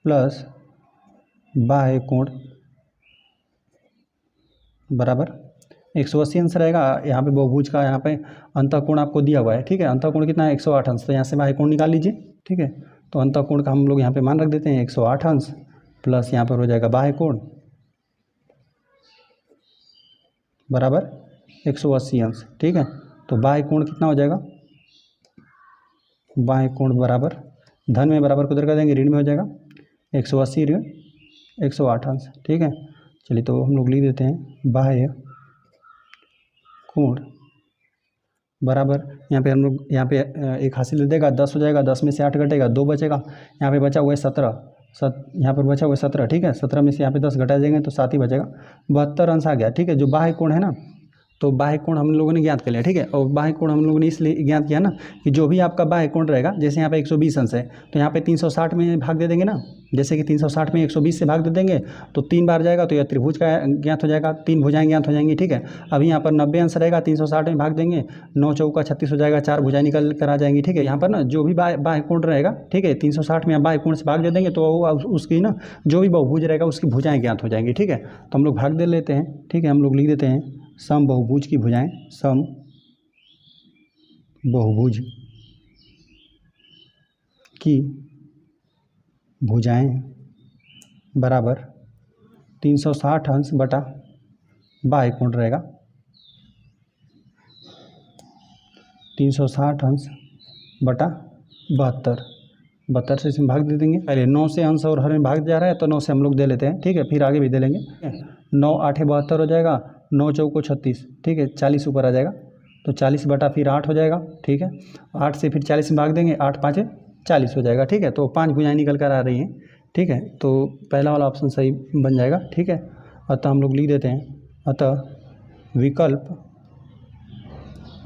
प्लस बाह्य कोण बराबर 180 अंश रहेगा। यहाँ पे बहुभुज का यहाँ पे अंतःकोण आपको दिया हुआ है, ठीक है। अंतःकोण कितना है 108 अंश, तो यहाँ से बाह्य कोण निकाल लीजिए, ठीक है। तो अंतःकोण का हम लोग यहाँ पे मान रख देते हैं 108 अंश प्लस यहाँ पर हो जाएगा बाह्य कोण बराबर 180 अंश, ठीक है। तो बाह्य कोण कितना हो जाएगा, बाह्य कोण बराबर धन में बराबर को उधर कर देंगे, ऋण में हो जाएगा 180 ऋण 108 अंश, ठीक है। चलिए तो हम लोग लिख देते हैं बाह्य कोण बराबर यहाँ पे हम लोग यहाँ पे एक हासिल दे देगा 10 हो जाएगा, 10 में से 8 घटेगा 2 बचेगा, यहाँ पे बचा हुआ है 17 यहाँ पर बचा हुआ है 17, ठीक है। 17 में से यहाँ पे 10 घटा जाएंगे तो 7 ही बचेगा, 72 अंश आ गया, ठीक है। जो बाह्य कोण है ना, तो बाह्य कोण हम लोगों ने ज्ञात कर लिया, ठीक है। और बाह्य कोण हम लोगों ने इसलिए ज्ञात किया ना कि जो भी आपका बाह्य कोण रहेगा, जैसे यहाँ पे 120 अंश है तो यहाँ पे 360 में भाग दे देंगे ना, जैसे कि 360 में 120 से भाग दे देंगे तो 3 बार जाएगा तो यह त्रिभुज का ज्ञात हो जाएगा, 3 भुजाएं ज्ञात हो जाएंगी, ठीक है। अभी यहाँ पर 90 अंश रहेगा, 360 में भाग देंगे, 9 चौका 36 हो जाएगा, 4 भुजाएं निकल कर आ जाएंगी, ठीक है। यहाँ पर ना जो भी बाह्य कोण रहेगा, ठीक है, 360 में बाह्य कोण से भाग दे देंगे तो उसकी ना जो भी बहुभुज रहेगा उसकी भुजाएं ज्ञात हो जाएंगी, ठीक है। तो हम लोग भाग दे लेते हैं, ठीक है। हम लोग लिख देते हैं सम बहुभुज की भुजाएं, सम बहुभुज की भुजाएं बराबर 360 अंश बटा बाह्य कोण रहेगा 360 अंश बटा 72 से इसमें भाग दे देंगे। पहले 9 से अंश और हर में भाग जा रहा है तो 9 से हम लोग दे लेते हैं, ठीक है। फिर आगे भी दे लेंगे, 9 8 72 हो जाएगा, 9 चौको 36, ठीक है, 40 ऊपर आ जाएगा तो 40 बटा फिर 8 हो जाएगा, ठीक है। 8 से फिर 40 में भाग देंगे, 8 5 40 हो जाएगा, ठीक है। तो 5 भुजाएं निकल कर आ रही हैं, ठीक है। तो पहला वाला ऑप्शन सही बन जाएगा, ठीक है। अतः हम लोग लिख देते हैं, अतः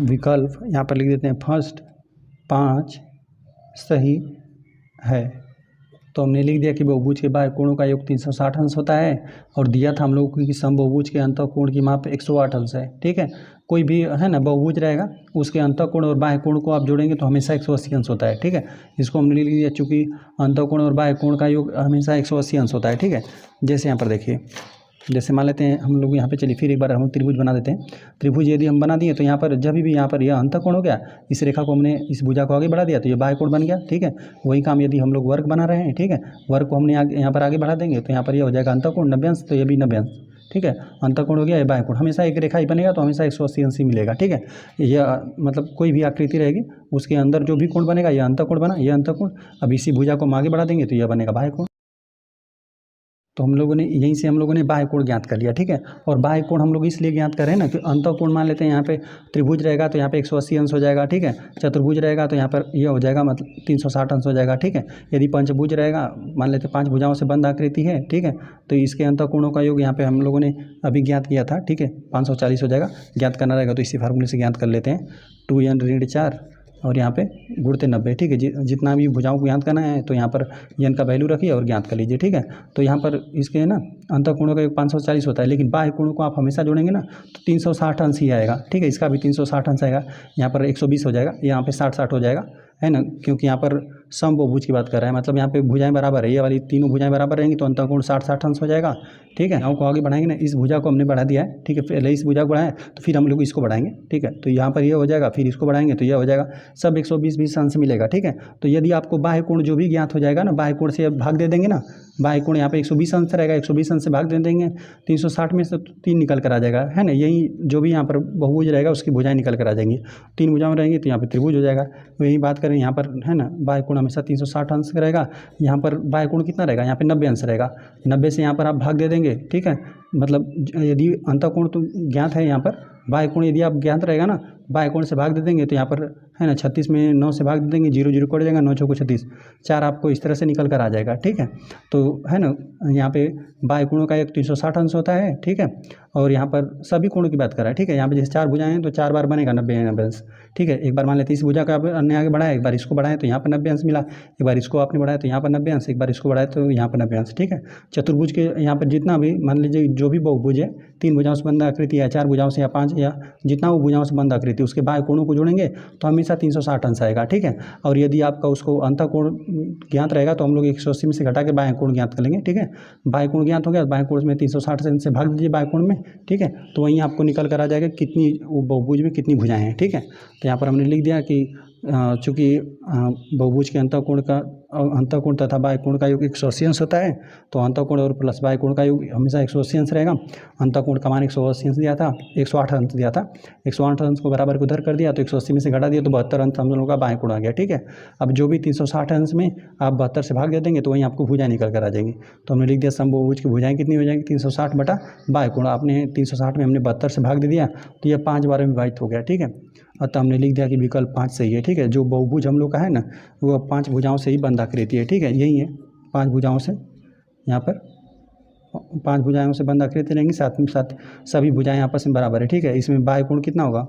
विकल्प यहाँ पर लिख देते हैं फर्स्ट 5 सही है। तो हमने लिख दिया कि बहुभुज के बाह्य कोणों का योग 360 अंश होता है और दिया था हम लोगों को कि समबहुभुज के अंतःकोण की माप 108 अंश है, ठीक है। कोई भी है ना बहुभुज रहेगा उसके अंतःकोण और बाह्य कोण को आप जोड़ेंगे तो हमेशा 180 अंश होता है, ठीक है। इसको हमने लिख दिया चूँकि अंतःकोण और बाह्य कोण का योग हमेशा 180 अंश होता है, ठीक है। जैसे यहाँ पर देखिए, जैसे मान लेते हैं हम लोग यहाँ पे, चलिए फिर एक बार हम त्रिभुज बना देते हैं। त्रिभुज यदि हम बना दिए तो यहाँ पर जब भी यहाँ पर यह अंतःकोण हो गया, इस रेखा को हमने इस भुजा को आगे बढ़ा दिया तो ये बाह्य कोण बन गया, ठीक है। वही काम यदि हम लोग वर्ग बना रहे हैं, ठीक है, वर्ग को हमने आगे यहाँ पर आगे बढ़ा देंगे तो यहाँ पर यह हो जाएगा अंतःकोण 90 अंश, तो ये भी 90 अंश, ठीक है। अंतःकोण हो गया, ये बाह्य कोण, हमेशा एक रेखा ही बनेगा तो हमेशा 180 अंश ही मिलेगा, ठीक है। यह मतलब कोई भी आकृति रहेगी उसके अंदर जो भी कोण बनेगा, यह अंतःकोण बना, यह अंतःकोण। अब इसी भुजा को हम आगे बढ़ा देंगे तो यह बनेगा बाह्य कोण। तो हम लोगों ने यहीं से हम लोगों ने बाह्य कोण ज्ञात कर लिया, ठीक है। और बाह्य कोण हम लोग इसलिए ज्ञात कर रहे हैं ना कि अंतःकोण मान लेते हैं यहाँ पे त्रिभुज रहेगा तो यहाँ पे 180 अंश हो जाएगा, ठीक है। चतुर्भुज रहेगा तो यहाँ पर यह हो जाएगा मतलब 360 अंश हो जाएगा, ठीक है। यदि पंचभुज रहेगा, मान लेते हैं 5 भुजाओं से बंद आकृति है, ठीक है, तो इसके अंतःकोणों का योग यहाँ पे हम लोगों ने अभी ज्ञात किया था, ठीक है, 540 हो जाएगा। ज्ञात करना रहेगा तो इसी फार्मूले से ज्ञात कर लेते हैं, 2n ऋण 4 और यहाँ पे गुणते 90, ठीक है। जितना भी भुजाओं को ज्ञात करना है तो यहाँ पर n का वैल्यू रखिए और ज्ञात कर लीजिए, ठीक है। तो यहाँ पर इसके ना अंतःकोणों का 540 होता है, लेकिन बाह्य कोणों को आप हमेशा जोड़ेंगे ना तो 360 अंश ही आएगा, ठीक है। इसका भी 360 अंश आएगा, यहाँ पर 120 हो जाएगा, यहाँ पे 60 हो जाएगा, है ना, क्योंकि यहाँ पर समबहुभुज की बात कर रहे हैं, मतलब यहाँ पे भुजाएं बराबर है, ये वाली तीनों भुजाएं बराबर रहेंगी तो अंतःकोण 60 अंश हो जाएगा, ठीक है। यहाँ को आगे बढ़ाएंगे ना, इस भुजा को हमने बढ़ा दिया है, ठीक है, पहले इस भुजा को बढ़ाएं तो फिर हम लोग इसको बढ़ाएंगे, ठीक है। तो यहाँ पर ये हो जाएगा, फिर इसको बढ़ाएंगे तो यह हो जाएगा, सब 120 अंश मिलेगा, ठीक है। तो यदि आपको बाह्य कोण जो भी ज्ञात हो जाएगा ना, बाह्य कोण से भाग दे देंगे ना, बाह्य कोण यहाँ पे 120 अंश रहेगा, 120 अंश से भाग दे देंगे, 360 में से 3 निकल कर आ जाएगा, है ना। यही जो भी यहाँ पर बहुभुज रहेगा उसकी भुजाएं निकल कर आ जाएंगी, 3 भुजाएं रहेंगी तो यहाँ पर त्रिभुज हो जाएगा। वही बात करें यहाँ पर, है ना, बाह्य कोण हमेशा 360 अंश रहेगा, यहाँ पर बाह्य कोण कितना रहेगा, यहाँ पे 90 अंश रहेगा, 90 से यहाँ पर आप भाग दे देंगे, ठीक है। मतलब यदि अंतःकोण तो ज्ञात है, यहाँ पर बाह्य कोण यदि आप ज्ञात रहेगा ना, बाएं कोण से भाग दे देंगे तो यहाँ पर है ना 36 में 9 से भाग दे देंगे, 0 0 कट जाएगा, 9 चौको 36, 4 आपको इस तरह से निकल कर आ जाएगा। ठीक है, तो है ना यहाँ पे बाएं कोणों का एक 360 अंश होता है। ठीक है, और यहाँ पर सभी कोणों की बात कर रहा है। ठीक है, यहाँ पे जैसे 4 भुजाएं हैं तो 4 बार बनेगा 90 अंश। ठीक है, एक बार मान लेते इस भुजा का हमने आगे बढ़ाया, एक बार इसको बढ़ाएं तो यहाँ पर 90 अंश मिला, एक बार इसको आपने बढ़ाया तो यहाँ पर 90 अंश, एक बार इसको बढ़ाया तो यहाँ पर 90 अंश। ठीक है, चतुर्भुज के यहाँ पर जितना भी मान लीजिए जो भी बहुभुज है, 3 भुजाओं से बंद आकृति या 4 भुजाओं से या 5 या जितना वो भुजाओं से बंद आकृति, उसके बाएं कोणों को जोड़ेंगे तो हमेशा 360 अंश आएगा। ठीक है, और यदि आपका उसको अंतःकोण ज्ञात रहेगा तो हम लोग 180 में से घटा के बाएं कोण ज्ञात कर लेंगे। ठीक है, बाएं कोण ज्ञात हो गया, बाएं कोण में 360 से भाग दीजिए बाएं कोण में। ठीक है, तो वहीं आपको निकल कर आ जाएगा कितनी वो बहुभुज में कितनी भुजाएं हैं। ठीक है, तो यहाँ पर हमने लिख दिया कि चूँकि बहुभुज के अंतःकोण तथा बाह्य कोण का योग 180 अंश होता है, तो अंतःकोण और प्लस बाह्य कोण का योग हमेशा 180 अंश रहेगा। अंतःकोण का मान 180 अंश दिया था, 108 अंश दिया था, 108 अंश को बराबर को उधर कर दिया तो 180 में से घटा दिया तो 72 अंश हम लोगों का बाह्य कोण आ गया। ठीक है, अब जो भी 360 अंश में आप 72 से भाग दे देंगे तो वहीं आपको भुजाएं निकल कर आ जाएंगी। तो हमने लिख दिया समबाहुभुज की भुजाएं कितनी हो जाएंगी, 360 बटा बाह्य कोण। आपने 360 में हमने 72 से भाग दे दिया तो यह 5 बार में विभाजित हो गया। ठीक है, अतः हमने लिख दिया कि विकल्प 5 सही है। ठीक है, जो बहुभुज हम लोग का है ना वो 5 भुजाओं से ही बंद आकृति है। ठीक है, यही है 5 भुजाओं से, यहाँ पर 5 भुजाओं से बंद आकृति रहेंगी, साथ में साथ सभी भुजाएं आपस में बराबर है। ठीक है, इसमें बाह्य कोण कितना होगा,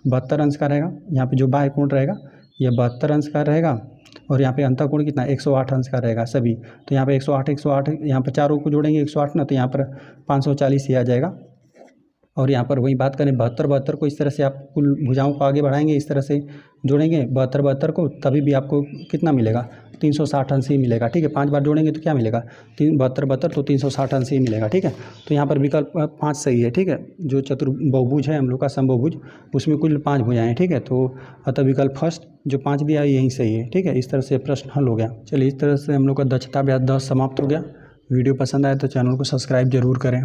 72 अंश का रहेगा। यहाँ पे जो बाह्य कोण रहेगा यह 72 अंश का रहेगा, और यहाँ पे अंतःकोण कितना 108 अंश का रहेगा सभी। तो यहाँ पे 108 यहाँ पर चारों को जोड़ेंगे 108 ना, तो यहाँ पर 540 ही आ जाएगा। और यहाँ पर वही बात करें 72 को इस तरह से आप कुल भुजाओं को आगे बढ़ाएंगे, इस तरह से जोड़ेंगे 72 को, तभी भी आपको कितना मिलेगा, 360 अंश ही मिलेगा। ठीक है, 5 बार जोड़ेंगे तो क्या मिलेगा, 72 तो 360 अंश ही मिलेगा। ठीक है, तो यहाँ पर विकल्प 5 सही है। ठीक है, जो बहुभुज है हम लोग का समबाहुभुज, उसमें कुल 5 भुजाएं हैं। ठीक है, तो अतः विकल्प फर्स्ट जो 5 दिया यही सही है। ठीक है, इस तरह से प्रश्न हल हो गया। चलिए, इस तरह से हम लोग का दक्षता अभ्यास 10 समाप्त हो गया। वीडियो पसंद आए तो चैनल को सब्सक्राइब जरूर करें।